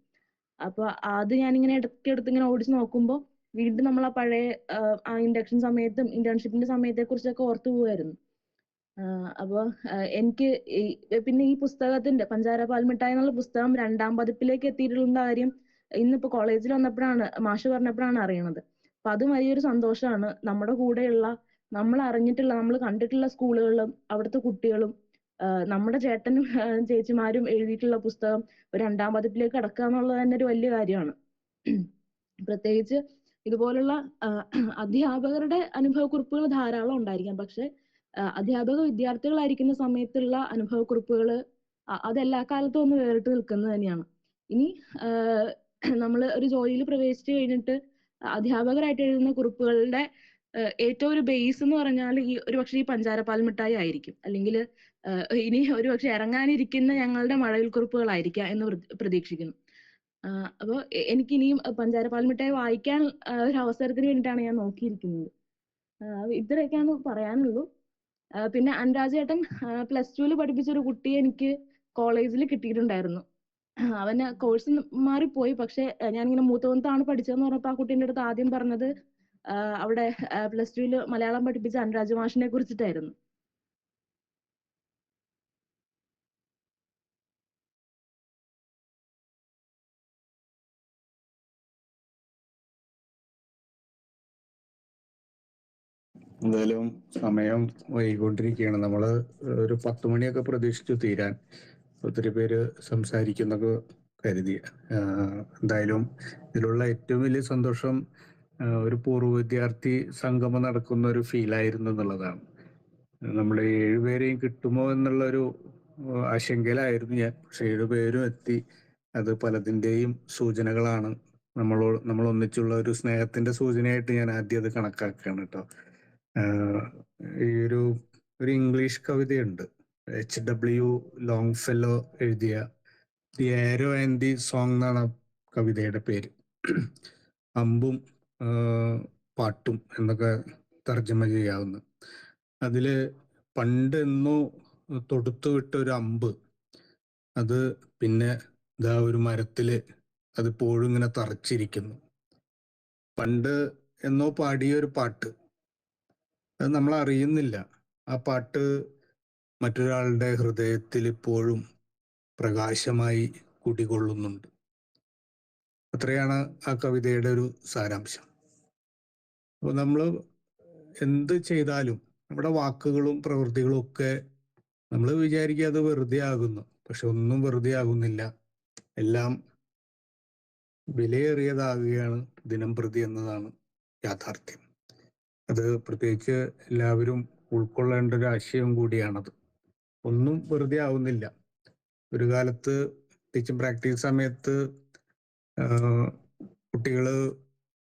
അപ്പൊ അത് ഞാനിങ്ങനെ ഇടയ്ക്കെടുത്ത് ഇങ്ങനെ ഓടിച്ച് നോക്കുമ്പോൾ വീണ്ടും നമ്മൾ ആ പഴയ ആ ഇൻഡക്ഷൻ സമയത്തും ഇന്റേൺഷിപ്പിന്റെ സമയത്തെ കുറിച്ചൊക്കെ ഓർത്തു പോവായിരുന്നു. അപ്പൊ എനിക്ക് പിന്നെ ഈ പുസ്തകത്തിന്റെ പഞ്ചാര പാൽമിഠായി എന്നുള്ള പുസ്തകം 2ാം പതിപ്പിലേക്ക് എത്തിയിട്ടുള്ള കാര്യം ഇന്നിപ്പോ കോളേജിൽ വന്നപ്പോഴാണ് മാഷ് പറഞ്ഞപ്പോഴാണ് അറിയണത്. അപ്പൊ അതും വലിയൊരു സന്തോഷമാണ്. നമ്മുടെ കൂടെയുള്ള നമ്മൾ അറിഞ്ഞിട്ടുള്ള നമ്മൾ കണ്ടിട്ടുള്ള സ്കൂളുകളിലും അവിടുത്തെ കുട്ടികളും നമ്മുടെ ചേട്ടനും ചേച്ചിമാരും എഴുതിയിട്ടുള്ള പുസ്തകം 2ാം പതിപ്പിലേക്ക് കടക്കുക എന്നുള്ളത് തന്നെ ഒരു വലിയ കാര്യമാണ്. പ്രത്യേകിച്ച് ഇതുപോലുള്ള അധ്യാപകരുടെ അനുഭവക്കുറിപ്പുകൾ ധാരാളം ഉണ്ടായിരിക്കാം. പക്ഷെ അധ്യാപക വിദ്യാർത്ഥികളായിരിക്കുന്ന സമയത്തുള്ള അനുഭവക്കുറിപ്പുകൾ അതെല്ലാ കാലത്തും ഒന്ന് വേറിട്ട് നിൽക്കുന്നത് തന്നെയാണ്. ഇനി നമ്മൾ ഒരു ജോലിയിൽ പ്രവേശിച്ചു കഴിഞ്ഞിട്ട് അധ്യാപകരായിട്ട് എഴുതുന്ന കുറിപ്പുകളുടെ ഏറ്റവും ഒരു ബേസ് എന്ന് പറഞ്ഞാൽ ഒരുപക്ഷെ ഈ പഞ്ചാര പാൽമിഠായി ആയിരിക്കും. അല്ലെങ്കിൽ ഇനി ഒരുപക്ഷെ ഇറങ്ങാനിരിക്കുന്ന ഞങ്ങളുടെ മഴവിൽ കുറിപ്പുകളായിരിക്കാം എന്ന് പ്രതീക്ഷിക്കുന്നു. അപ്പോൾ എനിക്ക് ഇനിയും പഞ്ചാര പാൽമിഠായി വായിക്കാൻ ഒരു അവസരത്തിന് വേണ്ടിയിട്ടാണ് ഞാൻ നോക്കിയിരിക്കുന്നത്. ഇത്രയൊക്കെയാണ് പറയാനുള്ളൂ. പിന്നെ അനുരാജ് ചേട്ടൻ +2 പഠിപ്പിച്ച ഒരു കുട്ടിയെ എനിക്ക് കോളേജിൽ കിട്ടിയിട്ടുണ്ടായിരുന്നു. അവന് കോഴ്സ് മാറിപ്പോയി. പക്ഷെ ഞാനിങ്ങനെ മൂത്തവനത്താണ് പഠിച്ചതെന്ന് പറഞ്ഞപ്പോൾ ആ കുട്ടീൻ്റെ അടുത്ത് ആദ്യം പറഞ്ഞത് അവിടെ +2 മലയാളം പഠിപ്പിച്ച അനുരാജ് മാഷിനെ കുറിച്ചിട്ടായിരുന്നു. എന്തായാലും സമയം വൈകിക്കൊണ്ടിരിക്കുകയാണ്. നമ്മൾ ഒരു 10 മണിയൊക്കെ പ്രതീക്ഷിച്ചു തീരാൻ. ഒത്തിരി പേര് സംസാരിക്കുന്നൊക്കെ കരുതി. എന്തായാലും ഇതിലുള്ള ഏറ്റവും വലിയ സന്തോഷം ഒരു പൂർവ്വ വിദ്യാർത്ഥി സംഗമം നടക്കുന്ന ഒരു ഫീലായിരുന്നു എന്നുള്ളതാണ്. നമ്മൾ 7 പേരെയും കിട്ടുമോ എന്നുള്ളൊരു ആശങ്കയിലായിരുന്നു ഞാൻ. പക്ഷെ 7 പേരും എത്തി. അത് പലതിൻ്റെയും സൂചനകളാണ്. നമ്മൾ ഒന്നിച്ചുള്ള ഒരു സ്നേഹത്തിന്റെ സൂചനയായിട്ട് ഞാൻ ആദ്യം അത് കണക്കാക്കുകയാണ് കേട്ടോ. ഈ ഒരു ഇംഗ്ലീഷ് കവിതയുണ്ട്, HW ലോങ്ഫെല്ലോ എഴുതിയ the arrow and the song എന്നാണ് കവിതയുടെ പേര്. അമ്പും പാട്ടും എന്നൊക്കെ തർജ്ജമ ചെയ്യാവുന്ന. അതില് പണ്ടെന്നോ തൊടുത്തു വിട്ട ഒരു അമ്പ്, അത് പിന്നെ ഇതാ ഒരു മരത്തില് അതിപ്പോഴും ഇങ്ങനെ തറച്ചിരിക്കുന്നു. പണ്ട് എന്നോ പാടിയ ഒരു പാട്ട്, അത് നമ്മൾ അറിയുന്നില്ല. ആ പാട്ട് മറ്റൊരാളുടെ ഹൃദയത്തിൽ ഇപ്പോഴും പ്രകാശമായി കുടികൊള്ളുന്നുണ്ട്. അത്രയാണ് ആ കവിതയുടെ ഒരു സാരാംശം. അപ്പോൾ നമ്മൾ എന്ത് ചെയ്താലും നമ്മുടെ വാക്കുകളും പ്രവൃത്തികളും ഒക്കെ നമ്മൾ വിചാരിക്കുക അത് വെറുതെ ആകുന്നു. പക്ഷെ ഒന്നും വെറുതെ ആകുന്നില്ല. എല്ലാം വിലയേറിയതാകുകയാണ് ദിനം പ്രതി എന്നതാണ് യാഥാർത്ഥ്യം. അത് പ്രത്യേകിച്ച് എല്ലാവരും ഉൾക്കൊള്ളേണ്ട ഒരു ആശയം കൂടിയാണത്. ഒന്നും വെറുതെ ആവുന്നില്ല. ഒരു കാലത്ത് ടീച്ചിങ് പ്രാക്ടീസ് സമയത്ത് കുട്ടികൾ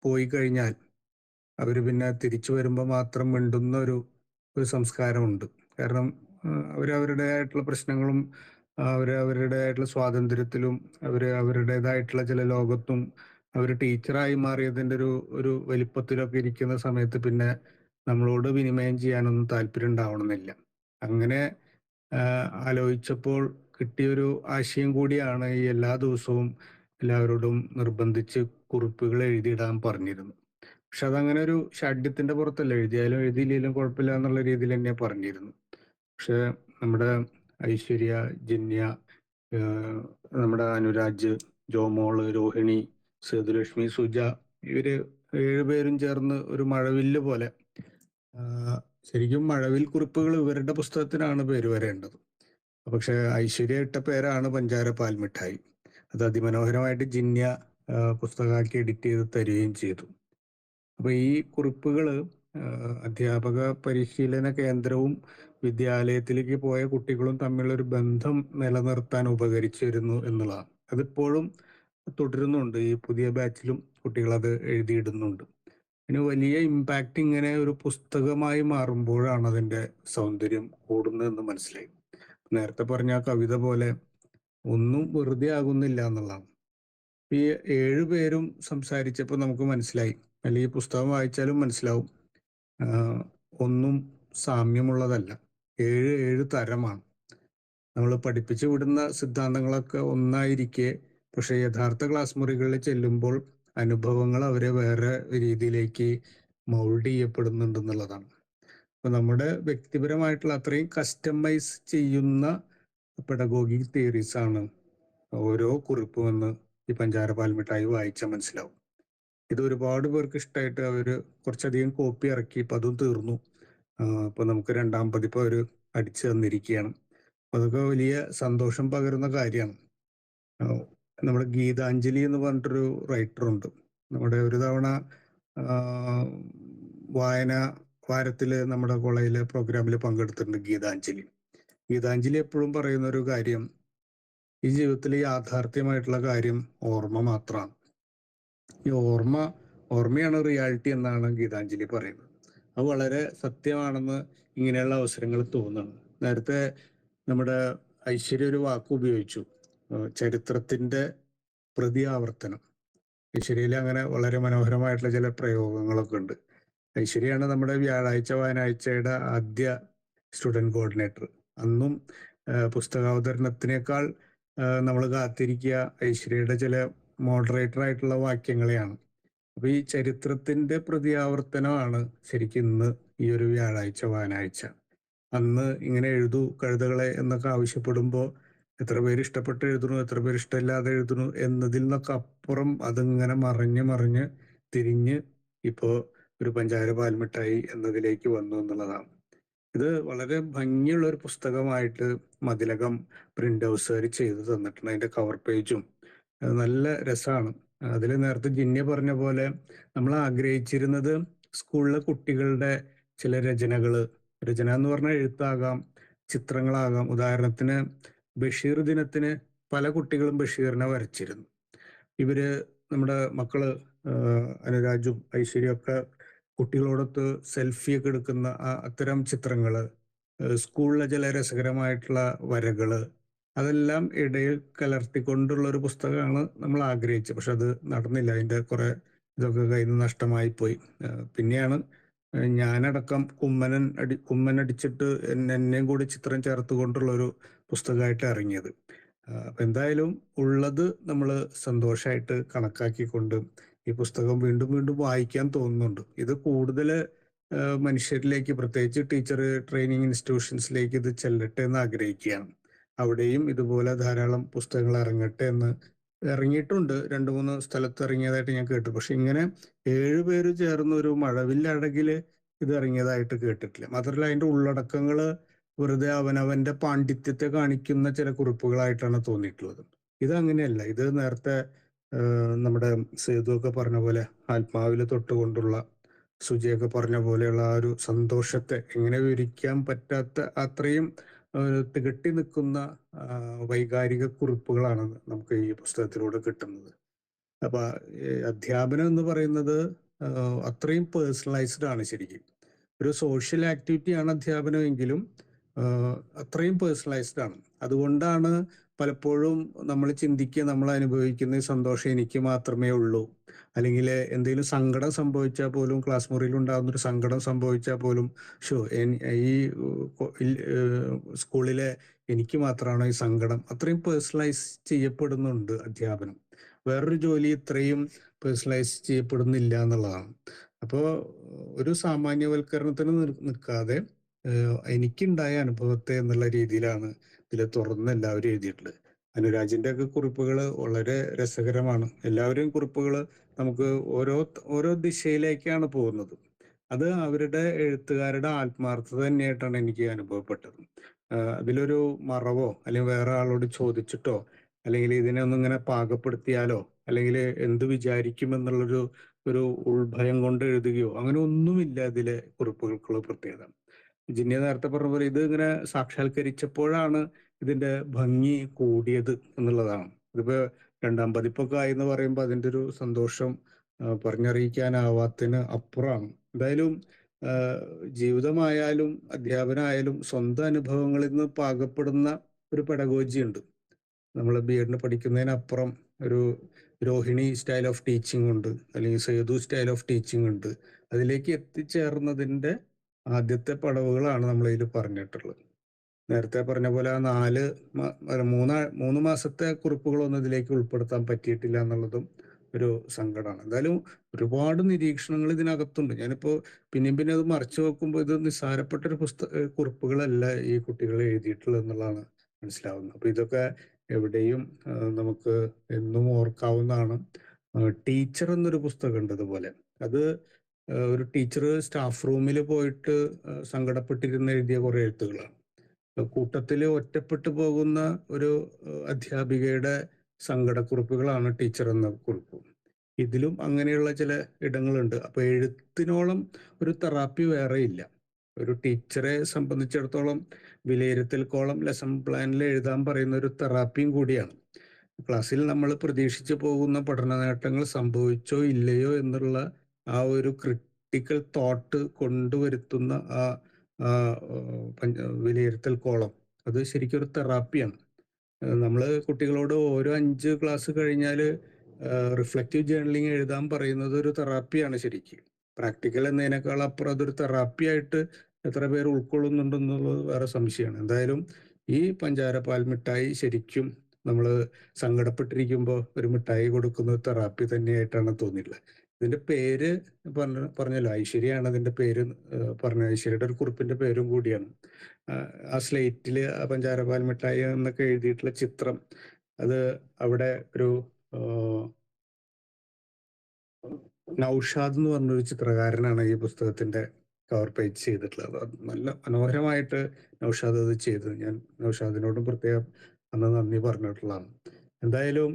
പോയി കഴിഞ്ഞാൽ അവർ പിന്നെ തിരിച്ചു വരുമ്പോൾ മാത്രം മിണ്ടുന്ന ഒരു സംസ്കാരമുണ്ട്. കാരണം അവരവരുടേതായിട്ടുള്ള പ്രശ്നങ്ങളും അവരവരുടേതായിട്ടുള്ള സ്വാതന്ത്ര്യത്തിലും അവരുടേതായിട്ടുള്ള ചില ലോകത്തും അവർ ടീച്ചറായി മാറിയതിൻ്റെ ഒരു വലിപ്പത്തിലൊക്കെ ഇരിക്കുന്ന സമയത്ത് പിന്നെ നമ്മളോട് വിനിമയം ചെയ്യാനൊന്നും താല്പര്യം ഉണ്ടാവണമെന്നില്ല. അങ്ങനെ ആലോചിച്ചപ്പോൾ കിട്ടിയൊരു ആശയം കൂടിയാണ് ഈ എല്ലാ ദിവസവും എല്ലാവരോടും നിർബന്ധിച്ച് കുറിപ്പുകൾ എഴുതിയിടാൻ പറഞ്ഞിരുന്നു. പക്ഷെ അതങ്ങനെ ഒരു ഷാഠ്യത്തിന്റെ പുറത്തല്ല, എഴുതിയാലും എഴുതിയില്ലെങ്കിലും കുഴപ്പമില്ല എന്നുള്ള രീതിയിൽ തന്നെ പറഞ്ഞിരുന്നു. പക്ഷെ നമ്മുടെ ഐശ്വര്യ, ജിന്യ, നമ്മുടെ അനുരാജ്, ജോമോള്, രോഹിണി, സേതുലക്ഷ്മി, സുജ, ഇവര് 7 പേരും ചേർന്ന് ഒരു മഴവില്ല് പോലെ, ശരിക്കും മഴവിൽ കുറിപ്പുകൾ ഇവരുടെ പുസ്തകത്തിനാണ് പേര് വരേണ്ടത്. പക്ഷെ ഐശ്വര്യ ഇട്ട പേരാണ് പഞ്ചാര പാൽമിഠായി. അത് അതിമനോഹരമായിട്ട് ജിന്യ പുസ്തകമാക്കി എഡിറ്റ് ചെയ്ത് തരികയും ചെയ്തു. അപ്പൊ ഈ കുറിപ്പുകൾ അധ്യാപക പരിശീലന കേന്ദ്രവും വിദ്യാലയത്തിലേക്ക് പോയ കുട്ടികളും തമ്മിലൊരു ബന്ധം നിലനിർത്താൻ ഉപകരിച്ചിരുന്നു എന്നുള്ളതാണ്. അതിപ്പോഴും തുടരുന്നുണ്ട്. ഈ പുതിയ ബാച്ചിലും കുട്ടികൾ അത് എഴുതിയിടുന്നുണ്ട്. അതിന് വലിയ ഇമ്പാക്റ്റ് ഇങ്ങനെ ഒരു പുസ്തകമായി മാറുമ്പോഴാണ് അതിൻ്റെ സൗന്ദര്യം കൂടുന്നതെന്ന് മനസ്സിലായി. നേരത്തെ പറഞ്ഞ ആ കവിത പോലെ ഒന്നും വെറുതെ ആകുന്നില്ല എന്നുള്ളതാണ്. ഈ 7 പേരും സംസാരിച്ചപ്പോൾ നമുക്ക് മനസ്സിലായി, അല്ലെങ്കിൽ ഈ പുസ്തകം വായിച്ചാലും മനസ്സിലാവും, ഒന്നും സാമ്യമുള്ളതല്ല. 7 തരമാണ്. നമ്മൾ പഠിപ്പിച്ചു വിടുന്ന സിദ്ധാന്തങ്ങളൊക്കെ ഒന്നായിരിക്കെ പക്ഷെ യഥാർത്ഥ ക്ലാസ് മുറികളിൽ ചെല്ലുമ്പോൾ അനുഭവങ്ങൾ അവരെ വേറെ രീതിയിലേക്ക് മൗൾഡ് ചെയ്യപ്പെടുന്നുണ്ടെന്നുള്ളതാണ്. അപ്പൊ നമ്മുടെ വ്യക്തിപരമായിട്ടുള്ള അത്രയും കസ്റ്റമൈസ് ചെയ്യുന്ന പെഡഗോഗിക് തിയറീസ് ആണ് ഓരോ കുറിപ്പുമെന്ന് ഈ പഞ്ചാരപ്പാൽ മിഠായി വായിച്ചാൽ മനസ്സിലാവും. ഇത് ഒരുപാട് പേർക്ക് ഇഷ്ടമായിട്ട് അവര് കുറച്ചധികം കോപ്പി ഇറക്കി, ഇപ്പൊ അതും തീർന്നു. ഇപ്പൊ നമുക്ക് രണ്ടാം പതിപ്പ് അവര് അടിച്ചു തന്നിരിക്കുകയാണ്. അതൊക്കെ വലിയ സന്തോഷം പകരുന്ന കാര്യമാണ്. നമ്മുടെ ഗീതാഞ്ജലി എന്ന് പറഞ്ഞിട്ടൊരു റൈറ്ററുണ്ട്. നമ്മുടെ ഒരു തവണ വായന വാരത്തില് നമ്മുടെ കോളേജിലെ പ്രോഗ്രാമിൽ പങ്കെടുത്തിട്ടുണ്ട് ഗീതാഞ്ജലി. ഗീതാഞ്ജലി എപ്പോഴും പറയുന്ന ഒരു കാര്യം, ഈ ജീവിതത്തിൽ യാഥാർത്ഥ്യമായിട്ടുള്ള കാര്യം ഓർമ്മ മാത്രമാണ്. ഈ ഓർമ്മയാണ് റിയാലിറ്റി എന്നാണ് ഗീതാഞ്ജലി പറയുന്നത്. അത് വളരെ സത്യമാണെന്ന് ഇങ്ങനെയുള്ള അവസരങ്ങൾ തോന്നുന്നു. നേരത്തെ നമ്മുടെ ഐശ്വര്യ ഒരു വാക്ക് ഉപയോഗിച്ചു, ചരിത്രത്തിന്റെ പ്രതിയാവർത്തനം. ഐശ്വര്യയിൽ അങ്ങനെ വളരെ മനോഹരമായിട്ടുള്ള ചില പ്രയോഗങ്ങളൊക്കെ ഉണ്ട്. ഐശ്വര്യയാണ് നമ്മുടെ വ്യാഴാഴ്ച വായനാഴ്ചയുടെ ആദ്യ സ്റ്റുഡന്റ് കോർഡിനേറ്റർ. അന്നും പുസ്തകാവതരണത്തിനേക്കാൾ നമ്മൾ കാത്തിരിക്കുക ഐശ്വര്യയുടെ ചില മോഡറേറ്റർ ആയിട്ടുള്ള വാക്യങ്ങളെയാണ്. അപ്പൊ ഈ ചരിത്രത്തിന്റെ പ്രതിയാവർത്തനമാണ് ശരിക്കും ഇന്ന് ഈ ഒരു വ്യാഴാഴ്ച വായനാഴ്ച. അന്ന് ഇങ്ങനെ എഴുതൂ കഴുതകളെ എന്നൊക്കെ ആവശ്യപ്പെടുമ്പോൾ എത്ര പേര് ഇഷ്ടപ്പെട്ട് എഴുതുന്നു, എത്ര പേര് ഇഷ്ടമില്ലാതെ എഴുതുന്നു എന്നതിൽ നിന്നൊക്കെ അപ്പുറം അതിങ്ങനെ മറിഞ്ഞ് തിരിഞ്ഞ് ഇപ്പോ ഒരു പഞ്ചാര പാൽമിഠായി എന്നതിലേക്ക് വന്നു എന്നുള്ളതാണ്. ഇത് വളരെ ഭംഗിയുള്ള ഒരു പുസ്തകമായിട്ട് മതിലകം പ്രിന്റ് ഹൗസുകാർ ചെയ്തു തന്നിട്ടുണ്ട്. അതിന്റെ കവർ പേജും നല്ല രസമാണ്. അതിൽ നേരത്തെ ജിന്യ പറഞ്ഞ പോലെ നമ്മൾ ആഗ്രഹിച്ചിരുന്നത് സ്കൂളിലെ കുട്ടികളുടെ ചില രചന എന്ന് പറഞ്ഞാൽ എഴുത്താകാം, ചിത്രങ്ങളാകാം. ഉദാഹരണത്തിന് ബഷീർ ദിനത്തിന് പല കുട്ടികളും ബഷീറിനെ വരച്ചിരുന്നു. ഇവര് നമ്മുടെ മക്കള് അനുരാജും ഐശ്വര്യയും ഒക്കെ കുട്ടികളോടൊത്ത് സെൽഫിയൊക്കെ എടുക്കുന്ന അത്തരം ചിത്രങ്ങള്, സ്കൂളിലെ ചില രസകരമായിട്ടുള്ള വരകള്, അതെല്ലാം ഇടയിൽ കലർത്തിക്കൊണ്ടുള്ള ഒരു പുസ്തകമാണ് നമ്മൾ ആഗ്രഹിച്ചത്. പക്ഷെ അത് നടന്നില്ല. അതിന്റെ കുറെ ഇതൊക്കെ കയ്യിൽ നിന്ന് നഷ്ടമായി പോയി. പിന്നെയാണ് ഞാനടക്കം കുമ്മനടിച്ചിട്ട് എന്നെയും കൂടി ചിത്രം ചേർത്തുകൊണ്ടുള്ള ഒരു പുസ്തകമായിട്ട് ഇറങ്ങിയത്. അപ്പൊ എന്തായാലും ഉള്ളത് നമ്മൾ സന്തോഷമായിട്ട് കണക്കാക്കിക്കൊണ്ട് ഈ പുസ്തകം വീണ്ടും വീണ്ടും വായിക്കാൻ തോന്നുന്നുണ്ട്. ഇത് കൂടുതൽ മനുഷ്യരിലേക്ക്, പ്രത്യേകിച്ച് ടീച്ചർ ട്രെയിനിങ് ഇൻസ്റ്റിറ്റ്യൂഷൻസിലേക്ക് ഇത് ചെല്ലട്ടെ എന്ന് ആഗ്രഹിക്കുകയാണ്. അവിടെയും ഇതുപോലെ ധാരാളം പുസ്തകങ്ങൾ ഇറങ്ങിയിട്ടുണ്ട്. 2-3 സ്ഥലത്ത് ഇറങ്ങിയതായിട്ട് ഞാൻ കേട്ടു. പക്ഷെ ഇങ്ങനെ 7 പേര് ചേർന്ന് ഒരു മഴവില്ലഴകില് ഇത് ഇറങ്ങിയതായിട്ട് കേട്ടിട്ടില്ല. മാത്രമല്ല അതിന്റെ ഉള്ളടക്കങ്ങള് വെറുതെ അവനവന്റെ പാണ്ഡിത്യത്തെ കാണിക്കുന്ന ചില കുറിപ്പുകളായിട്ടാണ് തോന്നിയിട്ടുള്ളത്. ഇതങ്ങനെയല്ല. ഇത് നേരത്തെ നമ്മുടെ സേതു ഒക്കെ പറഞ്ഞ പോലെ ആത്മാവിൽ തൊട്ടുകൊണ്ടുള്ള, സുജിയൊക്കെ പറഞ്ഞ പോലെയുള്ള ആ ഒരു സന്തോഷത്തെ എങ്ങനെ വിവരിക്കാൻ പറ്റാത്ത അത്രയും തികട്ടി നിൽക്കുന്ന വൈകാരിക കുറിപ്പുകളാണ് നമുക്ക് ഈ പുസ്തകത്തിലൂടെ കിട്ടുന്നത്. അപ്പൊ അധ്യാപനം എന്ന് പറയുന്നത് അത്രയും പേഴ്സണലൈസ്ഡ് ആണ്. ശരിക്കും ഒരു സോഷ്യൽ ആക്ടിവിറ്റിയാണ് അധ്യാപനമെങ്കിലും അത്രയും പേഴ്സണലൈസ്ഡ് ആണ്. അതുകൊണ്ടാണ് പലപ്പോഴും നമ്മൾ ചിന്തിക്കുക, നമ്മൾ അനുഭവിക്കുന്ന ഈ സന്തോഷം എനിക്ക് മാത്രമേ ഉള്ളൂ, അല്ലെങ്കിൽ എന്തെങ്കിലും സങ്കടം സംഭവിച്ചാൽ പോലും, ക്ലാസ് മുറിയിൽ ഉണ്ടാകുന്നൊരു സങ്കടം സംഭവിച്ചാൽ പോലും ഈ സ്കൂളിലെ എനിക്ക് മാത്രമാണോ ഈ സങ്കടം, അത്രയും പേഴ്സണലൈസ് ചെയ്യപ്പെടുന്നുണ്ട് അധ്യാപനം. വേറൊരു ജോലി ഇത്രയും പേഴ്സണലൈസ് ചെയ്യപ്പെടുന്നില്ല എന്നുള്ളതാണ്. അപ്പോൾ ഒരു സാമാന്യവൽക്കരണത്തിന് നിൽക്കാതെ എനിക്കുണ്ടായ അനുഭവത്തെ എന്നുള്ള രീതിയിലാണ് ഇതിൽ തുറന്ന് എല്ലാവരും എഴുതിയിട്ടുള്ളത്. അനുരാജിന്റെ ഒക്കെ കുറിപ്പുകൾ വളരെ രസകരമാണ്. എല്ലാവരെയും കുറിപ്പുകൾ നമുക്ക് ഓരോ ദിശയിലേക്കാണ് പോകുന്നത്. അത് അവരുടെ എഴുത്തുകാരുടെ ആത്മാർത്ഥത തന്നെയായിട്ടാണ് എനിക്ക് അനുഭവപ്പെട്ടത്. അതിലൊരു മറവോ അല്ലെങ്കിൽ വേറെ ആളോട് ചോദിച്ചിട്ടോ അല്ലെങ്കിൽ ഇതിനെ ഒന്നിങ്ങനെ പാകപ്പെടുത്തിയാലോ അല്ലെങ്കിൽ എന്ത് വിചാരിക്കുമെന്നുള്ളൊരു ഉൾഭയം കൊണ്ട് എഴുതുകയോ അങ്ങനെ ഒന്നുമില്ല ഇതിലെ കുറിപ്പുകൾക്കുള്ള പ്രത്യേകത. ജിന്യ നേരത്തെ പറഞ്ഞ പോലെ ഇത് ഇങ്ങനെ സാക്ഷാത്കരിച്ചപ്പോഴാണ് ഇതിന്റെ ഭംഗി കൂടിയത് എന്നുള്ളതാണ്. ഇതിപ്പോ 2ാം പതിപ്പൊക്കെ ആയി എന്ന് പറയുമ്പോൾ അതിന്റെ ഒരു സന്തോഷം പറഞ്ഞറിയിക്കാനാവാത്തതിന് അപ്പുറമാണ്. എന്തായാലും ജീവിതമായാലും അധ്യാപനമായാലും സ്വന്തം അനുഭവങ്ങളിൽ നിന്ന് പാകപ്പെടുന്ന ഒരു പെഡഗോജി ഉണ്ട്. നമ്മൾ BEd പഠിക്കുന്നതിനപ്പുറം ഒരു രോഹിണി സ്റ്റൈൽ ഓഫ് ടീച്ചിങ് ഉണ്ട്, അല്ലെങ്കിൽ സേതു സ്റ്റൈൽ ഓഫ് ടീച്ചിങ് ഉണ്ട്. അതിലേക്ക് എത്തിച്ചേർന്നതിന്റെ ആദ്യത്തെ പടവുകളാണ് നമ്മൾ ഇതിൽ പറഞ്ഞിട്ടുള്ളത്. നേരത്തെ പറഞ്ഞ പോലെ ആ 3 മാസത്തെ കുറിപ്പുകളൊന്നും ഇതിലേക്ക് ഉൾപ്പെടുത്താൻ പറ്റിയിട്ടില്ല എന്നുള്ളതും ഒരു സങ്കടമാണ്. എന്തായാലും ഒരുപാട് നിരീക്ഷണങ്ങൾ ഇതിനകത്തുണ്ട്. ഞാനിപ്പോ പിന്നെ അത് മറിച്ചു നോക്കുമ്പോൾ ഇത് നിസ്സാരപ്പെട്ട ഒരു കുറിപ്പുകളല്ല ഈ കുട്ടികൾ എഴുതിയിട്ടുള്ളത് എന്നുള്ളതാണ് മനസ്സിലാവുന്നത്. അപ്പൊ ഇതൊക്കെ എവിടെയും നമുക്ക് എന്നും ഓർക്കാവുന്നതാണ്. ടീച്ചർ എന്നൊരു പുസ്തകമുണ്ട് ഇതുപോലെ. അത് ഒരു ടീച്ചർ സ്റ്റാഫ് റൂമിൽ പോയിട്ട് സങ്കടപ്പെട്ടിരുന്ന് എഴുതിയ കുറെ എഴുത്തുകളാണ്. കൂട്ടത്തിൽ ഒറ്റപ്പെട്ടു പോകുന്ന ഒരു അധ്യാപികയുടെ സങ്കടക്കുറിപ്പുകളാണ് ടീച്ചർ എന്ന കുറിപ്പ്. ഇതിലും അങ്ങനെയുള്ള ചില ഇടങ്ങളുണ്ട്. അപ്പൊ എഴുത്തിനോളം ഒരു തെറാപ്പി വേറെ ഇല്ല. ഒരു ടീച്ചറെ സംബന്ധിച്ചിടത്തോളം വിലയിരുത്തൽക്കോളം ലെസൺ പ്ലാനിൽ എഴുതാൻ പറയുന്ന ഒരു തെറാപ്പിയും കൂടിയാണ്. ക്ലാസ്സിൽ നമ്മൾ പ്രതീക്ഷിച്ചു പോകുന്ന പഠന നേട്ടങ്ങൾ സംഭവിച്ചോ ഇല്ലയോ എന്നുള്ള ആ ഒരു ക്രിട്ടിക്കൽ തോട്ട് കൊണ്ടുവരുത്തുന്ന ആ വിലയിരുത്തൽ കോളം അത് ശരിക്കും ഒരു തെറാപ്പിയാണ്. നമ്മൾ കുട്ടികളോട് ഓരോ 5 ക്ലാസ് കഴിഞ്ഞാൽ റിഫ്ലക്റ്റീവ് ജേർണലിംഗ് എഴുതാൻ പറയുന്നത് ഒരു തെറാപ്പിയാണ് ശരിക്കും. പ്രാക്ടിക്കൽ എന്നതിനേക്കാൾ അപ്പുറം അതൊരു തെറാപ്പി ആയിട്ട് എത്ര പേർ ഉൾക്കൊള്ളുന്നുണ്ടെന്നുള്ളത് വേറെ സംശയമാണ്. എന്തായാലും ഈ പഞ്ചാര പാൽ മിഠായി ശരിക്കും നമ്മൾ സങ്കടപ്പെട്ടിരിക്കുമ്പോൾ ഒരു മിഠായി കൊടുക്കുന്ന തെറാപ്പി തന്നെയായിട്ടാണ് തോന്നിയിട്ടുള്ളത്. ഇതിന്റെ പേര് പറഞ്ഞല്ലോ, ഐശ്വര്യയാണ് അതിന്റെ പേര് പറഞ്ഞ ഐശ്വര്യയുടെ ഒരു കുറിപ്പിന്റെ പേരും കൂടിയാണ്. ആ സ്ലേറ്റില് ആ പഞ്ചാരപാൽ മിഠായി എന്നൊക്കെ എഴുതിയിട്ടുള്ള ചിത്രം, അത് അവിടെ ഒരു നൗഷാദ് എന്ന് പറഞ്ഞൊരു ചിത്രകാരനാണ് ഈ പുസ്തകത്തിന്റെ കവർ പേജ് ചെയ്തിട്ടുള്ളത്. അത് നല്ല മനോഹരമായിട്ട് നൗഷാദ് അത് ചെയ്തത്. ഞാൻ നൗഷാദിനോടും പ്രത്യേകം അന്ന് നന്ദി പറഞ്ഞിട്ടുള്ളതാണ്. എന്തായാലും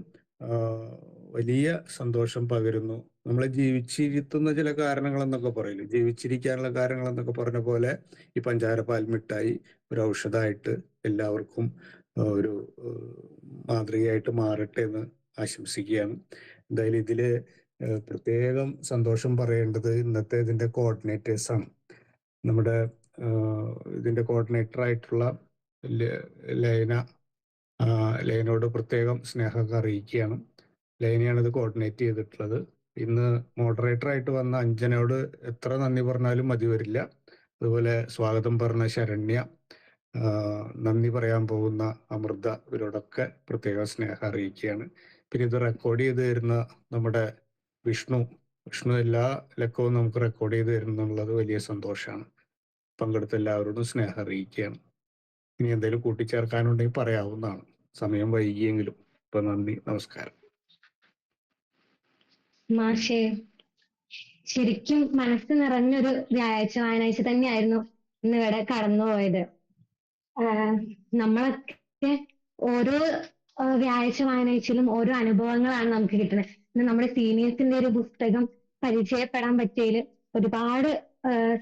വലിയ സന്തോഷം പകരുന്നു. നമ്മളെ ജീവിച്ചിരുത്തുന്ന ചില കാരണങ്ങൾ എന്നൊക്കെ പറയില്ലേ, ജീവിച്ചിരിക്കാനുള്ള കാരണങ്ങൾ എന്നൊക്കെ പറഞ്ഞ പോലെ ഈ പഞ്ചാര പാൽ മിഠായി ഒരു ഔഷധമായിട്ട് എല്ലാവർക്കും ഒരു മാതൃകയായിട്ട് മാറട്ടെ എന്ന് ആശംസിക്കുകയാണ്. എന്തായാലും ഇതില് പ്രത്യേകം സന്തോഷം പറയേണ്ടത് ഇന്നത്തെ ഇതിന്റെ കോർഡിനേറ്റേഴ്സാണ്. നമ്മുടെ ഇതിന്റെ കോർഡിനേറ്റർ ആയിട്ടുള്ള ലൈനോട് പ്രത്യേകം സ്നേഹമൊക്കെ അറിയിക്കുകയാണ്. ലൈനയാണ് ഇത് കോർഡിനേറ്റ് ചെയ്തിട്ടുള്ളത്. ഇന്ന് മോഡറേറ്റർ ആയിട്ട് വന്ന അഞ്ജനയോട് എത്ര നന്ദി പറഞ്ഞാലും മതി വരില്ല. അതുപോലെ സ്വാഗതം പറഞ്ഞ ശരണ്യ, നന്ദി പറയാൻ പോകുന്ന അമൃത, ഇവരോടൊക്കെ പ്രത്യേക സ്നേഹം അറിയിക്കുകയാണ്. പിന്നെ ഇത് റെക്കോർഡ് ചെയ്ത് തരുന്ന നമ്മുടെ വിഷ്ണു എല്ലാ ലക്കവും നമുക്ക് റെക്കോർഡ് ചെയ്ത് തരുന്നുള്ളത് വലിയ സന്തോഷമാണ്. പങ്കെടുത്ത എല്ലാവരോടും സ്നേഹം അറിയിക്കുകയാണ്. ഇനി എന്തെങ്കിലും കൂട്ടിച്ചേർക്കാനുണ്ടെങ്കിൽ പറയാവുന്നതാണ്, സമയം വൈകിയെങ്കിലും. ഇപ്പൊ നന്ദി, നമസ്കാരം. മാഷേ, ശരിക്കും മനസ്സ് നിറഞ്ഞൊരു വ്യാഴാഴ്ച വായനാഴ്ച തന്നെയായിരുന്നു ഇന്ന് ഇവിടെ കടന്നുപോയത്. നമ്മളൊക്കെ ഓരോ വ്യാഴാഴ്ച വായനാഴ്ചയിലും ഓരോ അനുഭവങ്ങളാണ് നമുക്ക് കിട്ടുന്നത്. ഇന്ന് നമ്മുടെ സീനിയേഴ്സിന്റെ ഒരു പുസ്തകം പരിചയപ്പെടാൻ പറ്റിയതിൽ ഒരുപാട്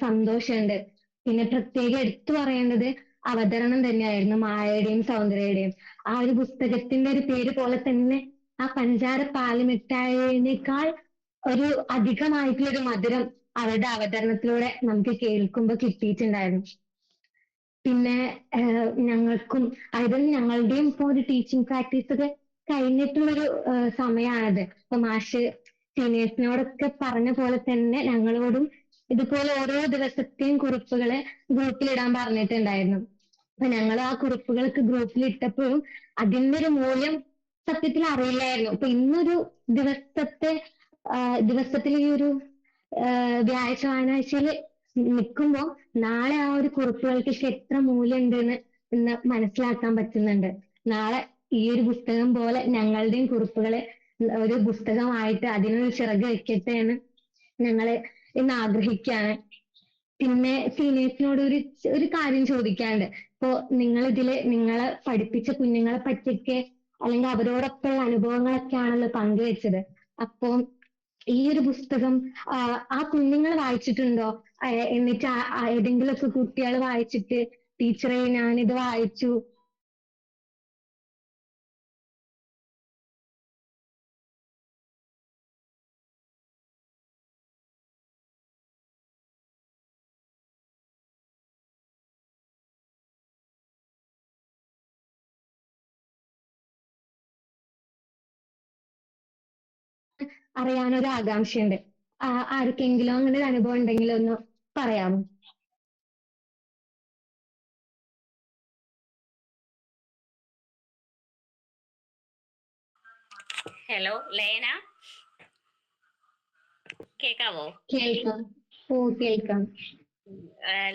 സന്തോഷമുണ്ട്. പിന്നെ പ്രത്യേകം എടുത്തു പറയേണ്ടത് അവതരണം തന്നെയായിരുന്നു, മായയുടെയും സൗന്ദര്യയുടെയും. ആ ഒരു പുസ്തകത്തിന്റെ ഒരു പേര് പോലെ തന്നെ ആ പഞ്ചാര പാല് മിഠായിയേക്കാൾ ഒരു അധികമായിട്ടുള്ളൊരു മധുരം അവരുടെ അവതരണത്തിലൂടെ നമുക്ക് കേൾക്കുമ്പോൾ കിട്ടിയിട്ടുണ്ടായിരുന്നു. പിന്നെ ഞങ്ങൾക്കും, അതായത് ഞങ്ങളുടെയും ഇപ്പൊ ഒരു ടീച്ചിങ് പ്രാക്ടീസ് ഒക്കെ കഴിഞ്ഞിട്ടുള്ളൊരു സമയമാണത്. അപ്പൊ മാഷ് സീനിയേഴ്സിനോടൊക്കെ പറഞ്ഞ പോലെ തന്നെ ഞങ്ങളോടും ഇതുപോലെ ഓരോ ദിവസത്തെയും കുറിപ്പുകള് ഗ്രൂപ്പിലിടാൻ പറഞ്ഞിട്ടുണ്ടായിരുന്നു. അപ്പൊ ഞങ്ങൾ ആ കുറിപ്പുകളൊക്കെ ഗ്രൂപ്പിൽ ഇട്ടപ്പോഴും അതിന്റെ ഒരു മൂല്യം സത്യത്തിൽ അറിയില്ലായിരുന്നു. അപ്പൊ ഇന്നൊരു ദിവസത്തിൽ ഈ ഒരു വ്യാഴാഴ്ച വായനാഴ്ചയിൽ നിൽക്കുമ്പോ നാളെ ആ ഒരു കുറിപ്പുകൾക്ക് എത്ര മൂല്യം ഉണ്ടെന്ന് ഇന്ന് മനസ്സിലാക്കാൻ പറ്റുന്നുണ്ട്. നാളെ ഈ ഒരു പുസ്തകം പോലെ ഞങ്ങളുടെയും കുറിപ്പുകളെ ഒരു പുസ്തകമായിട്ട് അതിനൊരു ചിറക് വെക്കട്ടെ എന്ന് ഞങ്ങള് ഇന്ന് ആഗ്രഹിക്കുകയാണ്. പിന്നെ സീനിയേഴ്സിനോട് ഒരു കാര്യം ചോദിക്കാനുണ്ട്. ഇപ്പോ നിങ്ങളെ പഠിപ്പിച്ച കുഞ്ഞുങ്ങളെ പറ്റിയൊക്കെ അല്ലെങ്കിൽ അവരോടൊപ്പമുള്ള അനുഭവങ്ങളൊക്കെ ആണല്ലോ പങ്കുവെച്ചത്. അപ്പോ ഈ ഒരു പുസ്തകം ആ കുഞ്ഞുങ്ങൾ വായിച്ചിട്ടുണ്ടോ? എന്നിട്ട് ഏതെങ്കിലുമൊക്കെ കുട്ടികൾ വായിച്ചിട്ട് ടീച്ചറെ ഞാനിത് വായിച്ചു, അറിയാനൊരു ആകാംക്ഷയുണ്ട്. ആർക്കെങ്കിലും അങ്ങനെ ഒരു അനുഭവം ഉണ്ടെങ്കിൽ ഒന്ന് പറയാമോ? ഹലോ ലേന, കേക്കാവോ? കേൾക്കാം. ഓ കേൾക്കാം.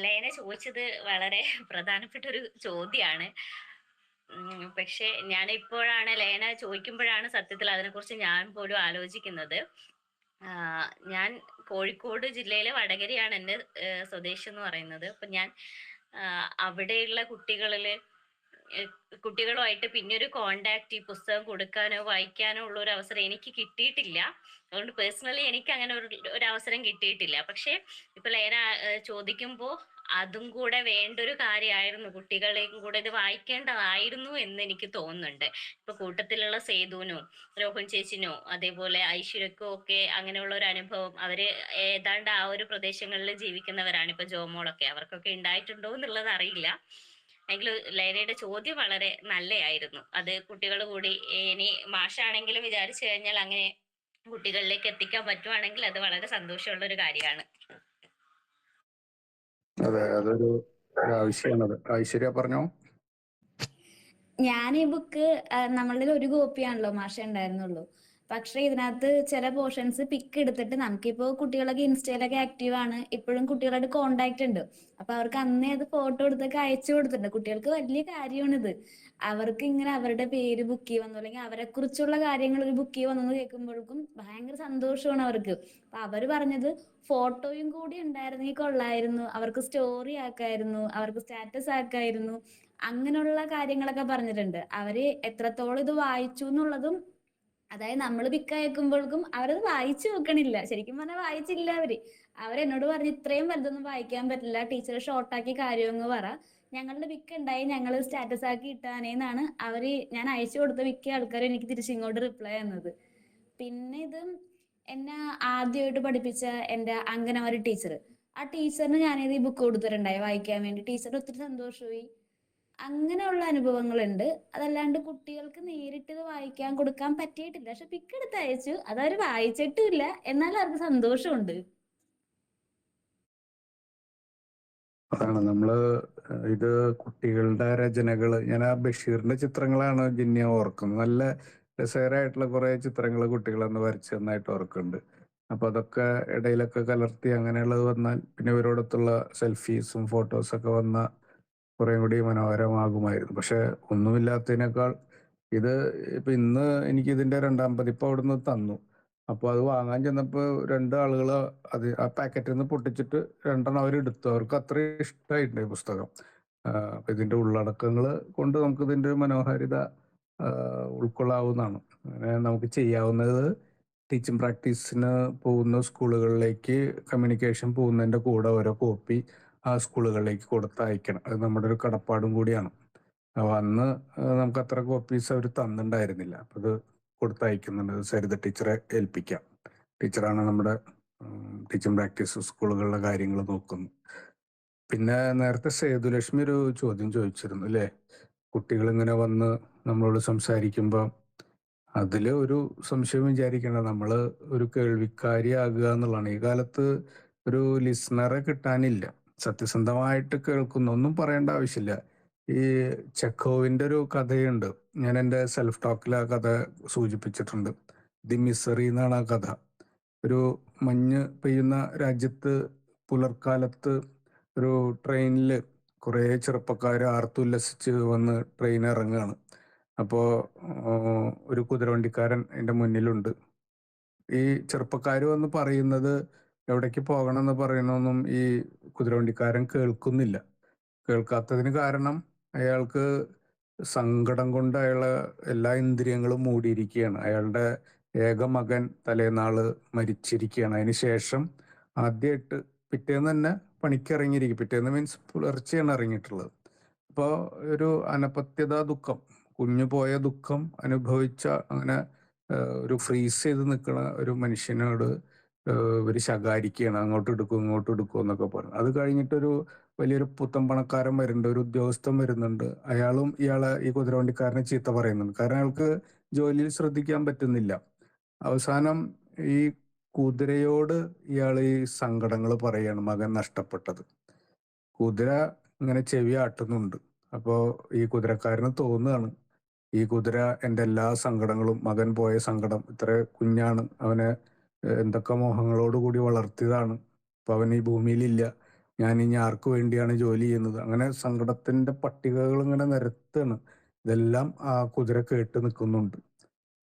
ലേന ചോദിച്ചത് വളരെ പ്രധാനപ്പെട്ട ഒരു ചോദ്യമാണ്. പക്ഷെ ഞാൻ ഇപ്പോഴാണ് ലേന ചോദിക്കുമ്പോഴാണ് സത്യത്തിൽ അതിനെക്കുറിച്ച് ഞാൻ പോലും ആലോചിക്കുന്നത്. ഞാൻ കോഴിക്കോട് ജില്ലയിലെ വടകരയാണ് എൻ്റെ സ്വദേശം എന്ന് പറയുന്നത്. അപ്പൊ ഞാൻ അവിടെയുള്ള കുട്ടികളുമായിട്ട് പിന്നെ ഒരു കോണ്ടാക്ട് ഈ പുസ്തകം കൊടുക്കാനോ വായിക്കാനോ ഉള്ള ഒരു അവസരം എനിക്ക് കിട്ടിയിട്ടില്ല. അതുകൊണ്ട് പേഴ്സണലി എനിക്ക് അങ്ങനെ ഒരു അവസരം കിട്ടിയിട്ടില്ല. പക്ഷെ ഇപ്പൊ ലേന ചോദിക്കുമ്പോൾ അതും കൂടെ വേണ്ട ഒരു കാര്യമായിരുന്നു, കുട്ടികളെയും കൂടെ ഇത് വായിക്കേണ്ടതായിരുന്നു എന്ന് എനിക്ക് തോന്നുന്നുണ്ട്. ഇപ്പൊ കൂട്ടത്തിലുള്ള സേതുവിനോ രോഹൻ ചേച്ചിനോ അതേപോലെ ഐശ്വര്യക്കോ ഒക്കെ അങ്ങനെയുള്ള ഒരു അനുഭവം, അവര് ഏതാണ്ട് ആ ഒരു പ്രദേശങ്ങളിൽ ജീവിക്കുന്നവരാണ്. ഇപ്പൊ ജോമോളൊക്കെ അവർക്കൊക്കെ ഉണ്ടായിട്ടുണ്ടോ എന്നുള്ളത് അറിയില്ല. എങ്കിലും ലേനയുടെ ചോദ്യം വളരെ നല്ലയായിരുന്നു. അത് കുട്ടികൾ കൂടി ഇനി മാഷാണെങ്കിലും വിചാരിച്ചു കഴിഞ്ഞാൽ അങ്ങനെ കുട്ടികളിലേക്ക് എത്തിക്കാൻ പറ്റുവാണെങ്കിൽ അത് വളരെ സന്തോഷമുള്ള ഒരു കാര്യമാണ്. അതെ, അതൊരു ആവശ്യമാണത്. ഐശ്വര്യ പറഞ്ഞോ. ഞാൻ ഈ ബുക്ക് നമ്മളുടെ ഒരു കോപ്പിയാണല്ലോ മാഷ ഉണ്ടായിരുന്നുള്ളൂ. പക്ഷെ ഇതിനകത്ത് ചില പോർഷൻസ് പിക്ക് എടുത്തിട്ട്, നമുക്കിപ്പോ കുട്ടികളൊക്കെ ഇൻസ്റ്റയിലൊക്കെ ആക്റ്റീവ് ആണ്, ഇപ്പോഴും കുട്ടികളായിട്ട് കോണ്ടാക്ട് ഉണ്ട്. അപ്പൊ അവർക്ക് അന്നേ അത് ഫോട്ടോ എടുത്തൊക്കെ അയച്ചു കൊടുത്തിട്ടുണ്ട്. കുട്ടികൾക്ക് വലിയ കാര്യമാണിത്. അവർക്ക് ഇങ്ങനെ അവരുടെ പേര് ബുക്ക് വന്നു, അല്ലെങ്കിൽ അവരെ കുറിച്ചുള്ള കാര്യങ്ങൾ ഒരു ബുക്ക് വന്നെന്ന് കേൾക്കുമ്പോഴേക്കും ഭയങ്കര സന്തോഷമാണ് അവർക്ക്. അപ്പൊ അവര് പറഞ്ഞത് ഫോട്ടോയും കൂടി ഉണ്ടായിരുന്നെങ്കിൽ കൊള്ളായിരുന്നു, അവർക്ക് സ്റ്റോറി ആക്കായിരുന്നു, അവർക്ക് സ്റ്റാറ്റസ് ആക്കായിരുന്നു, അങ്ങനെയുള്ള കാര്യങ്ങളൊക്കെ പറഞ്ഞിട്ടുണ്ട്. അവര് എത്രത്തോളം ഇത് വായിച്ചു എന്നുള്ളതും, അതായത് നമ്മൾ പിക്ക് അയക്കുമ്പോഴേക്കും അവരത് വായിച്ചു നോക്കണില്ല. ശരിക്കും പറഞ്ഞാൽ വായിച്ചില്ല അവര്. അവരെന്നോട് പറഞ്ഞു ഇത്രയും വലുതൊന്നും വായിക്കാൻ പറ്റില്ല, ടീച്ചർ ഷോർട്ടാക്കി കാര്യമൊന്ന് പറ, ഞങ്ങളുടെ പിക്ക് ഉണ്ടായി ഞങ്ങൾ സ്റ്റാറ്റസ് ആക്കി ഇട്ടാനേന്നാണ് ഞാൻ അയച്ചു കൊടുത്ത മിക്ക ആൾക്കാരും എനിക്ക് തിരിച്ചിങ്ങോട്ട് റിപ്ലൈ തന്നത്. പിന്നെ ഇത് എന്നെ ആദ്യമായിട്ട് പഠിപ്പിച്ച എൻ്റെ അംഗനവാടി ടീച്ചർ, ആ ടീച്ചറിന് ഞാനിത് ഈ ബുക്ക് കൊടുത്തിട്ടുണ്ടായി വായിക്കാൻ വേണ്ടി. ടീച്ചറിന് ഒത്തിരി സന്തോഷമായി. അങ്ങനെയുള്ള അനുഭവങ്ങളുണ്ട്. അതല്ലാണ്ട് കുട്ടികൾക്ക് നേരിട്ട് ഇത് വായിക്കാൻ കൊടുക്കാൻ പറ്റിയിട്ടില്ല. പക്ഷെ പിക്ക് എടുത്ത് അയച്ചു, അതവര് വായിച്ചിട്ടുമില്ല, എന്നാലും അവർക്ക് സന്തോഷമുണ്ട്. അതാണ് നമ്മള് ഇത് കുട്ടികളുടെ രചനകള്, ഞാൻ ആ ബഷീറിന്റെ ചിത്രങ്ങളാണ് ജിന്നിയ ഓർക്കുന്നത്. നല്ല രസകരമായിട്ടുള്ള കുറെ ചിത്രങ്ങൾ കുട്ടികളന്ന് വരച്ച് നന്നായിട്ട് ഓർക്കുന്നുണ്ട്. അപ്പൊ അതൊക്കെ ഇടയിലൊക്കെ കലർത്തി അങ്ങനെയുള്ളത് വന്നാൽ പിന്നെ ഇവരോടൊത്തുള്ള സെൽഫീസും ഫോട്ടോസൊക്കെ വന്ന കുറേ കൂടി മനോഹരമാകുമായിരുന്നു. പക്ഷെ ഒന്നുമില്ലാത്തതിനേക്കാൾ ഇത് ഇപ്പൊ ഇന്ന് എനിക്ക് ഇതിന്റെ 2ാം പതിപ്പ് അവിടുന്ന് തന്നു. അപ്പൊ അത് വാങ്ങാൻ ചെന്നപ്പോ 2 ആളുകൾ അത് ആ പാക്കറ്റിൽ നിന്ന് പൊട്ടിച്ചിട്ട് 2 അവരെടുത്തു. അവർക്ക് അത്രയും ഇഷ്ടമായിട്ടുണ്ട് ഈ പുസ്തകം. അപ്പൊ ഇതിന്റെ ഉള്ളടക്കങ്ങൾ കൊണ്ട് നമുക്ക് ഇതിന്റെ മനോഹാരിത ഉൾക്കൊള്ളാവുന്നതാണ്. അങ്ങനെ നമുക്ക് ചെയ്യാവുന്നത് ടീച്ചിങ് പ്രാക്ടീസിന് പോകുന്ന സ്കൂളുകളിലേക്ക് കമ്മ്യൂണിക്കേഷൻ പോകുന്നതിന്റെ കൂടെ ഓരോ കോപ്പി ആ സ്കൂളുകളിലേക്ക് കൊടുത്തയക്കണം. അത് നമ്മുടെ ഒരു കടപ്പാടും കൂടിയാണ്. അപ്പൊ അന്ന് നമുക്ക് അത്ര കോപ്പീസ് അവർ തന്നിട്ടുണ്ടായിരുന്നില്ല. അപ്പൊ അത് കൊടുത്തയക്കുന്നുണ്ട്. സരിത ടീച്ചറെ ഏൽപ്പിക്കാം. ടീച്ചറാണ് നമ്മുടെ ടീച്ചിങ് പ്രാക്ടീസ് സ്കൂളുകളിലെ കാര്യങ്ങൾ നോക്കുന്നത്. പിന്നെ നേരത്തെ സേതുലക്ഷ്മി ഒരു ചോദ്യം ചോദിച്ചിരുന്നു അല്ലേ, കുട്ടികൾ ഇങ്ങനെ വന്ന് നമ്മളോട് സംസാരിക്കുമ്പോൾ അതില് ഒരു സംശയം വിചാരിക്കണം, നമ്മള് ഒരു കേൾവിക്കാരിയാകുക എന്നുള്ളതാണ്. ഈ കാലത്ത് ഒരു ലിസണറെ കിട്ടാനില്ല. സത്യസന്ധമായിട്ട് കേൾക്കുന്ന, ഒന്നും പറയേണ്ട ആവശ്യമില്ല. ഈ ചെക്കോവിന്റെ ഒരു കഥയുണ്ട്, ഞാൻ എൻ്റെ സെൽഫ് ടോക്കിൽ ആ കഥ സൂചിപ്പിച്ചിട്ടുണ്ട്. ദി മിസറി എന്നാണ് ആ കഥ. ഒരു മഞ്ഞ് പെയ്യുന്ന രാജ്യത്ത് പുലർക്കാലത്ത് ഒരു ട്രെയിനിൽ കുറേ ചെറുപ്പക്കാർ ആർത്തുല്ലസിച്ച് വന്ന് ട്രെയിൻ ഇറങ്ങുകയാണ്. അപ്പോൾ ഒരു കുതിരവണ്ടിക്കാരൻ എൻ്റെ മുന്നിലുണ്ട്. ഈ ചെറുപ്പക്കാർ വന്ന് പറയുന്നത് എവിടേക്ക് പോകണം എന്ന് പറയണമെന്നും ഈ കുതിരവണ്ടിക്കാരൻ കേൾക്കുന്നില്ല. കേൾക്കാത്തതിന് കാരണം അയാൾക്ക് സങ്കടം കൊണ്ട് അയാളെ എല്ലാ ഇന്ദ്രിയങ്ങളും മൂടിയിരിക്കുകയാണ്. അയാളുടെ ഏക മകൻ തലേനാള് മരിച്ചിരിക്കുകയാണ്. അതിനുശേഷം ആദ്യമായിട്ട് പിറ്റേന്ന് തന്നെ പണിക്കിറങ്ങിയിരിക്കും. പിറ്റേന്ന് മീൻസ് പുലർച്ചെയാണ് ഇറങ്ങിയിട്ടുള്ളത്. അപ്പോൾ ഒരു അനപത്യത ദുഃഖം, കുഞ്ഞു പോയ ദുഃഖം അനുഭവിച്ച അങ്ങനെ ഒരു ഫ്രീസ് ചെയ്ത് നിൽക്കുന്ന ഒരു മനുഷ്യനോട് ഇവർ ശകാരിക്കുകയാണ്, അങ്ങോട്ട് എടുക്കും ഇങ്ങോട്ട് എടുക്കും എന്നൊക്കെ പറഞ്ഞു. അത് കഴിഞ്ഞിട്ടൊരു വലിയൊരു പുത്തൻ പണക്കാരൻ വരുന്നുണ്ട്, ഒരു ഉദ്യോഗസ്ഥൻ വരുന്നുണ്ട്. അയാളും ഈ കുതിരവണ്ടിക്കാരനെ ചീത്ത പറയുന്നുണ്ട്. കാരണം അയാൾക്ക് ജോലിയിൽ ശ്രദ്ധിക്കാൻ പറ്റുന്നില്ല. അവസാനം ഈ കുതിരയോട് ഇയാൾ ഈ സങ്കടങ്ങൾ പറയാണ്, മകൻ നഷ്ടപ്പെട്ടത്. കുതിര ഇങ്ങനെ ചെവി ആട്ടുന്നുണ്ട്. അപ്പോൾ ഈ കുതിരക്കാരന് തോന്നുകയാണ് ഈ കുതിര എൻ്റെ എല്ലാ സങ്കടങ്ങളും, മകൻ പോയ സങ്കടം, ഇത്ര കുഞ്ഞാണ്, അവനെ എന്തൊക്കെ മോഹങ്ങളോടുകൂടി വളർത്തിയതാണ്, അപ്പൊ അവൻ ഈ ഭൂമിയിലില്ല, ഞാൻ ഇനി ആർക്ക് വേണ്ടിയാണ് ജോലി ചെയ്യുന്നത്, അങ്ങനെ സങ്കടത്തിന്റെ പട്ടികകൾ ഇങ്ങനെ നിരത്താണ്. ഇതെല്ലാം ആ കുതിര കേട്ട് നിൽക്കുന്നുണ്ട്.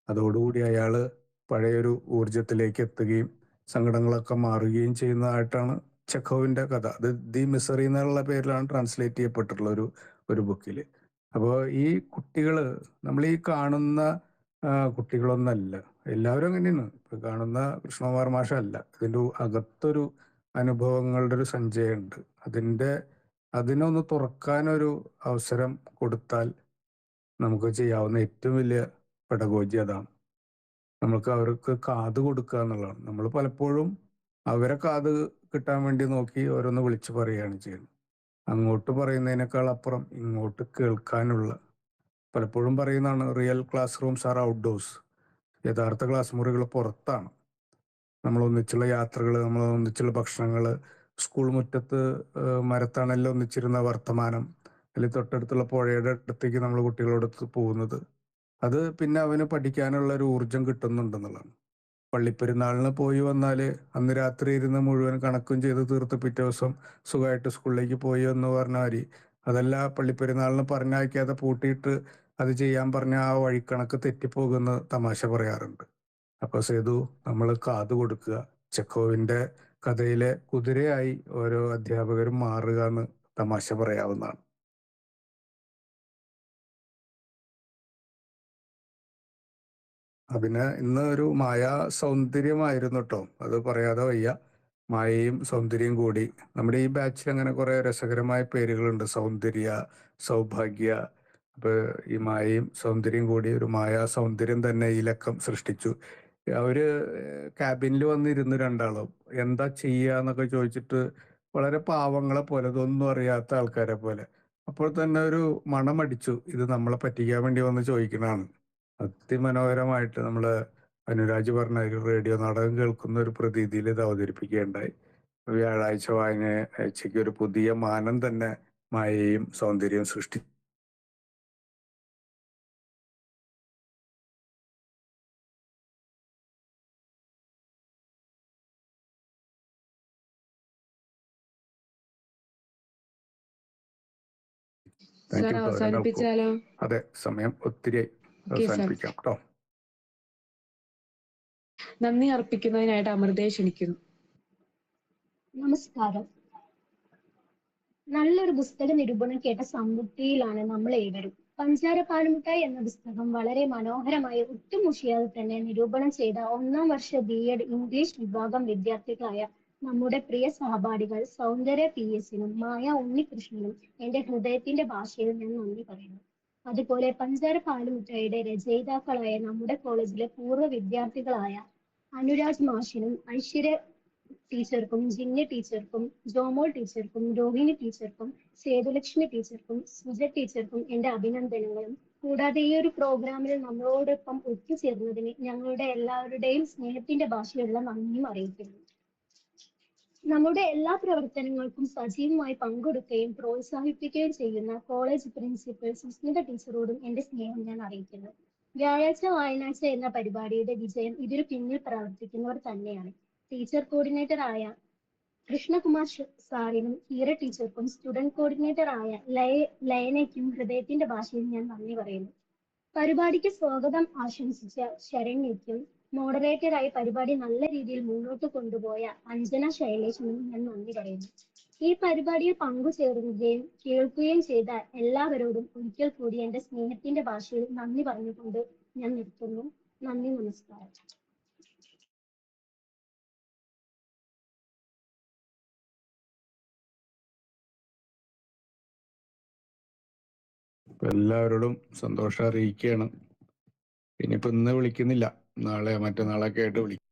അതോടുകൂടി അയാള് പഴയൊരു ഊർജത്തിലേക്ക് എത്തുകയും സങ്കടങ്ങളൊക്കെ മാറുകയും ചെയ്യുന്നതായിട്ടാണ് ചെഖോവിന്റെ കഥ. അത് ദി മിസറി എന്നുള്ള പേരിലാണ് ട്രാൻസ്ലേറ്റ് ചെയ്യപ്പെട്ടിട്ടുള്ള ഒരു ബുക്കിൽ. അപ്പോൾ ഈ കുട്ടികള്, നമ്മൾ ഈ കാണുന്ന കുട്ടികളൊന്നല്ല, എല്ലാവരും അങ്ങനെയാണ്. ഇപ്പൊ കാണുന്ന കൃഷ്ണകുമാർ മാഷല്ല, ഇതിൻ്റെ അകത്തൊരു അനുഭവങ്ങളുടെ ഒരു സഞ്ചയമുണ്ട്. അതിനൊന്ന് തുറക്കാനൊരു അവസരം കൊടുത്താൽ നമുക്ക് ചെയ്യാവുന്ന ഏറ്റവും വലിയ പെഡഗോജി അതാണ്. നമുക്ക് അവർക്ക് കാത് കൊടുക്കുക എന്നുള്ളതാണ്. നമ്മൾ പലപ്പോഴും അവരെ കാത് കിട്ടാൻ വേണ്ടി നോക്കി ഓരോന്ന് വിളിച്ചു പറയുകയാണ് ചെയ്യുന്നത്. അങ്ങോട്ട് പറയുന്നതിനേക്കാൾ അപ്പുറം ഇങ്ങോട്ട് കേൾക്കാനുള്ള, പലപ്പോഴും പറയുന്നതാണ് real class rooms R outdoors. യഥാർത്ഥ ക്ലാസ് മുറികൾ പുറത്താണ്. നമ്മൾ ഒന്നിച്ചുള്ള യാത്രകൾ, നമ്മൾ ഒന്നിച്ചുള്ള ഭക്ഷണങ്ങൾ, സ്കൂൾ മുറ്റത്ത് മരത്തണലിൽ ഒന്നിച്ചിരുന്ന വർത്തമാനം, അല്ലെങ്കിൽ തൊട്ടടുത്തുള്ള പുഴയുടെ അടുത്തേക്ക് നമ്മൾ കുട്ടികളോടൊത്ത് പോകുന്നത്, അത് പിന്നെ അവന് പഠിക്കാനുള്ള ഒരു ഊർജം കിട്ടുന്നുണ്ടെന്നുള്ളതാണ്. പള്ളിപ്പെരുന്നാളിന് പോയി വന്നാൽ അന്ന് രാത്രി ഇരുന്ന് മുഴുവൻ കണക്കും ചെയ്ത് തീർത്ത് പിറ്റേ ദിവസം സുഖമായിട്ട് സ്കൂളിലേക്ക് പോയി എന്ന് പറഞ്ഞാൽ മതി. അതല്ല, പള്ളിപ്പെരുന്നാളിന് പറഞ്ഞയക്കാതെ പൂട്ടിയിട്ട് അത് ചെയ്യാൻ പറഞ്ഞ ആ വഴിക്കണക്ക് തെറ്റിപ്പോകുന്ന തമാശ പറയാറുണ്ട്. അപ്പൊ സേതു, നമ്മൾ കാത് കൊടുക്കുക. ചെക്കോവിന്റെ കഥയിലെ കുതിരയായി ഓരോ അധ്യാപകരും മാറുക എന്ന് തമാശ പറയാവുന്നതാണ്. പിന്നെ ഇന്ന് ഒരു മായാ സൗന്ദര്യമായിരുന്നു കേട്ടോ, അത് പറയാതെ വയ്യ. മായയും സൗന്ദര്യം കൂടി നമ്മുടെ ഈ ബാച്ചിൽ അങ്ങനെ കുറെ രസകരമായ പേരുകളുണ്ട്. സൗന്ദര്യ, സൗഭാഗ്യ. അപ്പൊ ഈ മായയും സൗന്ദര്യം കൂടി ഒരു മായാ സൗന്ദര്യം തന്നെ ഈ ലക്കം സൃഷ്ടിച്ചു. അവര് ക്യാബിനിൽ വന്നിരുന്നു രണ്ടാളും. എന്താ ചെയ്യാന്നൊക്കെ ചോദിച്ചിട്ട് വളരെ പാവങ്ങളെ പോലെ, ഇതൊന്നും അറിയാത്ത ആൾക്കാരെ പോലെ. അപ്പോൾ തന്നെ ഒരു മണമടിച്ചു, ഇത് നമ്മളെ പറ്റിക്കാൻ വേണ്ടി വന്ന് ചോദിക്കണതാണ്. അതിമനോഹരമായിട്ട് നമ്മള് അനുരാജ് പറഞ്ഞ ഒരു റേഡിയോ നാടകം കേൾക്കുന്ന ഒരു പ്രതീതിയിൽ ഇത് അവതരിപ്പിക്കുകയുണ്ടായി. വ്യാഴാഴ്ച വായനയ്ക്ക് ഒരു പുതിയ മാനം തന്നെ മായയും സൗന്ദര്യവും സൃഷ്ടി. സാർ അവസാനിപ്പിച്ചാലോ? അതെ, സമയം ഒത്തിരി അവസാനിപ്പിക്കാം കേട്ടോ. നന്ദി അർപ്പിക്കുന്നതിനായിട്ട് അമൃതയെ ക്ഷണിക്കുന്നു. നമസ്കാരം. നല്ലൊരു പുസ്തക നിരൂപണം കേട്ട സംതൃപ്തിയിലാണ് നമ്മൾ ഏവരും. പഞ്ചാര പാലുമിഠായി എന്ന പുസ്തകം വളരെ മനോഹരമായി ഒട്ടും മുഷിയാതെ തന്നെ നിരൂപണം ചെയ്ത 1ാം വർഷ B.Ed ഇംഗ്ലീഷ് വിഭാഗം വിദ്യാർത്ഥികളായ നമ്മുടെ പ്രിയ സഹപാഠികൾ സൗന്ദര്യ PS-നും മായ ഉണ്ണികൃഷ്ണനും എന്റെ ഹൃദയത്തിന്റെ ഭാഷയിൽ ഞാൻ നന്ദി പറയുന്നു. അതുപോലെ പഞ്ചാര പാലുമിഠായിയുടെ രചയിതാക്കളായ നമ്മുടെ കോളേജിലെ പൂർവ്വ വിദ്യാർത്ഥികളായ അനുരാജ് മാഷിനും ഐശ്വര്യ ടീച്ചർക്കും ജിന്യ ടീച്ചർക്കും ജോമോൾ ടീച്ചർക്കും രോഹിണി ടീച്ചർക്കും സേതുലക്ഷ്മി ടീച്ചർക്കും സുജ ടീച്ചർക്കും എന്റെ അഭിനന്ദനങ്ങളും. കൂടാതെ ഈ ഒരു പ്രോഗ്രാമിൽ നമ്മളോടൊപ്പം ഒത്തുചേർന്നതിന് ഞങ്ങളുടെ എല്ലാവരുടെയും സ്നേഹത്തിന്റെ ഭാഷയുള്ള നന്ദിയും അറിയിക്കുന്നു. നമ്മുടെ എല്ലാ പ്രവർത്തനങ്ങൾക്കും സജീവമായി പങ്കെടുക്കുകയും പ്രോത്സാഹിപ്പിക്കുകയും ചെയ്യുന്ന കോളേജ് പ്രിൻസിപ്പൽ സുസ്മിത ടീച്ചറോടും എന്റെ സ്നേഹം ഞാൻ അറിയിക്കുന്നു. വ്യാഴാഴ്ച വായനാഴ്ച എന്ന പരിപാടിയുടെ വിജയം ഇതിനു പിന്നിൽ പ്രവർത്തിക്കുന്നവർ തന്നെയാണ്. ടീച്ചർ കോർഡിനേറ്റർ ആയ കൃഷ്ണകുമാർ സാറിനും ഹീര ടീച്ചർക്കും സ്റ്റുഡന്റ് കോർഡിനേറ്റർ ആയ ലയനയ്ക്കും ഹൃദയത്തിന്റെ ഭാഷയിൽ ഞാൻ നന്ദി പറയുന്നു. പരിപാടിക്ക് സ്വാഗതം ആശംസിച്ച ശരണ്യയ്ക്കും മോഡറേറ്ററായി പരിപാടി നല്ല രീതിയിൽ മുന്നോട്ട് കൊണ്ടുപോയ അഞ്ജന ശൈലേഷിനും ഞാൻ നന്ദി പറയുന്നു. ഈ പരിപാടിയിൽ പങ്കുചേരുകയും കേൾക്കുകയും ചെയ്ത എല്ലാവരോടും ഒരിക്കൽ കൂടി എന്റെ സ്നേഹത്തിന്റെ ഭാഷയിൽ നന്ദി പറഞ്ഞുകൊണ്ട് ഞാൻ നിർത്തുന്നു. നന്ദി, നമസ്കാരം. എല്ലാവരോടും സന്തോഷം അറിയിക്കുകയാണ്. ഇനിയിപ്പോ ഇന്ന് വിളിക്കുന്നില്ല, നാളെ മറ്റന്നാളൊക്കെ ആയിട്ട് വിളിക്കും.